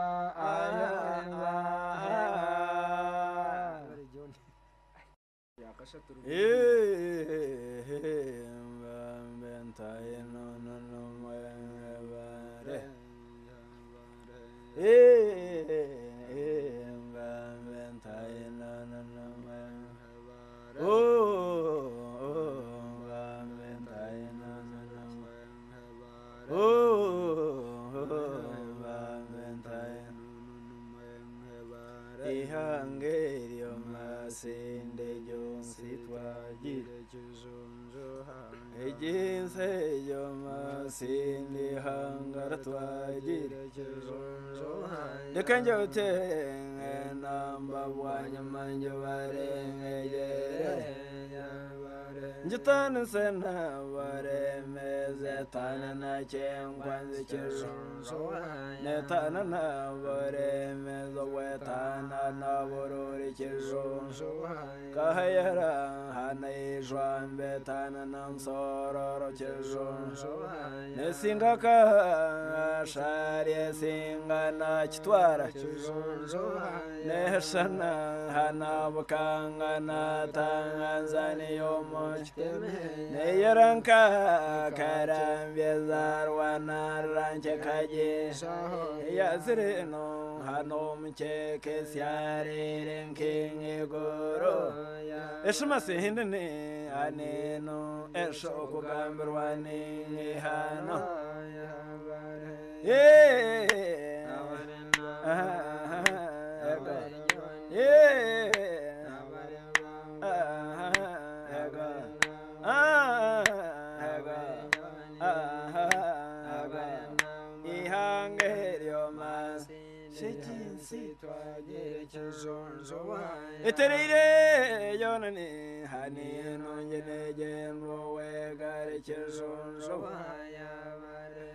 Ihangerio masinde jonsitwa jire chuzunjo ejinse yo masinde hangaratwa jire chuzunjo dekanjo te namba wanya manjo bare Jitan sena vare meze tanana chenkwanzi chirunzo netana na vare meze wetana na vorori chirunzo kahayara hanai jwambe tanana sororo chirunzo nesinga ka shari singa na chitwara chirunzo neshana hana bukanga na tanzani yomo Neyaranka karam bezar wana ranche kaje Yasrino hanom che kesyare renking goro Esmase hindne aneno eshoku gambrwani hano Eterire yonani hani nonjene jenro wegare chizonzo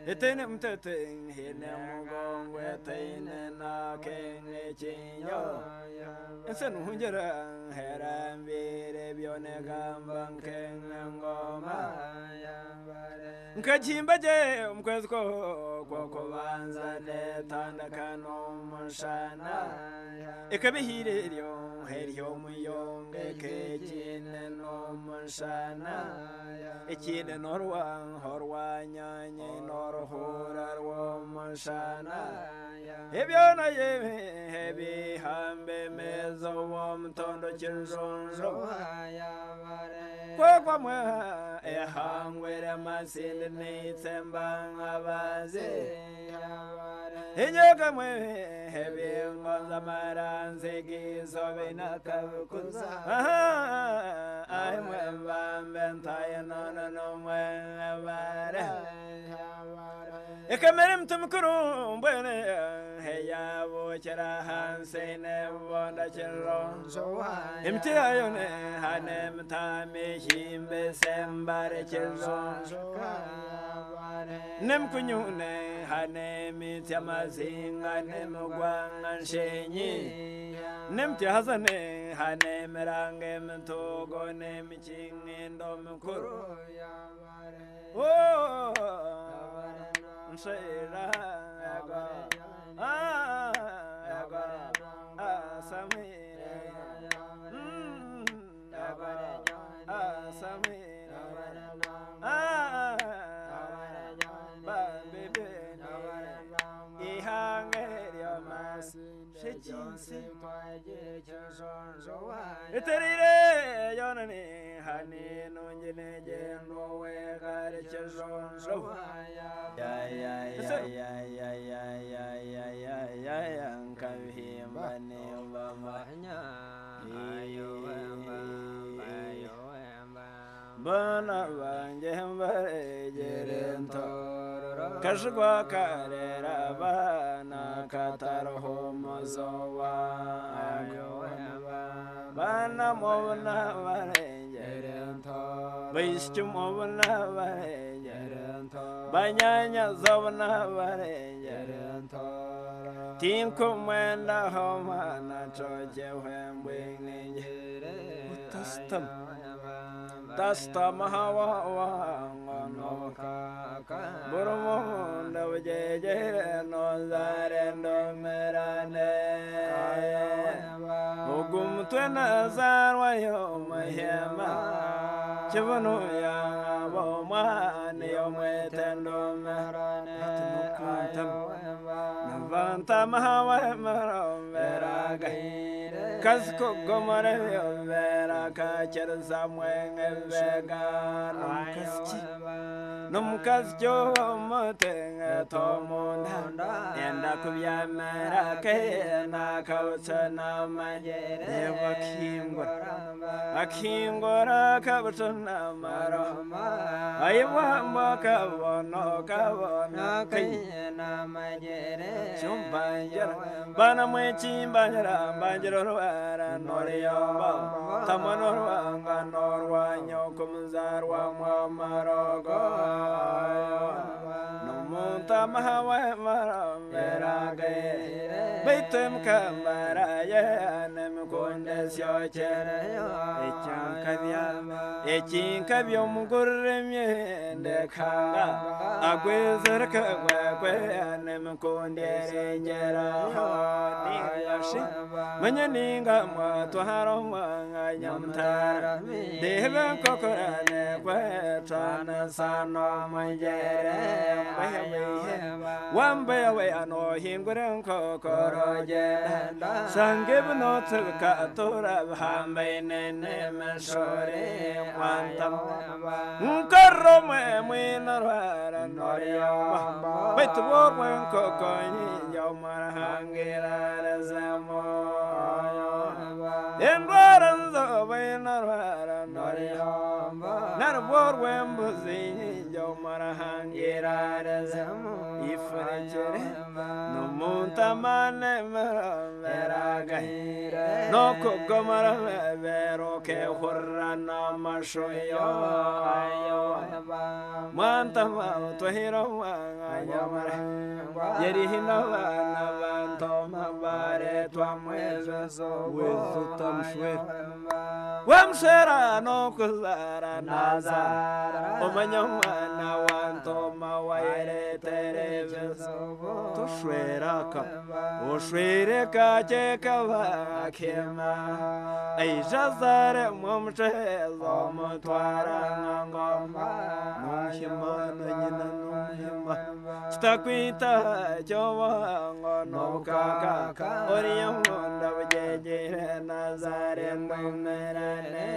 Etenem teteng hinem gong wetene na kenge chinyo Ensen hunjara heram vire bione gambang kenge ngoma Nkachimba je mkwezko kwa vanza ne tanda kanom shana Ekabihire ryo heryo muyonge kejine nom shana Ekine norwang horwa nyanye norhura rwom shana Ebyona yeme hebi hambe mezo wom tondo chinzonzo Kwa mwa ehangwere masinde nitsembang abaze Inyoka mwe hebi ngonza maranze gizo bina kabukuza Ay mwe mbambentai nono mwe bare Ekamerim tumkuru mbwene Heya vuchera hansene vonda chilonzo Imti ayone hanem tami himbe sembare chilonzo Nem kunyune hanem tiamazinga nem gwangan shenyi Nem tihazane hanem rangem togo nem chingindo mkuru Oh Shira Samira Eterire yonani hani nunjine jeno wegare chizonzo ya nkabhimbane bamanya Bana banje mbare jerento Kashgwa karera bana katarho mozowa Bana mona bare jerento Bishchum mona bare jerento Banyanya zovna bare jerento Tim kumenda homa na choje wembwing Utastam Tasta mahawa Burmunda vjeje no zarendo merane Ugum tuena zarwayo mahema Chivanu ya boma niyo mwetendo merane Navanta mahawa meromveraga Kasko gomare vera kacher samweng vega num kasjo moteng tomunda enda kubya mera ke na kausana majere akingora kabusana maroma aywa makawono kawona kayena majere chumbanjara bana mwechi banjara banjara Noriyo tamanorwanga norwanyo kumzarwa mwamarogo Tamahawa Maramberage Betum Kamaraye Nemkundes Yochere Echin Kabium Gurremi Dekanga Agwizar Kagwe Nemkunde Jera Manyaninga Matuharoma Yamtara Devan Kokorane Quetrana Sano Majere One by away, I know him good and cocoroje. Some give no to Catora, Hambain and Shore, one time. Mukarome, winner, and Noria. But the war when cocoin, Yomar Hangera, Zamo. In Warren's of winner, and Noria. Not a war when buzzing, Yomar Hangera. No monta mane meraga no kokomara vero ke horrana mashoyo manta ma to hiro ayamara yeri hinawana vanto mabare to amwezo wezo tamshwe wamshera no kuzara nazara omanyamana wanto mawaire to shweraka o shwereka chekava kema ai jazare momche zomotwara ngoma nuhima nanyina nuhima stakwita jowa no kaka oriyamonda bjeje nazare numerane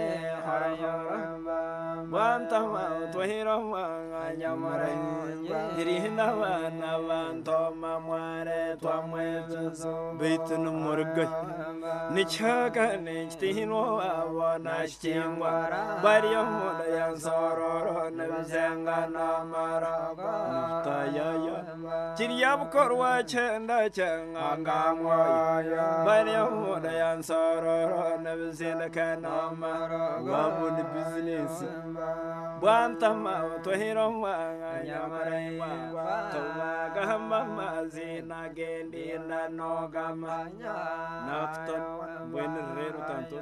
hayora wantama to hiroma anyamare Hirina Navanto Mamare Twamwezo Beaton Murga Nichaka Nichtino Wanashingwa Bario Mudayan Sororo Nevzanga Namara Tayaya Chiriab Korwa Chenda Changamwa Bario Mudayan Sororo Nevzanga Namara Wabud business Bantama to Hiroma Yamara Tomaga Mamazina Gendina Nogama Nafton when Reru Tanto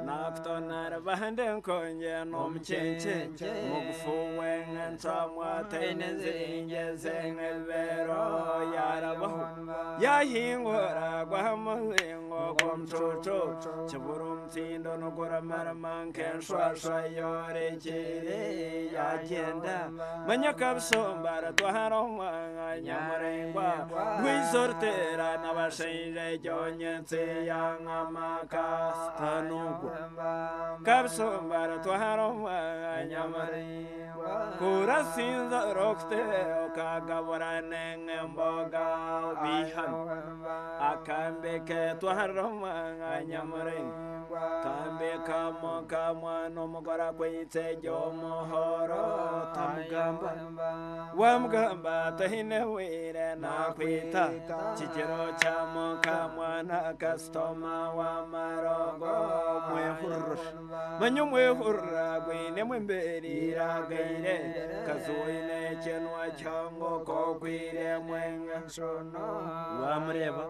Nafton Araband Konya Nom Chenche Mugfu Wang and Tramwa Taines Inges and Vero Yarabahu Yahim Wara Guamalingo Gom Chocho Chaburum Tindo Nogora Maraman can Swasha Yore Agenda Manyaka Sombara to Haroma Yamarengwa Wizortera Navashe Jonian Yang Amaka Tanuku Kapsombara to Haroma Yamarengwa Kurasin the Rockte Okagawaraneng and Boga Vihan Akambeke to Haroma Yamareng Kambe Kamo no Mogara Quite Jomohoro Tamgamba Wamgamba Tahine Wire Naquita Chichiro Chamo Kamwana Castoma Wamarogo Muehurush Manumwe Hurra Guinememberi Ragaire Kazuine Chenwa Chango Coquire Mwenga Sono Wamreva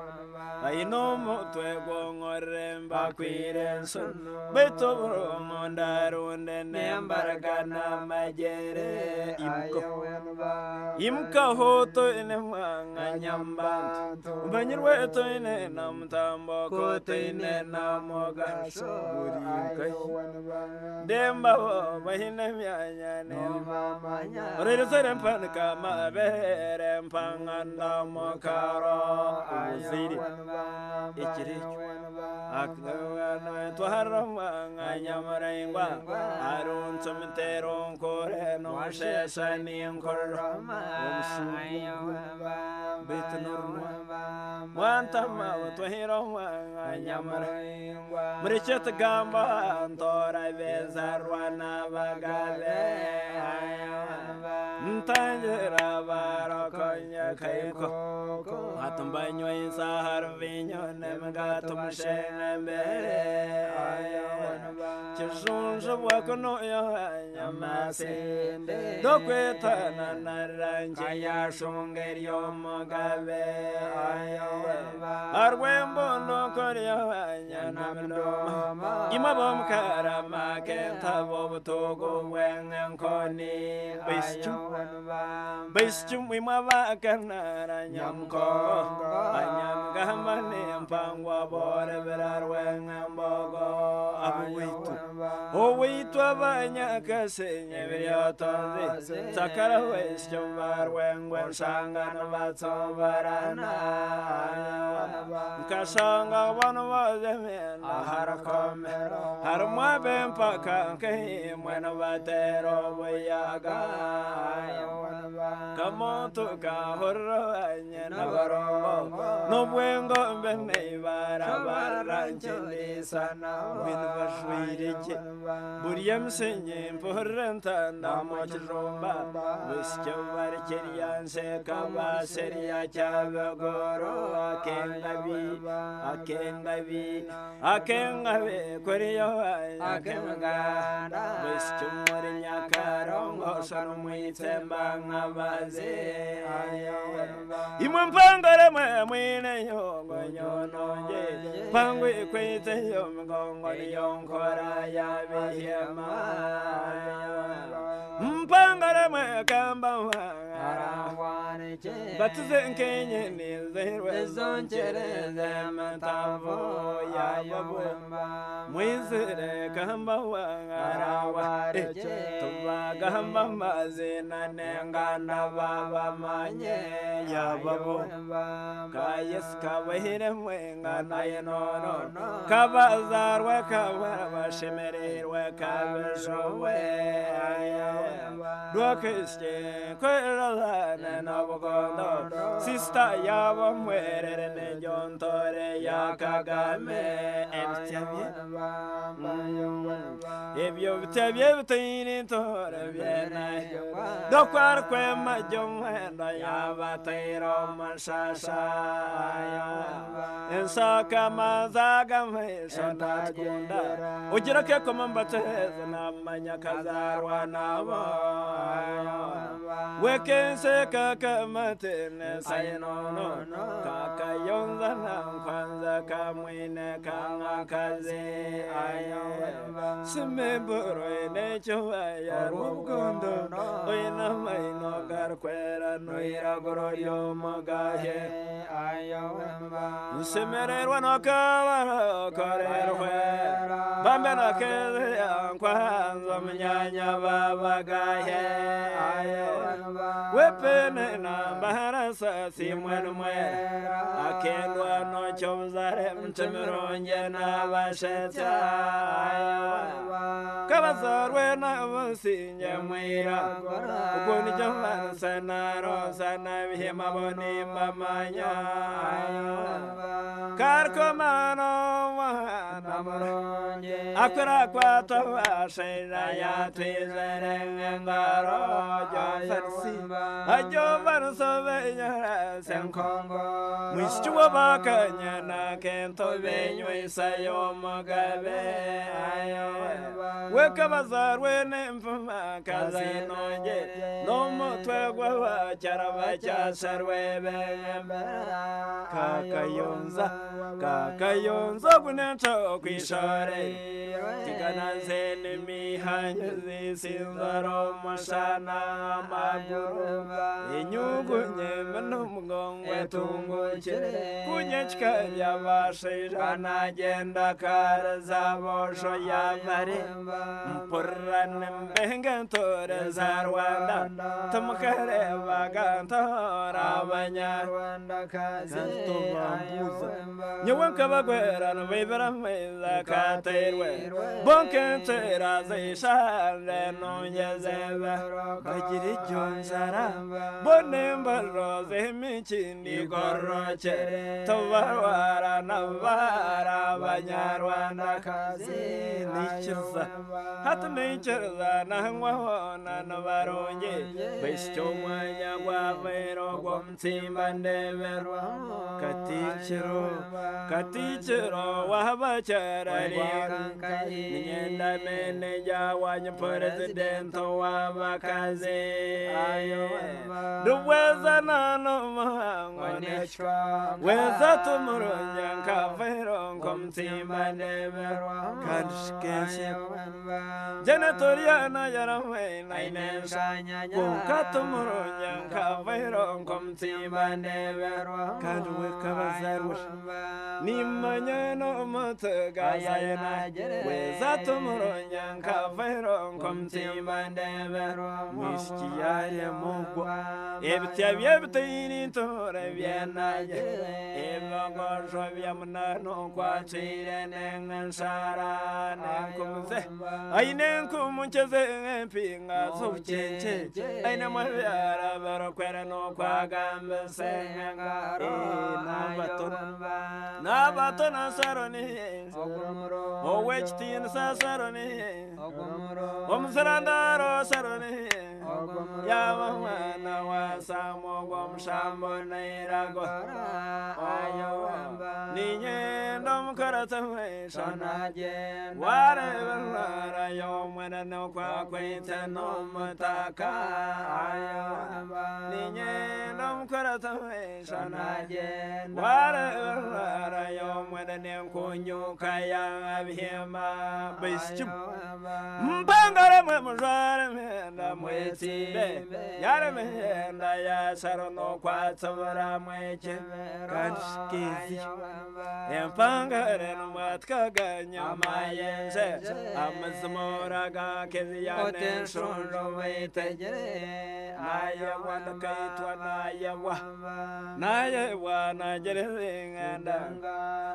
I know Motwego Remba Quire Son Beto Mondarun and Embargana Majere Imka Hoto in a Manganyamba Banyrweto in a Namtambo Cote in a Namoga Demba Mahinamian Reducer and Panica Mabere and Panganda Mokaro Zidi Akno to Harama Yamarangwa Arun Cemeteron Kore no Shani Korama Bitanur Wantama to Hiroma Yamarangwa Mrichet Gamba Tora Vezarwana Bagale Tanjira Barakonya Kaiko Atumbanyo in Sahar Vinyo Nemagatum Shenabere kijunju bwakono yamasende dokwetana narange yashongeri yomugabe arwembono korya nyamdoma imabomkarama kentabo butogo wengenkoni Bistum imavakanara nyamkongo anyamgamane mpangwa bore berarwengambogo Owitu abanyakasenye biryotonze Takara wesyo barwengwe nsangana batsobarana Nkashanga bano bazemena harakomero Harumwabe mpaka nkehimwena batero buyaga Kamoto kahoranye nabarongo Nubwengo mbene barabaranchindisana Winu bashwirike Buriya msenye mporentanda mochiromba Wisyo barikiriyanse kabaseriya cyabagoro Akengabi kuriyo akenganda Wisyo muri nyakarongo Shano mwitemba ngabaze Imwe mpangare mwine yongo nyononje Pangwe kwite yongo niyonkora yabihema Mpangare mwekamba Batuze nkenye nizerwe zonchereze matavu yababumba Mwizire kamba wangarawa Tubagamba mazina nengana baba manye yababumba Kayes kabahire mwengana yenono Kabazarwe kabashemererwe kabeshowe Dwakisye kweralane nabugondo Sista yaba mwerere nejontore ya Kagame Ebyo bitebye bitini tore byena Dokwar kwe majomwenda yabatero mashasha Ensaka mazaga mesha tatkunda Ugira ke komambateze namanya kazarwa nabo Wekense kakamatene sayenono Kakayonza nankwanza kamwine kangakaze Simeburo inechoaya rugondo Oina maino garkwera noira gororio magahe Nsemererwa no kabara korerwe Bambe na keze yankwanza mnyanya babagahe Wepene na baharasa simwenu mwera Akendwa no chomzare mchemironje na basheta Kabazarwe na basinye mwira Ukuni jomvana sana rosa na vihema boni mamanya Karkomano wana mronje Akura kwa tawashira ya twizere ngaro Jofarsi Ajovan sovenya senkongo Mwischuwa bakanya na kento venyo isayo mugabe Wekabazarwe nemfuma kazinonje Nomo twegwa wachara wachasarwe bengembera Kakayonza kunento kwishore Tigana zene mihanyo zisinzaro mashana maguru Inyugu nyemeno mgongwe tungukire Kunyechkarya bashira nagenda karaza bosho yabare Mpurrane mbengentore za Rwanda Tumukare bagantora abanyarwanda kazi Nyewenka bagwera nubibira mwiza katerwe Bonkentera zishale nungezebe Bagira ijonzara Bonemba roze michindi gorochere Tubarwara nabara abanyarwanda kazi Nichirza Hatu nichirza nangwahona nabaronge Besho mwanya gwavero gwamtsimba ndeverwa Katichiro wahabacharari Nyenda meneja wanya president wabakazi duweza nano mahangwane weza tumurunya kafero komtimba neberwa kanshkensi Janatoria yarame nainensanya kukatumurunya kafero komtimba neberwa kanduwe kabazarwa nimanya no matagayana weza tumurunya kafero komtimba neberwa miskiyare mogo ebitya bitini tore byenaje ebagojo byamnano kwatire nengansara nenkumze ainenkumcheze pinga zuchenche aina mabyara barokwera no kwagambe sengaro nabatona saroni owechtin sasaroni omzarandaro saroni yamana wasamo gomshambo nairago ayo ninye ndom karatame shanaje ware wara yomana no kwa kwita no mataka ayo ninye ndom karatame shanaje ware wara yomana ne kunyuka ya abihema bischum mbangara mujare menda mwetibe yare menda ya sarono kwa tsara mweche kanskizi empangare no matkaganya mayense amazmora ga keziyane shonro wetejere ayawa kaitwa nayewa najerenganda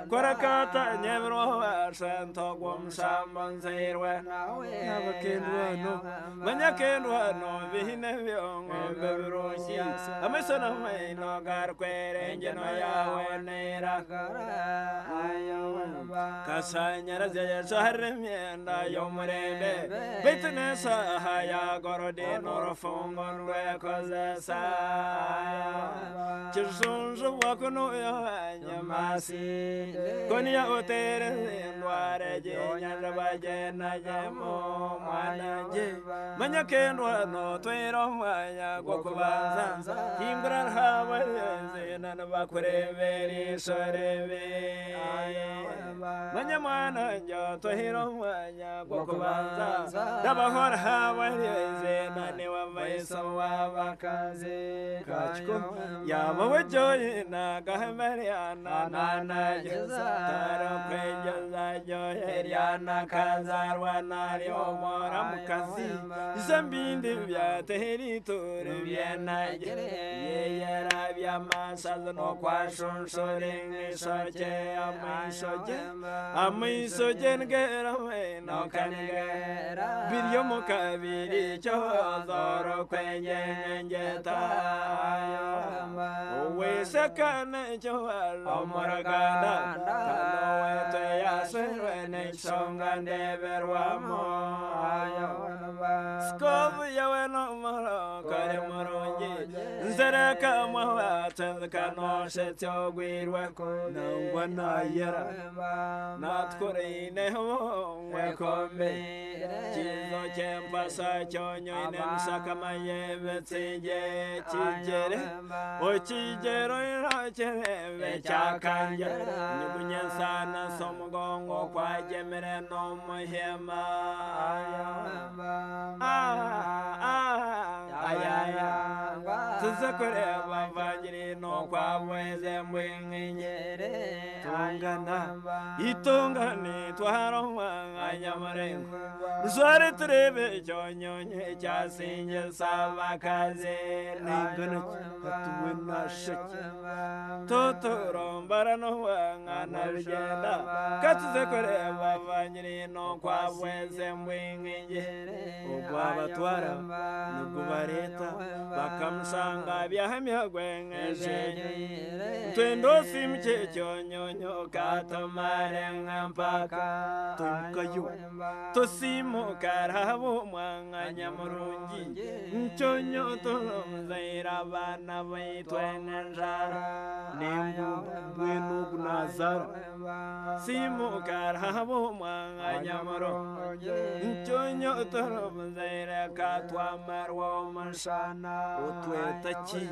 korakata nyevro santo gom samon serwe nabakendwa no manyakendwa no vihine vyongo beroshi amesana mai no gar kwerenje no yawe nera kasanya razya shahrmienda yomrebe betne sahaya gorode norofongon we kozasa chirsunju wakuno ya nyamasi konia otere ndware je nyarabaje na jemo manaje manyakendwa no twero manya gokubanza hingrar hawaye nan bakureveri soreve manyamana njo twero manya gokubanza dabahor hawaye nan wamaiso wabakaze kachko yabawajoy na gahmariana nana tara kwejaza joyeriana kazarwa nario moram kazi zambindi vya teheri tore vyana yera vya masazno kwa shonshore soche amisoje ngera no kanigera biryo mukabiri chodoro kwenjengeta wesakana chawalo moraganda kanoete yaserwene chongande berwamo skobu yaweno moro kare moronje nzereka mwata kano shetyo gwirwe nangwana yera natkorine ho wekombe chizo chempasa chonyo ine msakamaye betije chijere ochijero irachere chakanja nyubunyensana somugongo kwa jemere no muhema tuzakore bavangiri no kwa mweze mwinginyere tungana itungani twaroma anyamarengo zare trebe chonyonye chasinje sabakaze ningana atuwena shaki totoro mbarano wangana rugenda katuzakore bavangiri no kwa mweze mwinginyere ubwabatwara nugubareta bakamsanga byahamya gwengeje twendo simche chonyo chonyo katomarenga mpaka tukayo tosimo karabo mwanga nyamurungi chonyo tolomzaira bana baitwenenjara nimbu nazara simo karabo mwanga nyamurungi chonyo tolomzaira katwa marwa mashana utwetachi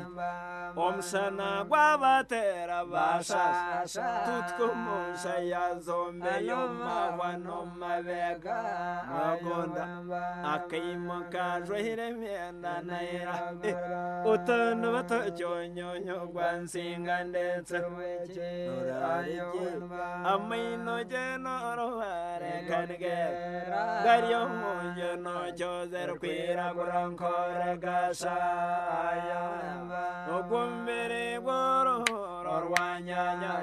omshana gwabatera basha tutkumusha ya zombe yomawano mabega magonda akimuka jwehire mienda naira utanu batochonyonyo gwansinga ndetse amino jeno rohare kange garyo munyo no chozer kwira gurankore gashaya ogumbere goro rwanyanya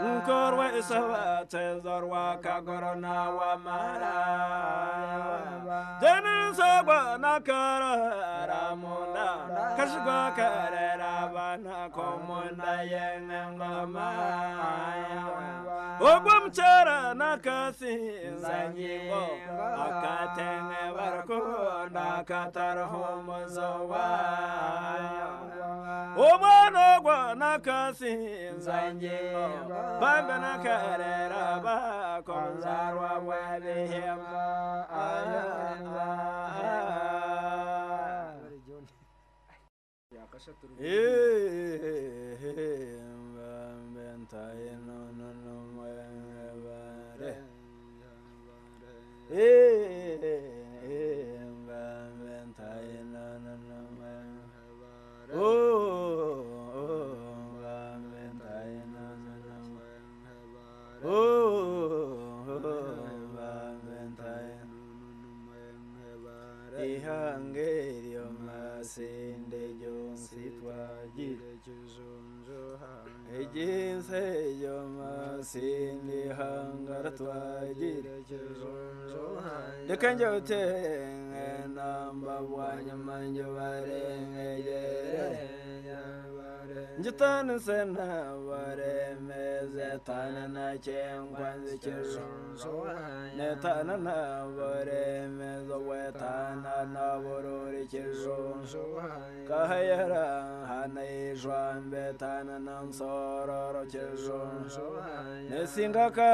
nkorwe sabate zorwa kagorona wa mara denen sabwa nakara ramunda kashwa karera bana komunda yengama ogumchara nakasi zanyibo akatenge barko nakatarho mozawa omwana gwa nakasi zanyibo bamba nakarera bakonzarwa wabihema Ihangerio masinde jonsitwagire chizonzo ejinse yo masinde hangara twagire chizonzo dekanjote namba wanya manjo barenge njitana sena bare meze tana na chengwanze chizonzo netana na bare meze wetana na borore chizonzo kahayara hanai jwambe tana na sororo chizonzo nesinga ka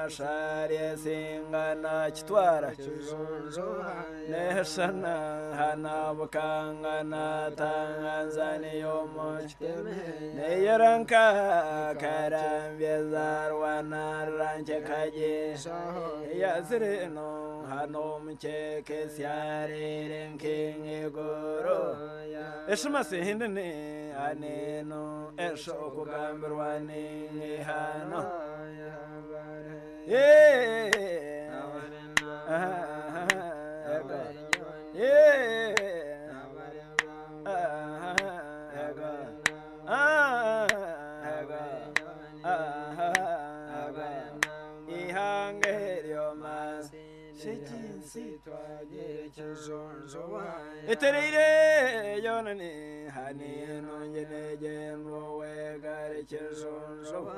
shari singa na chitwara chizonzo neshana hana bukanga na Tanzania moch neyaranka karambye zarwana ranche kaje yazreno hano mcheke syare renking goro eshma sehindne aneno esho kugambrwani hano Eterire yonani hani nonjene jenro wegare chizonzo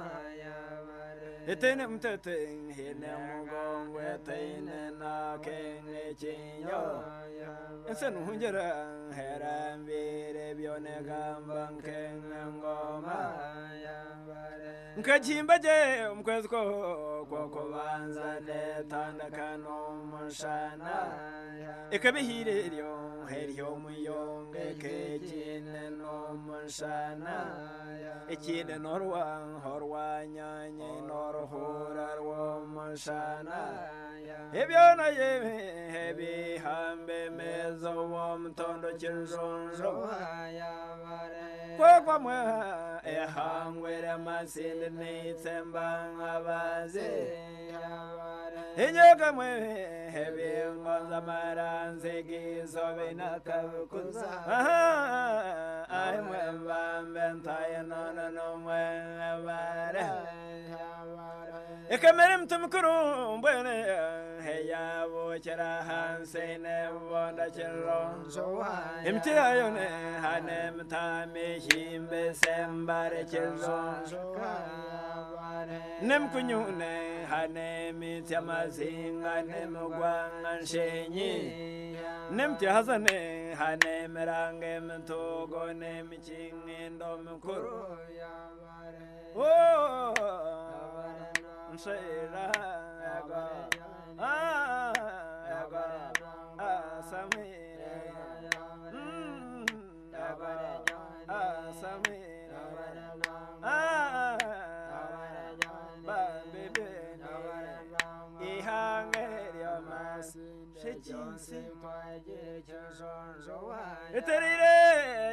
etene mteteng hine mugong wetene na kenge chinyo ensen hunjera herambire bione gambang kenge ngoma nkachimba je mkwezko kwa banza ne tanda kano mshana ekabihireryo heryo muyonge kejine no mshana ekide norwang horwanya nye norhura rwo mshana ebyona yeme hebi hambe mezo wo mtondo chizonzo kwa mwa ehangwere masinde nitsembanga abaze Inyoka mwe hebi ngonza maranze gizobe nakabukuza Ay mwe mbambe ntaye nono mwe bare Ekamerim tumkuru bene heya bochera hansene bonda chero imti ayone hanem tame himbe sembare chero nem kunyune hanem tamazinga nem gwangan shenyi nem tihazane hanem rangem togo nem chingindo mkuru oh Shira agora agora Samira agora Samira baby ihangeria mas shechinse eterire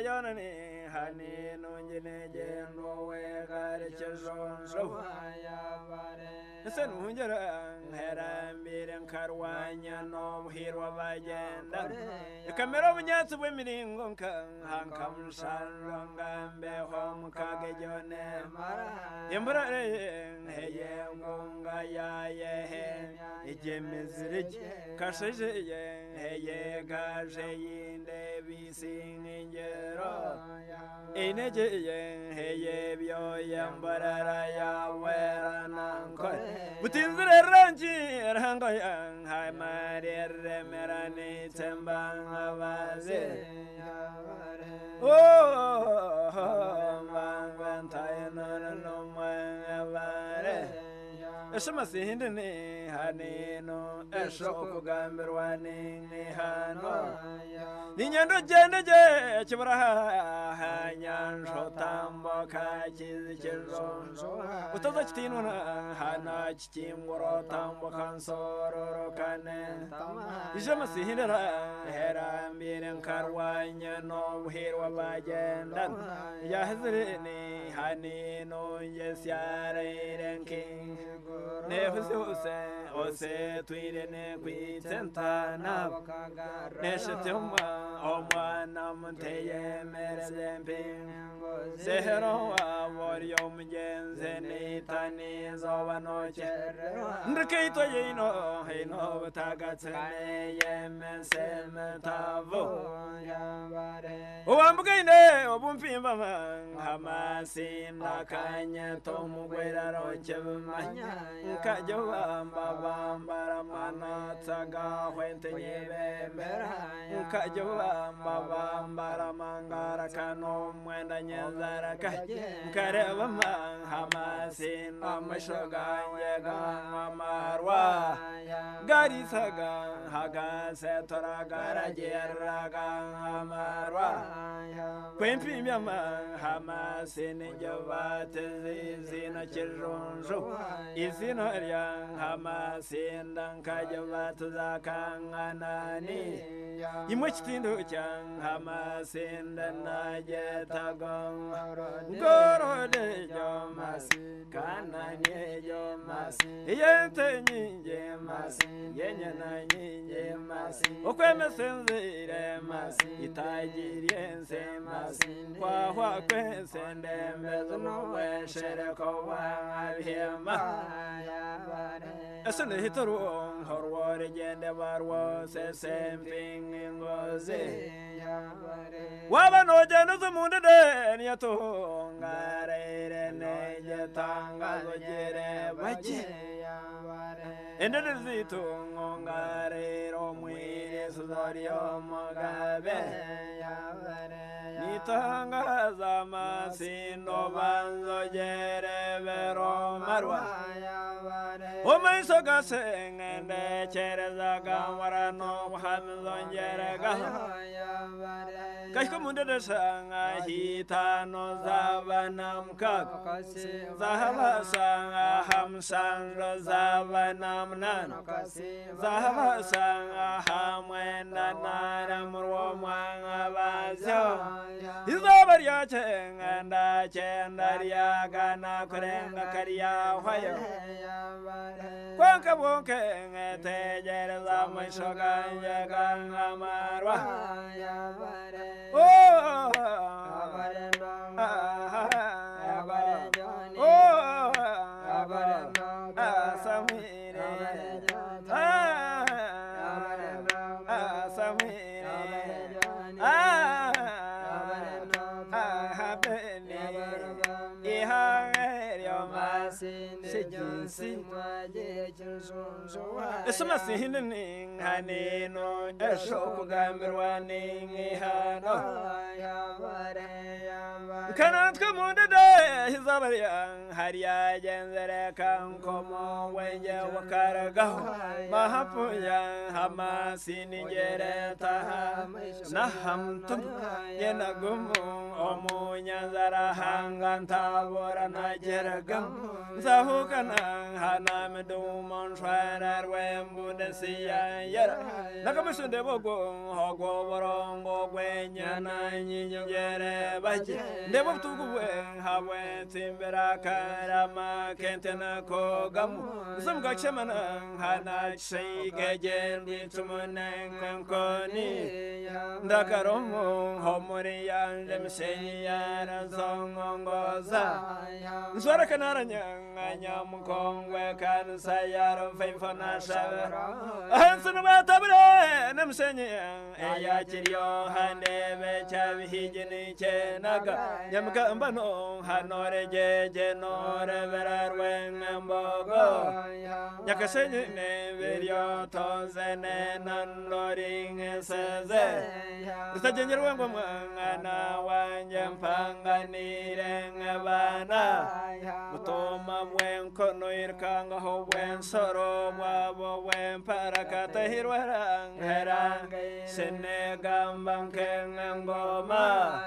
yonani hani nonjene jeno we gare chezonzo Sen hunjaran heran biren karwanya no hirwa bajenda kamera bunyatsu bwemiringo hankam sharanga be hom kage jone imbra heye ngonga ya ye ejemezire kasheje heye gaje yinde bisingero eneje heye byo yambara ya werana Butinzure ranji rango yang hai marir merani tembang awaze oh man tai no mavare esmasi hindene haneno esoko gamberwani ni hano ninyando jeneje chibraha hanyan shotambo kachiz chirzo utaza chitinuna hana chitimuro tambo kansoro kane esmasi hindera hera miren karwanya no hirwa bajendan yahzrini haneno yesyare renking Ose tuire ne kwitenta na neshetuma omwana muteye merezemping Sehero aworio mjenze nitani zoba noche Ndikeito yino hino tagatsene yemenseme tavo Uwambukine obumpimba hamasi nakanye tomugwera roche bumanya Nkajobamba bambara manatsaga hwente nyebembera Nkajobamba bambara mangara kano mwenda nyenzara Nkareba hamasi namashoga nyega mamarwa Garisaga haga setora garajeraga amarwa Kwempi myama hamasi ninjobate zizina chirunju Isino yang hamasin kajawatu zakanganani Imuchtindu chang hamasin najetagong Goro de jomas kananye jomas Yente ninje mas yenyana ninje mas Okweme senzire mas itajiriense mas Kwa kwensende mezuno weshere kowa abhema Esene hitaru horware jende barwa se semping ngoze Waba no jende zumunde de nyato ngare ne jetanga gojere baje Ende zitu ngare romwire suzorio magabe Nitanga zama sino banzo jere vero marwa Omai soga sengende chereza gamara no hamzon jere gaha Kashko munde de sanga hita no zavanam kak Zahava sanga hamsan ro zavanam nan Zahava sanga hamwenda naram romanga vazo Izabar ya chenganda chendaria gana kurenga karia hwayo Kwanka bonke ngete jereza mwishoga njega marwa Oh Oh Esma sihinin hanino esho gamirwani hano kanat kamuda de hizabariyan hariya jenzere kan komo wenje wakarga mahapuya hama sinigere ta nahamtum yenagum omunya zara hanganta borana jeragam zahukana hanam dumon shwarar wembudesiya yara nakamisunde bogo hogo borongo gwenyana nyinyere baje ndebo tugwe hawe timbera karama kentena ko gamu zamga chemana hana shige tumune konkoni ndakaromo homori yande mseya razongongoza zwara kanaranya nyamkongwe kan sayaro feifana shara hansunu batabre namsenya eya chiryo hande bechavi hijini chenaga nyamka mbano hanore jeje nore verarwen mbogo nyakasenye ne veryo tozene nanloring seze ritajenyeru ngo mwana wanje mpanganire ngabana mutoma mwen kono irkanga ho wen soro wabo wen parakata hirwarang herang sene gambang kengangoma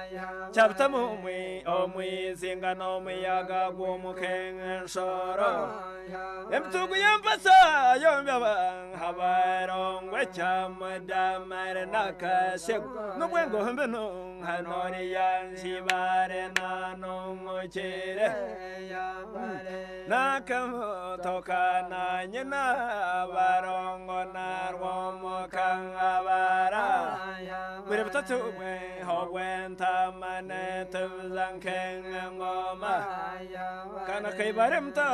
chaptamu mwi omwi zingano miyaga gumu kengan soro emtugu yampasa yombabang habarong wecham damar nakasek nubwengo hambeno hanori yan sibare nanong chere nakamo tokana nyina barongo narwomo kangabara birabtatu me howenta mane tuzanken ngoma kana kai baremta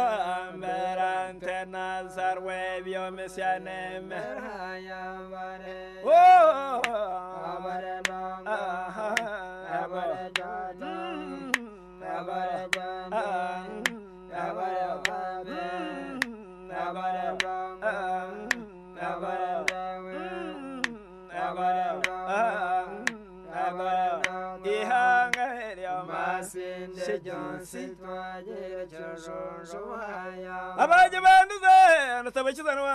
berante nazarwe bio mesiane me oh abaje banduze natabachizanwa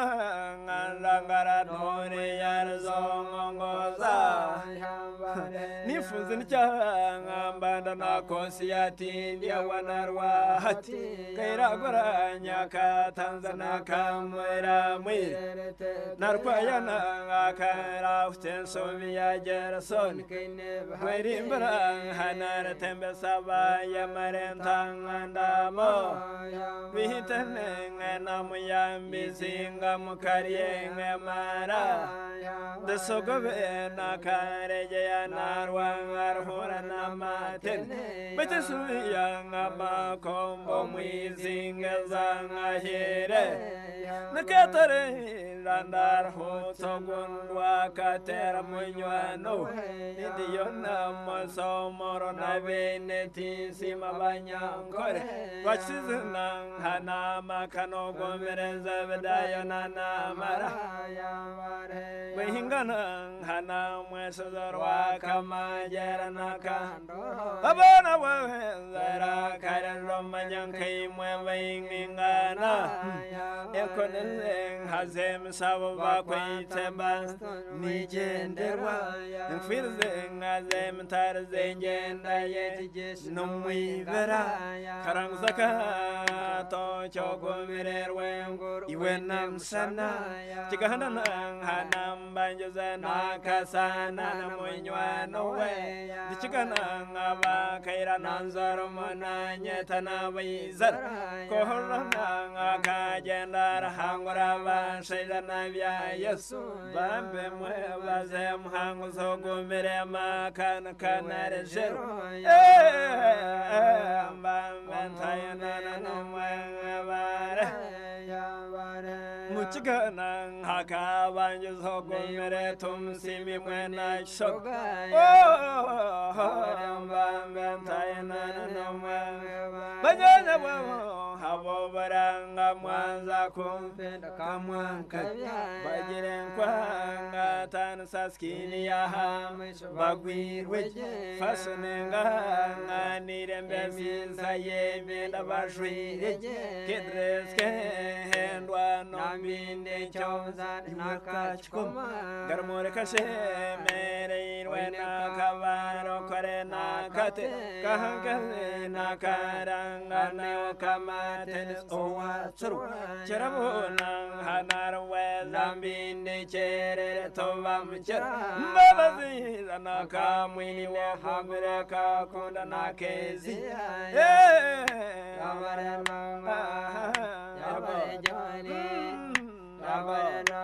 ngandangara none yarzongongoza nifuze nicyangambanda nakosi yatindi awanarwa hati kairagoranya ka Tanzania kamera mwe narkwayana akara utenso ya Gerson kwerimbara hanar tembe saba ya marentangandamo bihitane namu yambizinga mukariye mara desogobe nakareje ya narwangarhura namaten betesuya ngamakombo mwizinga zangahire nakatare landar hotogundwa katera munywano idiyona masomoro na beneti simabanyankore wachizina hana makano gomereza bedayona namara wehingana hana mwesozorwa kamajera nakando abana wezera karero manyankai mwewingingana ekoneng hazem sababa kwitebas nijenderwa nfirzeng azem tarzenjenda yetijes numwivera karangzaka to chogomirerwen iwenam sana chikahana hanam banjozana kasana namunywano we dichikana ngaba kaira nanzar mana nyetana wizar kohorana kajendar hangura ba shaydana vya yesu bambe mwe bazem hangu sogumire makan kanare jeru bambe tayana no mwe bare Muchigana hakabanje zogomere tumsimi mwena shoga mbantayana nomwe banyana babo habo baranga mwanza kumpenda kamwanka bagiren kwanga tan saskini yaha bagwirwe fasenenga nganire mbesiza yemenda bashwire kedreske hendwa nominde choza nakachkoma garmore kashemere irwena kavaro korena kate kahangale nakaranga ne kamate owa tsuru cherabona hanarwe zambinde chere tovam chera mbabazi nakamwini wa hamre ka konda nakezi Yabare Johnny, Yabare no,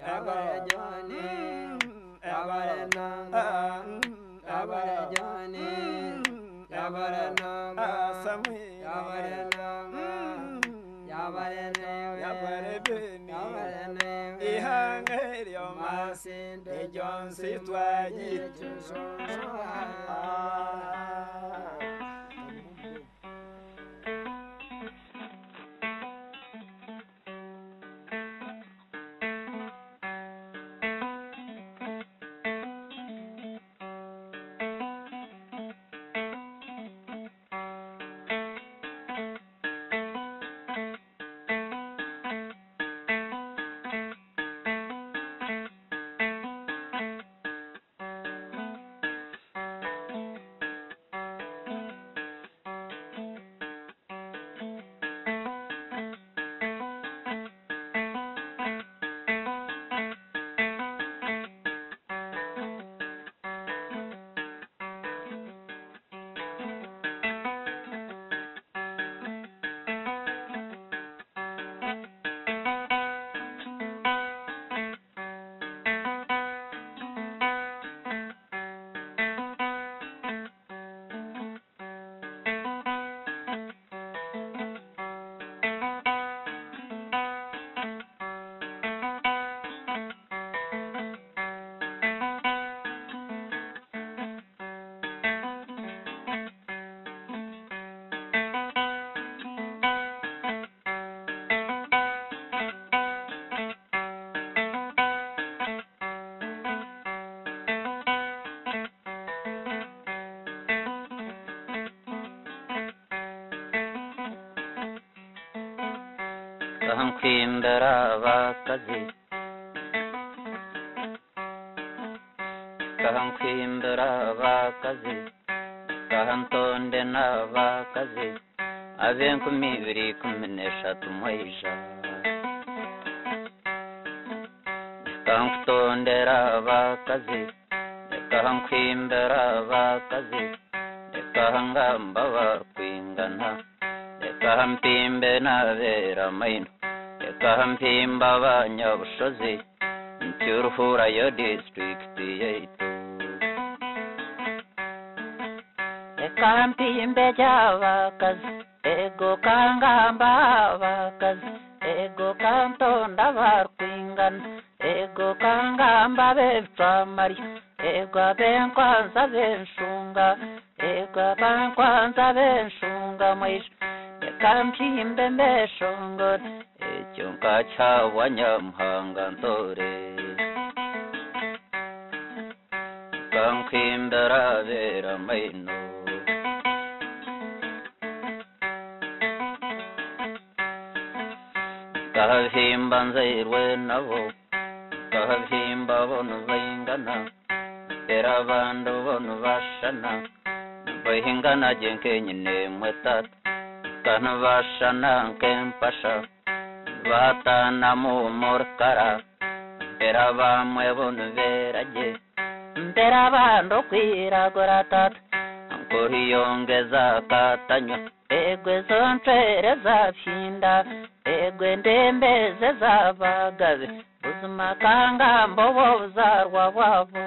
Yabare Johnny, Yabare no, Yabare Johnny, Yabare no, Yabare no, Yabare no, Yabare Benny, Yabare no, Ihangeri o masin de John Sitwaji. Kahankimbera bakazi Kahankimbera bakazi Kahantonde n'abakazi abenkumibiri kumeneshatu mweja Kahankutondera bakazi Kahankimbera bakazi Kahangamba bakwingana Kahampimbe nabera maino Kahampimba banyabushozi Ntyuruhura yo district yaitu Kahampimbe jabakazi Ego kangamba bakazi Ego kantonda barkwingana Ego kangamba bepfamari Ego abenkwanza benshunga Ego abankwanza benshunga mwisho Kampimbe mbeshongore Ecyonka cy'abanyamuhanga ntore Kankimbera bera maino Kahahimba nzirwe nabo Kahahimba bono bayingana Era abandu bono bashana Bayingana jenke nyine mwetata Kana bashana nkempasha Batana mu murkara Era bamwe bono berage Mbera bando kwiragora tata Nkuriyongeza katanyo Egwe zontere zapfinda Egwe ndembeze zabagabe Buzima kangambo buzarwa wabo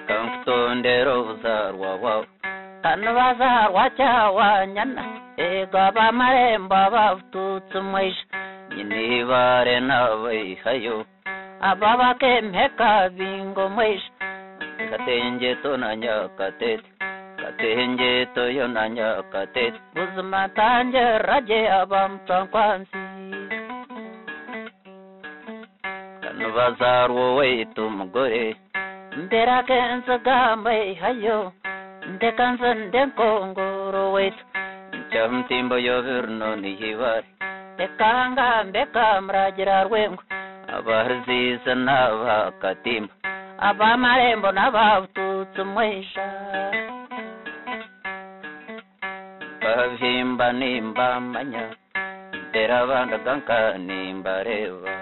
Kankutondero buzarwa wabo kanubazarwa cyawanyana ega bamaremba bavututse umwisha nyinibare nabayihayo ababa kempeka bingo mwisha katengeto na nyakatete katengeto yo na nyakatete buzima tanje raje abamtankwansi kanubazarwa wetu umugore mbera kenza gambe hayo ndekanza ndekongoro wetu chamtimbo yo virno ni hiwari dekanga mbeka mragira rwengo abarziza n'abakatimba abamarembo n'abavututse umwisha bavimba nimba manya derabanda ganka nimba reba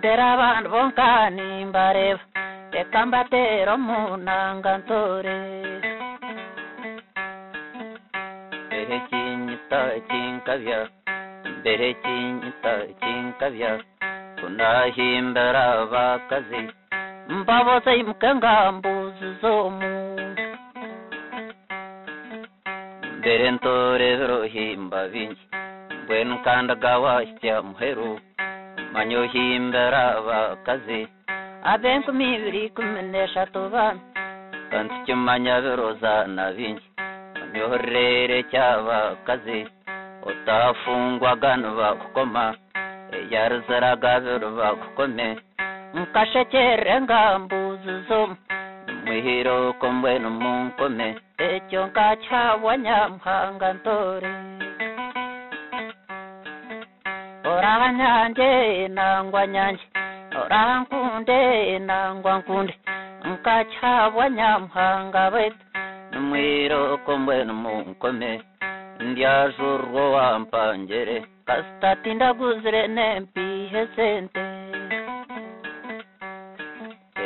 derabanda bonka nimba reba dekambatero munangantore berekinyita kinkavya berekinyita kinkavya kunahimbara bakazi mbabose imkenga mbuzi zomu berentore rohimba vinji mbwenu kandaga wasya muheru manyo himbara bakazi abenku mibiri kumenesha tubana kanti kimanya biroza na vinji nyorere cyabakazi utafungwa gano bakukoma yarzaraga bakukome nkashekere ngambuzi zo mwihiro kombwe numunkome ecyo nkacyawa nyamuhanga ntore oraha nyange nangwa nyange oraha nkunde nangwa nkunde nkacyawa nyamuhanga wetu numwiro kombwe numunkome ndiajurwo wampangere kasitati ndaguzire nempi hesente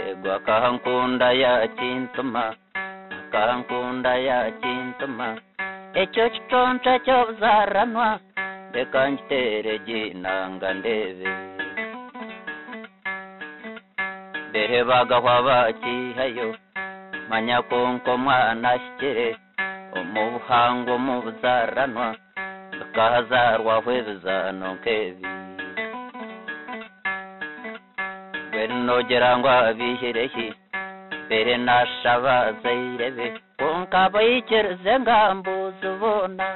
egwa kankunda ya kintuma kankunda ya kintuma ecyo kitonta cyo zaranwa bekangitere ginanga ndebe behe bagahwa bakihayo manya konko mwana shikere umubuhango mubuzaranwa bakahazarwa hwebizano nkebi benogera ngo abihirehi bere nashabaza irebe konka bayikereze ngambuzi ubona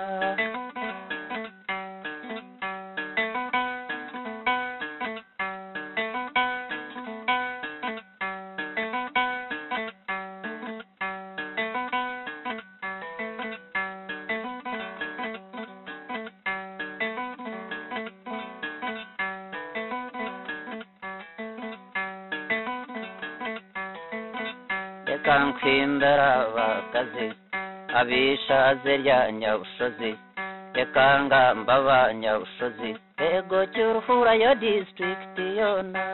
kankimbera bakazi abishaze rya nyabushozi ekanga mbaba nyabushozi ego cy'uruhura yo district yona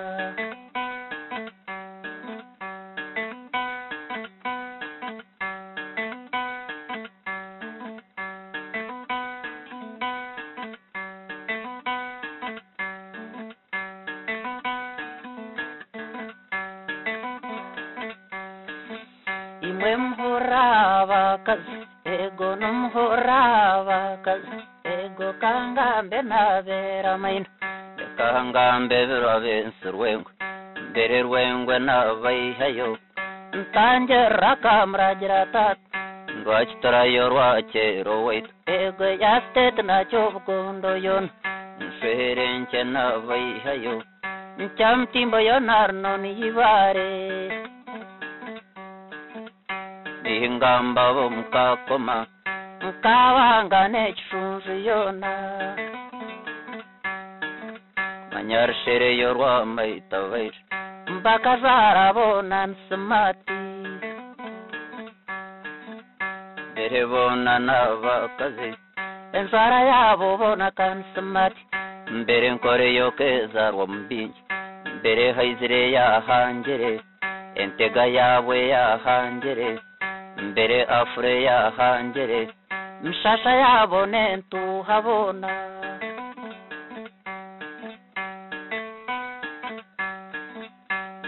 imwe muhora bakazi ego numuhora bakazi ego kangambe nabera maino kangambe birabense rwengwe mbere rwengwe nabayihayo ntange rakamragira tata ndwakitarayo rwakero wetu ego ya state nacyo bugondo yona nsherenke nabayihayo nchamtimbo yonarno niyibare ingamba bo mukakoma mukabangane kishunju yona manyarshere yo rwamaitabaira mbakazarabona nsmati berebona n'abakazi enzara yabo bona kansmati mbere nkore yo kezarwa mbingi mbere hayizire yahangere entega yawe yahangere mbere afure yahangere mshasha yabone ntuhabona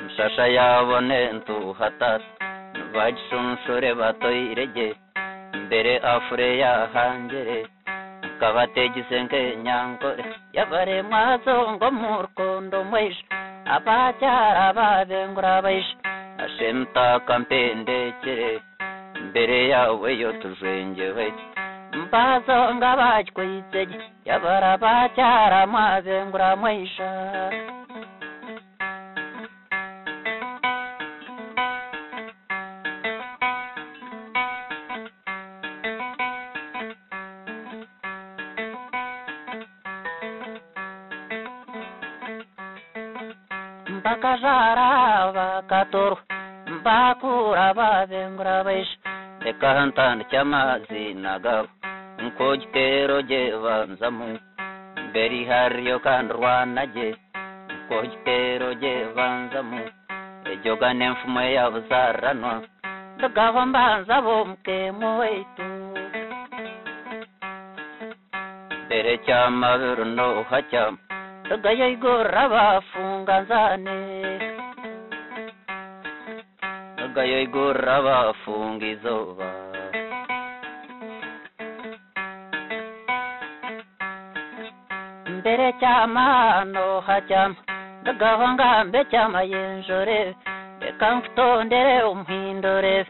mshasha yabone ntuhatata abajishunshore batoyirege mbere afure yahangere kabategise nkenyangore yabaremwa zongo mu rukondo mwisha abacyara babengura bayisha ashemta kampendekere mbere yawe yo tujengewe mbazonga bajwitsege yabara bacyara mwabengura mwisha bakajara bakatoro bakura babengura bayisha ekahantana cyamazi nagabo nko gitero je banzamu mberi hariyo kandrwanage nko gitero je banzamu ejogane mfumo yabuzaranwa ndagabo mbanza bomke muwetu mbere cyamabiro no hacyama ndagayo igora bafunga nzane ndagayo igora bafunga izoba mbere cyamano hacyama ndagaho ngambe cyama yenjore reka mfutondere umhindore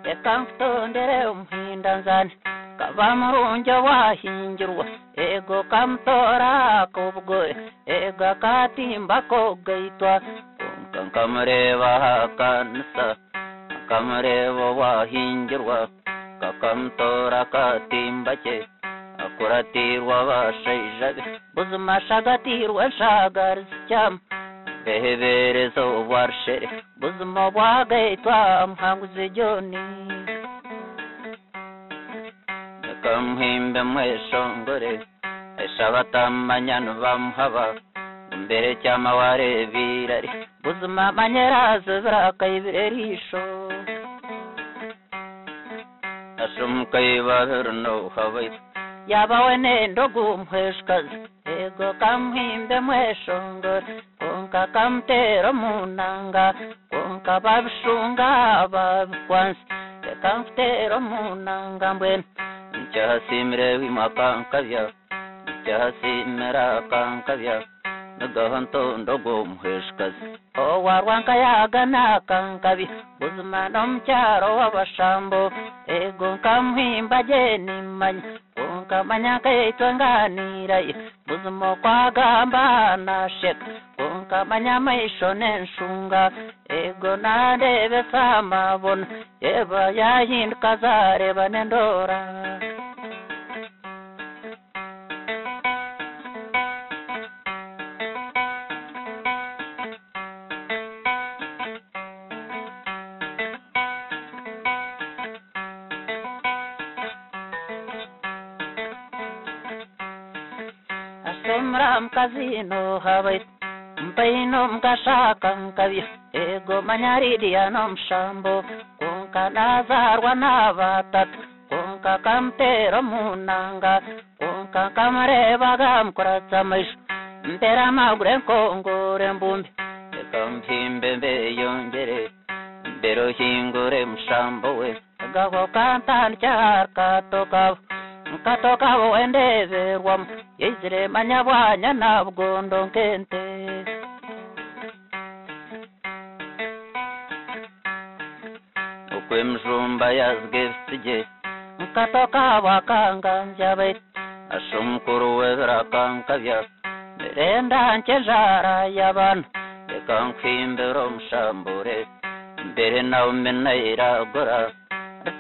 reka mfutondere umhinda nzane kava murunjo wahingirwa ego kamtora kobugore ega katimba kogaitwa kamureba hakansa kamureba wahingirwa kakamtora katimba cye akuratirwa bashaija buzuma shagatirwa shagaryam beheberezo warshere buzuma bwagaitwa mhanguze joni kamhimbe mweshongore eshabatamanyano bamhaba mbere cyamaware birari buzuma manyerazo birakaybirerisho ashumukayibahurno habai yabawe nendo mheshkazi ego kamhimbe mweshongore konka kamtero munanga konka babshunga babkwansi kamtero munanga mbwen Jahasimre wimakankavya Jahasimera kankavya Nagahanto ndogo mheshkazi Owarwanka yagana kankavi Buzuma nomcharo wabashambo Ego kamhimba jeni manya Konka manya kaitwa nganirai Buzuma kwa gamba na shek Konka manya maisho nenshunga Ego nadebe samabon Eba yahind kazare banendora Asomram kazino habait Mpainom kashakam kavya ego manyaridia nom shambo konka nazarwa navatat konka kamtero munanga konka kamareba gamkuratsamaish mpera magure kongore mbumbi ekampimbe mbeyongere mbero hingure mshambo we gago kantan char katokavo katokavo endeverwam yezire manyabwanya nabgondo nkente Mjumba yazgeftige Mkatoka wakanga njabait Ashumkuru wezra kankavya Merenda nchejara yaban Dekankwimbe mshambure Mbere na umenaira gora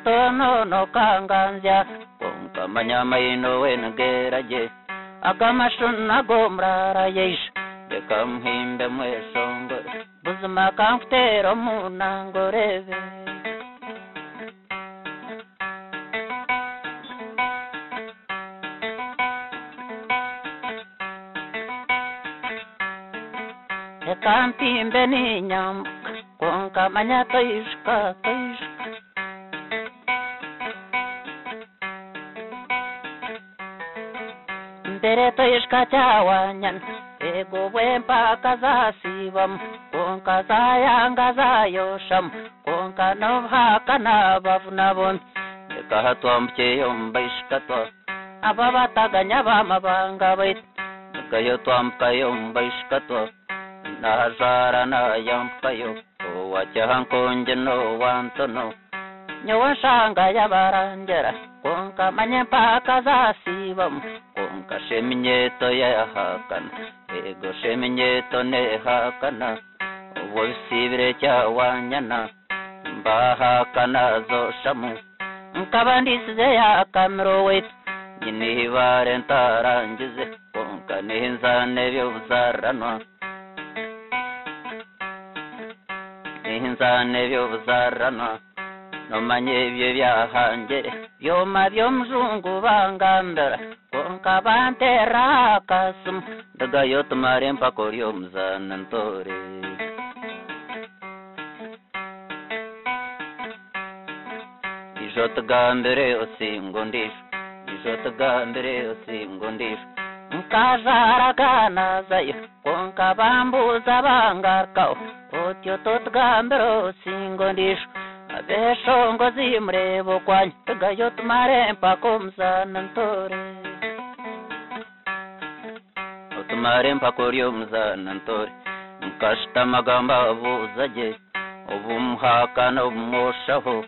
Tono no kanganzya Konka manyamaino wengeraje Agamashuna gomrara yesh Dekamhimbe mweshongore Buzuma kamftero munangoreve Kampimbe ni nyambuka konka manya toishka mbere toishka chawanyan ego wempa kazasibam konka zayanga zayosham konka novhaka nabavuna bombi kahatwambuke yombashikatwa ababataganya bamabanga bait gayo twamkayo mbashikatwa najara na yamkayo wacyahankonje no wantono nyawashanga yabarangera konka manyempaka zasibam konka sheminyeto yahakana ego sheminyeto nehakana ubusibire cyawanyana mbahakana zoshamu nkabandisize yakamero wet nyinibare ntarangize konka nihinzane by'ubuzaranwa nihinzane by'ubuzaranwa nomanye ibyo byahangere byoma by'omuzungu bangambera konka bantera akasumu ndagayo tumare mpako ry'omuzana ntore ijo tugambere osingondisha ijo tugambere osingondisha nkazaraganazayo konka bambuza bangarkaho otyo totugambere osingondisha abeshongo zimurebo kwanya tugayo tumare mpako muzana ntore otumare mpako ry'omuzana ntore nkashita amagamba abuzaje obumuhakana obumoshaho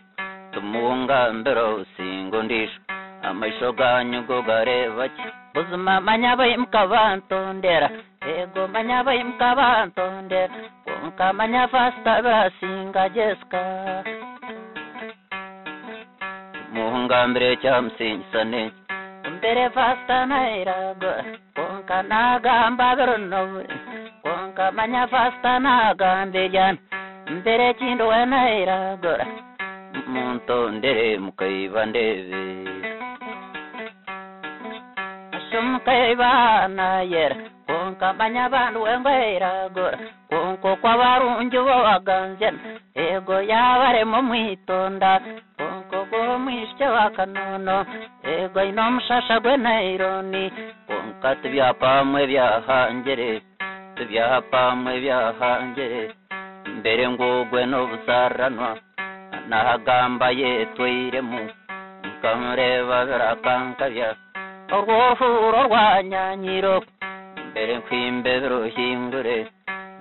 tumungambere osingondisha amaisho ganyu go garebaki buzima manyabaye mukabantondera ego manyabaye mukabantondera konka manyafasta birasinga Jessica muhungambire cyamusinyisane mbere fasta nairago konka nagamba beronobure konka manyafasta nagambe jana mbere chindo nairagora muntondere mukaiba ndebe asumkaibana yera konka manyabandu wengwairagora konko kwabarungi bowaganzena ego yabaremo mwitonda konko go mwishye wakanono ego inomushasha gwe naironi konka tubyapamwe byahangere mbere ngugwe n'obuzaranwa nahagamba yetweiremu nkamureba birakankabya orwohuro rwanyanyiro mbere nkwimbe ruhingure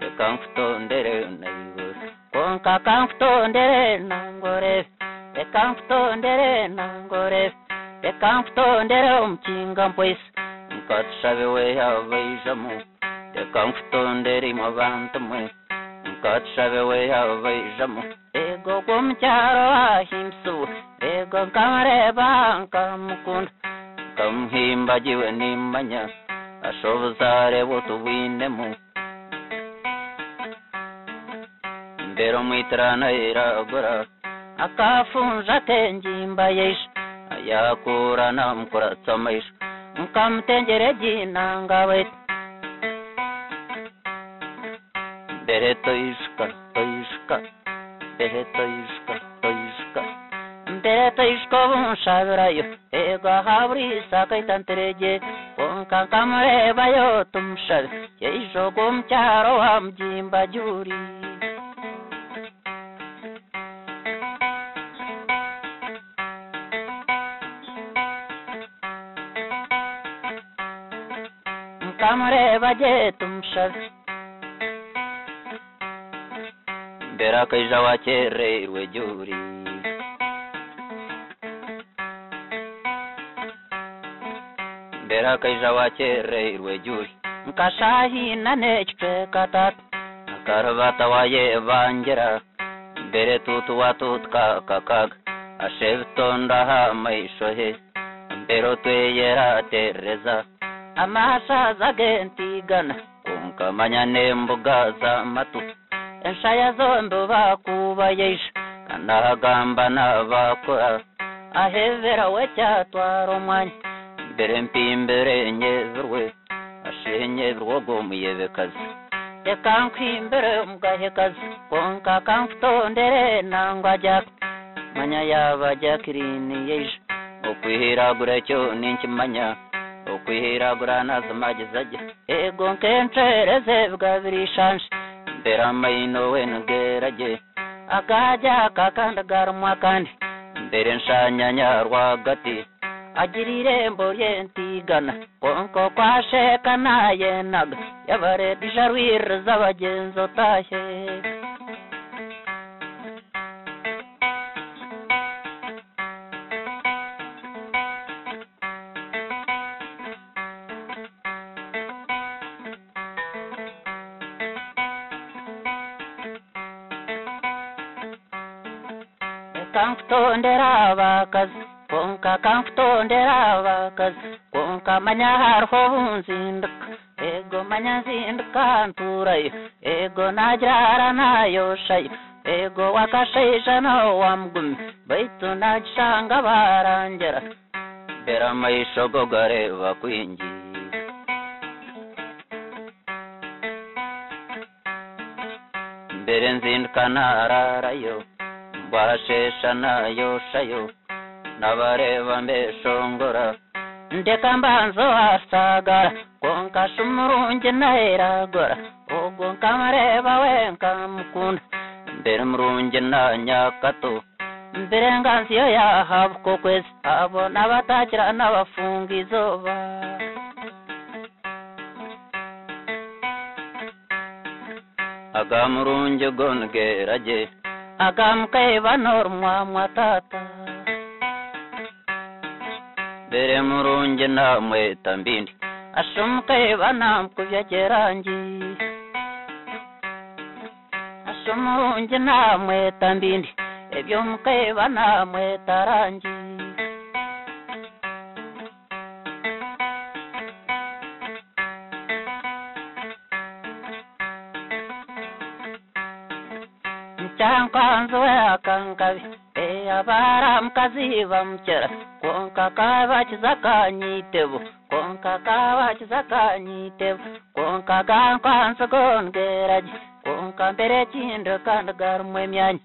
reka nkutondere nayibura konka kankutondere nangore reka nkutondere nangore reka nkutondere omukinga mpwesi nkatushabewe yabaijamo reka nkutondere mu bantu mwe nkatushabewe yabaijamo ego gwomukyaro ahimsu ego nkamureba nkamukunda nkamuhimbagiwe nimanya ashobozareba otubwinemu mbere omwitirana iragora akafunja kengimba yeisha ayakura namukuratsa amaisha nkamutengere ginanga wetu mbere toyishka mbere toyishka bunshabirayo ego ahaburisa kaitanterege konka nkamurebayo tumushabe yeisho gwomukyaro wamugimba juri nkamureba je tumushabe mbere akaija wakererwe juri mbere akaija wakererwe juri nkashahina n'ekicwe katatu akarabata wayebangera mbere tutu watutka kakaga ashebitonda ha maisho he mbere otweyera tereza amashaza gentigana konkamanya n'embuga z'amatu enshaya zombi bakubayeisha kanahagamba n'abakora ahevera we cyatwara omwanya mbere mpimbere nyezurwe ashenyezurwe gwomuyebekazi reka nkwimbere omugahekazi konka kankutondere nangwa jaka manya yaba jakirini yeisha okwihiragura cyo ninkimanya okwihiragura nazamagizajya ego nkencereze bwabirishanje mbera maino wengerage akajya kakandagarumwa kandi mbere nshanyanya rwagati agira irembo ryentigana konko kwasheka nayenaga yabaredija rwiriza abagenzi otashye kankutondera abakazi konka kankutondera abakazi konka manya hariho bunzinduka ego manya nzinduka nturayo ego nagira nayoshayo ego wakashaija no wamugumi baitu nagishanga barangera mbera amaisho go gareba kwingi mbere nzinduka nararayo mbashesha nayoshayo nabareba mbeshongora ndeka mbanzo asagara konka shumurungi nairagora ogo nkamareba wenka mukunda mbere murungi na nyakato mbere ngansiyo yahabwo kwezi abo nabatakira n'abafunga izoba agamurungi gongerage agamukeba norumwamwa tata mbere murungi namweta mbindi ashumukeba namukubya gerangi ashumurungi namweta mbindi ebyo mukeba namweta rangi Chankwanzo akankabi abara mkazi bamchera konka kabachiza kanyitebu konka kabachiza kanyitebu konka gankwanzo gongeraji konka mbere chindo kandagarumwe myanya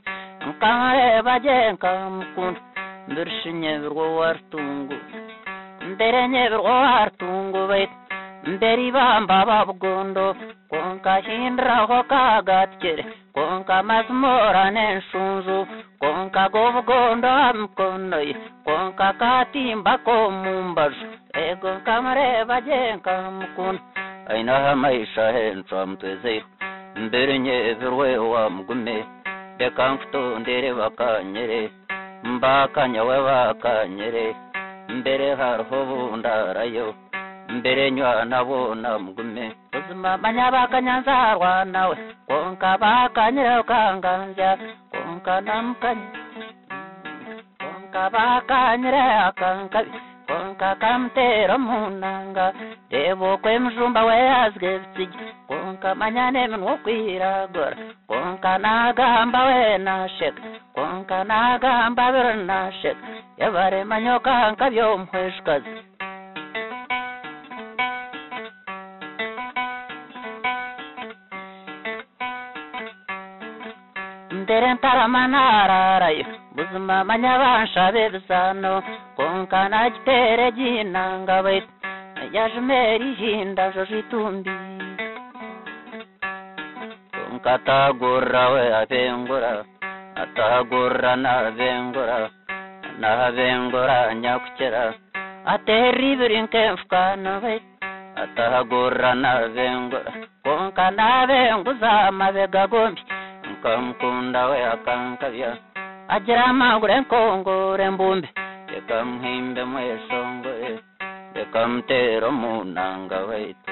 nkamare bajenka mukunda mbirshinye birwo wartungu mbere nyebirwo wartungu bait mberi bamba babugondo konka hindraho kagatkere konka mazmora nenshunzu konka govugondo amkonoye konka katimba komumbaju ego nkamareba jenka mukunda ainaha maisha henshwa mtwezeyo mbere nyebirwe wa mugume deka nkutondere bakanyere mbakanya we bakanyere mbere hariho bundarayo mbere nywa nabona mugume uzima manya bakanyanzarwa nawe konka bakanyere ukanganzya konka namukanye konka bakanyere akankabi konka kamtero munanga debo kwemjumba we azge bitsigi konka manyane mwo kwiragora konka nagamba we nasheka konka nagamba bernasheka yabare manyoka nkabyo mhweshkazi mbere ntaramanarayo buzima manyabansha bebisano konka nagitere ginanga bait yajmeri hinda jojitumbi konka tagurra we abengura atagurra na bengura nyakukera ateribrinke mfukana bait atagurra na bengura konka na benguza mabega gombi kamkunda we akankabya agira amagure nkongore mbumbe ekamhimbe mweshongore ekamtero munanga waitu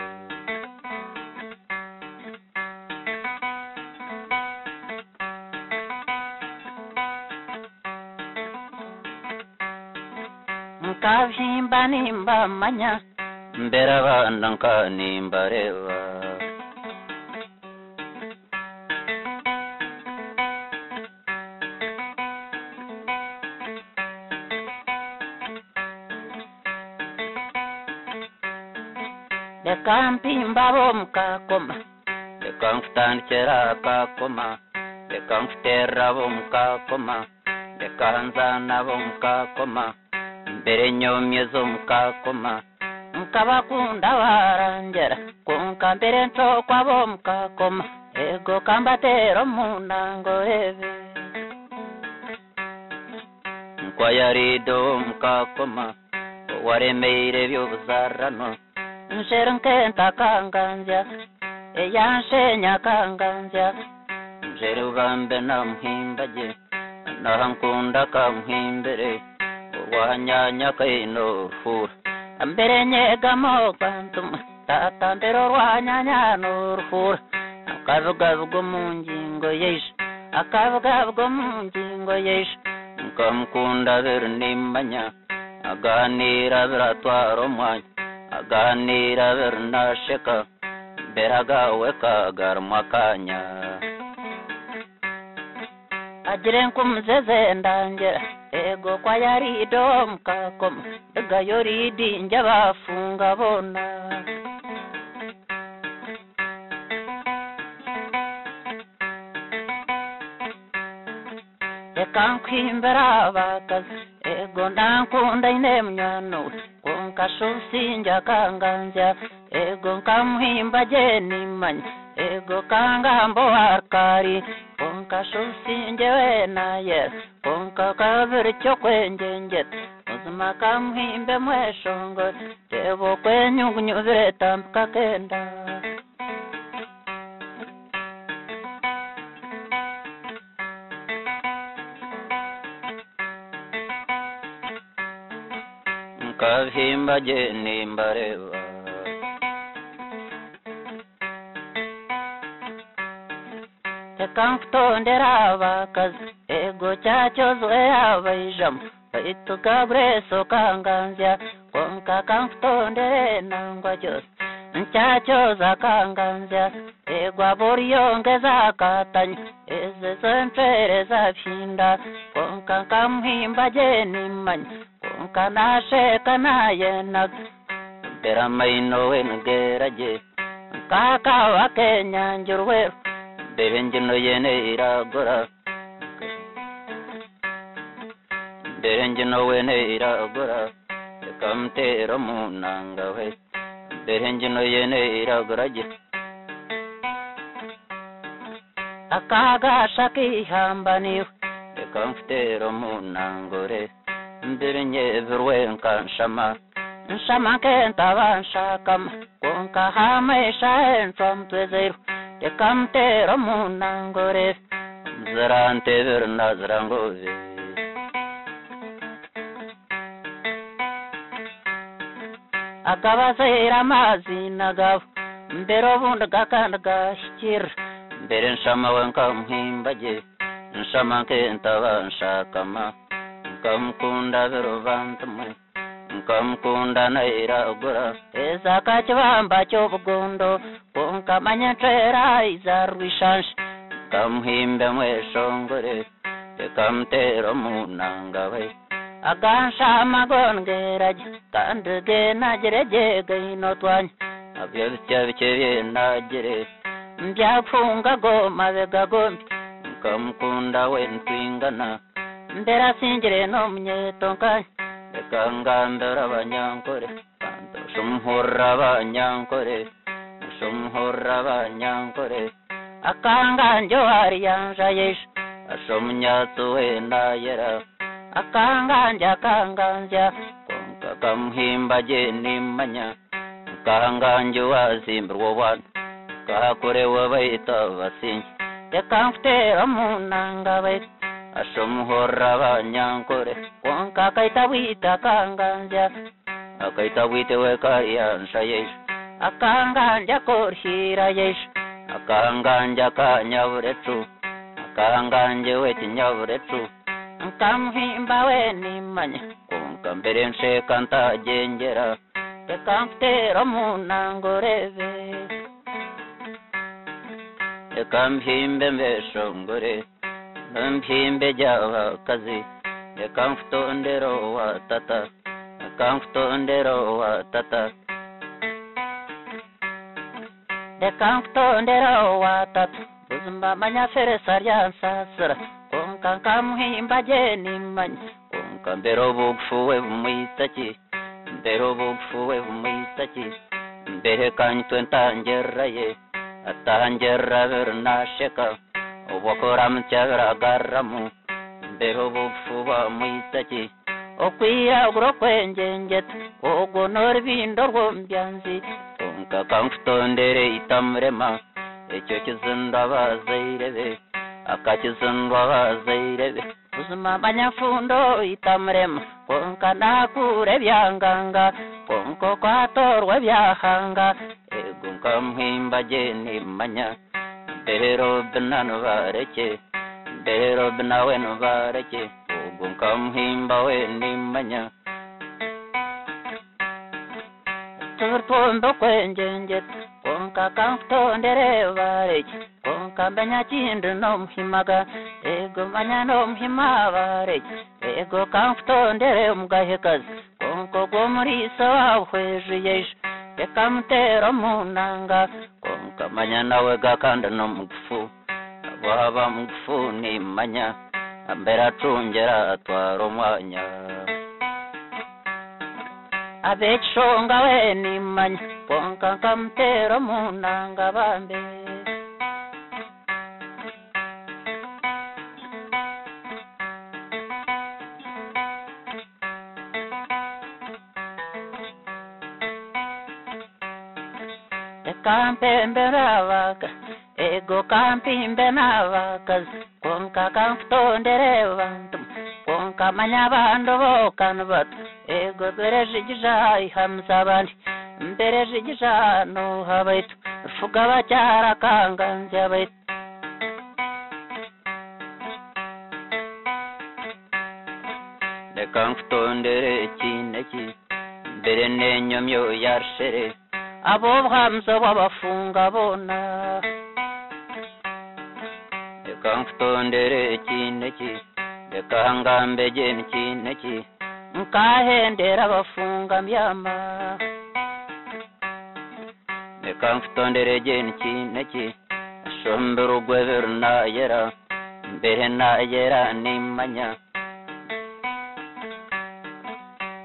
mkavhimba nimba manya mbera bana nkanimba reva dekampimba bomukakoma dekamfutanikera kakoma dekamfutera bomukakoma dekanzana bomukakoma mbere nyomye zomukakoma nkabakunda barangera konka mbere ntokwa bomukakoma ego kambatero munango eve kwa yarido mukakoma waremeire by'ubuzarano nsherenke kanganzya eyanshenya kanganzya njerubambe namuhimbaje nahankunda kamuhimbere urwanyanya kaino rufura ambere nyegamo kwantuma tatambero rwanyanya n'urufura akavugavugo mu ngingo yeisha akavugavugo mu ngingo yeisha nkamukunda birnimbanya aganira biratwara umwanya aganira birnasheka beragawe kagarumwa kanya agire nkumuzeze ndangera ego kwa yarido mukakoma gayoridi njya bafunga bona ekankimbera abakazi ego ndankunda ine mnyano konkashusinja kanganzya ego nkamuhimba jenimanya ego kangambo arkari konkashusinje wenaye konkakabiri cyo kwenjenjet uzima kamuhimbe mweshongo tebo kwenyugunyuvire tambuka kenda kavimba jeni mbareva tekamftondera abakazi ego cyacyoze abayijamo baitugabreso kanganzya konka kamftondere nangwa cyose ncyacyoza kanganzya ego aboriyongeza katanya eze zenfere zaphinda konka kamuhimba jeni manya kanashe kanayena bera maino wengeraje kaka wakenya njurwe berengino yene iragora berengino wene iragora kamtero munanga we berengino yene iragoraje akaga shaki hambani kamtero munangore mbirinye virwenka nshama kenta vanshakama konka hamesha entwamtwezeru tekamtero munangore mzirante virnazrangovi akabasera mazina gabo mbero bunda gakanda gashikira mbere nshama wenka muhimbaje nshama kenta vanshakama kamkunda verovantumwe kamkunda nairagura ezaka chivamba chobugondo konkamanya trera izarwishanshi kamhimbe mweshongore kamtero munangawe agansha magongeraje kandege nagerejega inotwanya abyo bitya bikeye nagere mbyafunga goma begagombi kamkunda wentwingana ndera singire no munyetonka ekangambera abanyankore kanto shumhorra abanyankore akanganjo hari yanja yesh ashomnyatsu wenda yera akanganja konka kamhimba jeni manya kanganjo wazimbrwo wan kakore wabaita vasinyi yakamftera munanga we ashomhorra abanyankore konka kaitawita kanganza akaitawite wekayansha yesh akanganja korhira yesh akanganja kanyavuretu akanganje wetinyavuretu kamhimba wenimanya konka mbere nsheka ntajengera ekamftera munangoreve ekamhimbe mbeshongore Nampimbe java kazi, ekamftondero wa tata, ekamftondero wa tata. Ekamftondero wa tata, uzumba manya fere saryansa sara, konka kamuhimba jeni manya, konka mbero bugfuwe bumwitachi, mbere kanyitwe ntangeraye, atangera bernasheka ubokora mcyabara garamu mbero bufuba muitaki okwiya gro kwenjenge ogonor bindo rwombyanzi onka kamftondere itamrema ecyo kizinda bazairebe akakizindwa bazairebe uzuma banyafundo itamrema konka nakure byanganga konko kwatorwa byahanga egunka mhimba jeni manya Dero benano vareke Dero benaweno vareke Ogunka mhimba weni manya Turtondo kwenjenjet Konka kamftondere vareke Konka benya chindu no mhimaga Ego manya no mhima vareke Ego kamftondere mgahekaz Konko gomurisa wahweju yesh Ekamtero munanga Konka manya nawe gakanda no mugfu Ababa mugfu ni manya Ambera tungera atwaro mwanya Abechonga we ni manya Konka kamtero munanga bambe Kampembe navaga, ego kampimbe navaga, konka kamftondere vantu, konka manya vandu vokanvat, ego berejija ihamsabani, berejija no havait, fugava chara kanganjavait. De kamftondere chineki, berene nyomyo yarshere. Abo bhamsa babafunga bona Ekamftondere chineki Ekangambe jeni chineki Nkahendera bafunga myama Ekamftondere jeni chineki Shombero gwever na yera Mbere na yera ni manya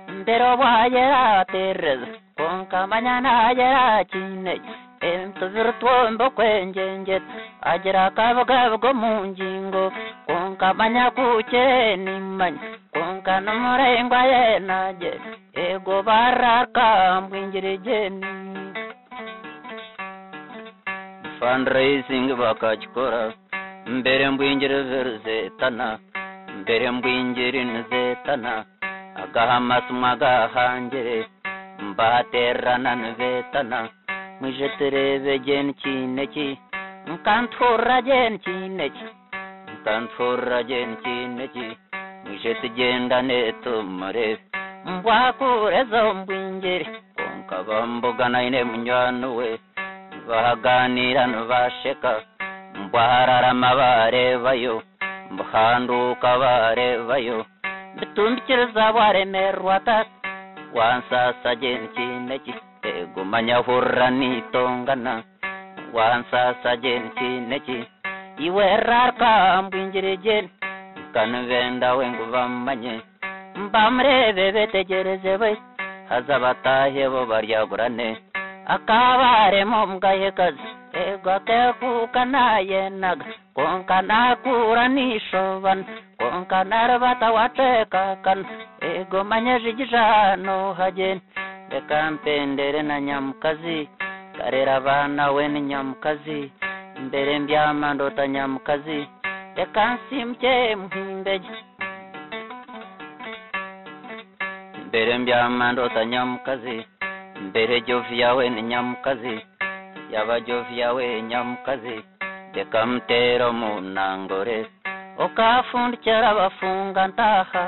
Mbero wa yera terrez Konka manyana ajera chine Emto virtuombo kwenjenjet Ajera kavagavgo munjingo Konka manya kuche ni manya Konka namurengwa yenaje Ego baraka mbwinjiri jeni Fundraising bakachikora Mbere mbwinjiri verzetana Mbere mbwinjiri nzetana Agahamas magahanjere Mbaterana nvetana Mwijetereve jen chineki Mkanthora jen chineki Mkanthora jen chineki Mwijete jenda netumare Mbwakurezo mbwinjeri Konka bambogana ine mnyanuwe Vaganira nvasheka Mbwahararama barevayo Mbhanduka barevayo Bitumbikiriza baremerwa tata Wansa sajen chineki Ego manya hurrani tongana Wansa sajen chineki Iwe rarka mbwinjiri jen Kanvenda wengu vamanye Mbamreve vete jerezevai Hazabata hevo baryagurane Akavare momgaye kazi Ego akeku kanaye naga Konka nakura nishovan Konka narvata wateka kan Ego manya jijano hajen Dekampendere na nyamkazi Karera vana weni nyamkazi Mbere mbyama ndota nyamkazi Dekansi mche mhimbeji Mbere mbyama ndota nyamkazi Mbere jovya weni nyamkazi Yava jovya we nyamkazi Dekamtero munangore Okafundikira bafunga ntaha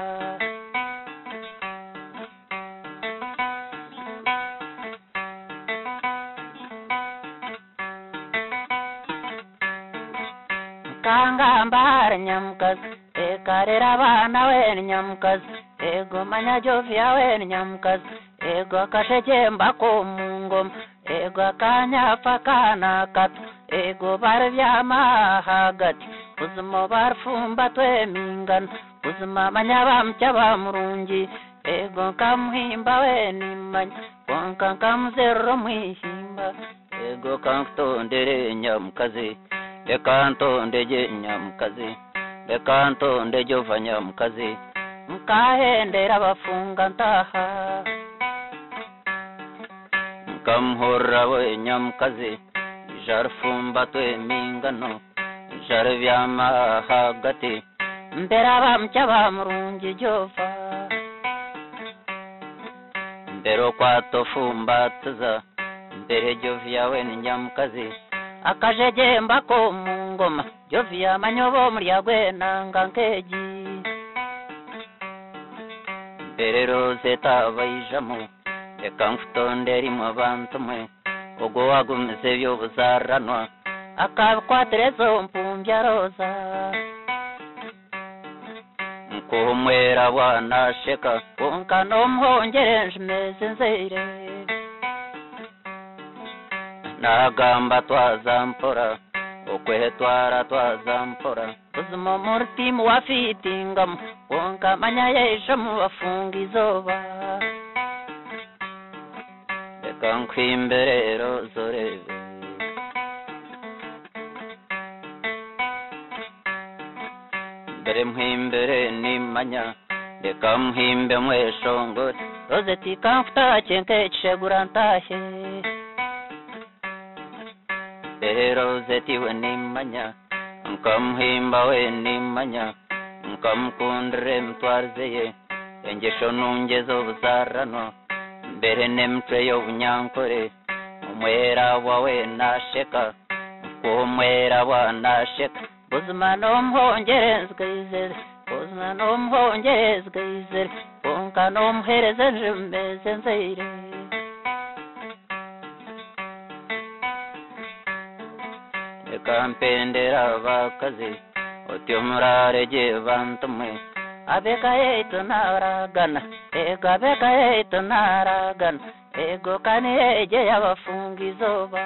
Kangambara nyamkazi Ekarera bana we nyamkazi Ego manya jovya we nyamkazi Ego akashechemba kumungom Ego akanyapa kana katu Ego barvyama hagati Uzuma barfumba twemingana Uzuma manya bamcha bamurungi Ego kamuhimba we nimanya Konka kamzero mwihimba ego kankutondere nyamukazi reka ntondege nyamukazi reka ntondege ova nyamukazi nkahendera abafunga ntaha nkamuhora we nyamukazi ijara fumba twemingano ijara vyama hagati mbere abamutya bamurungi jova mbere kwatofumbatuza mbere jovya we ni nyamukazi akajejemba ko mu ngoma jovya manyobo muri yagwenanga nkeji mbere rose tabayijamo reka mfutondera imwe abantu mwe ubwo wagumize by'ubuzaranwa akabikwaterezo mpumbya roza nkuhumwera wanasheka konka nomuhongerenje meze nzeire nagamba twazampora okwehe twara twazampora ubuzima murutimu wafitingamu konka manya yejo mu bafunga izoba reka nkwimberero zorebe mbere mwimbere nimanya reka muhimbe mweshongore rozeti kamfutake nkecegura ntahe mbere rozeti we nimanya nkamuhimba we nimanya nkamukundire mutwarizeye engesho nungezo buzaranwa mbere nemutwe y'obunyankore umwera wawe nasheka umwera wa nasheka buzima nomuhongerezwe izere buzima nomuhongerezwe izere konka nomuhereze nje meze nzeire reka mpendera abakazi otyo murarege bantu mwe abeka yetu naragana ego abeka yetu naragana ego kani eje y'abafunga izoba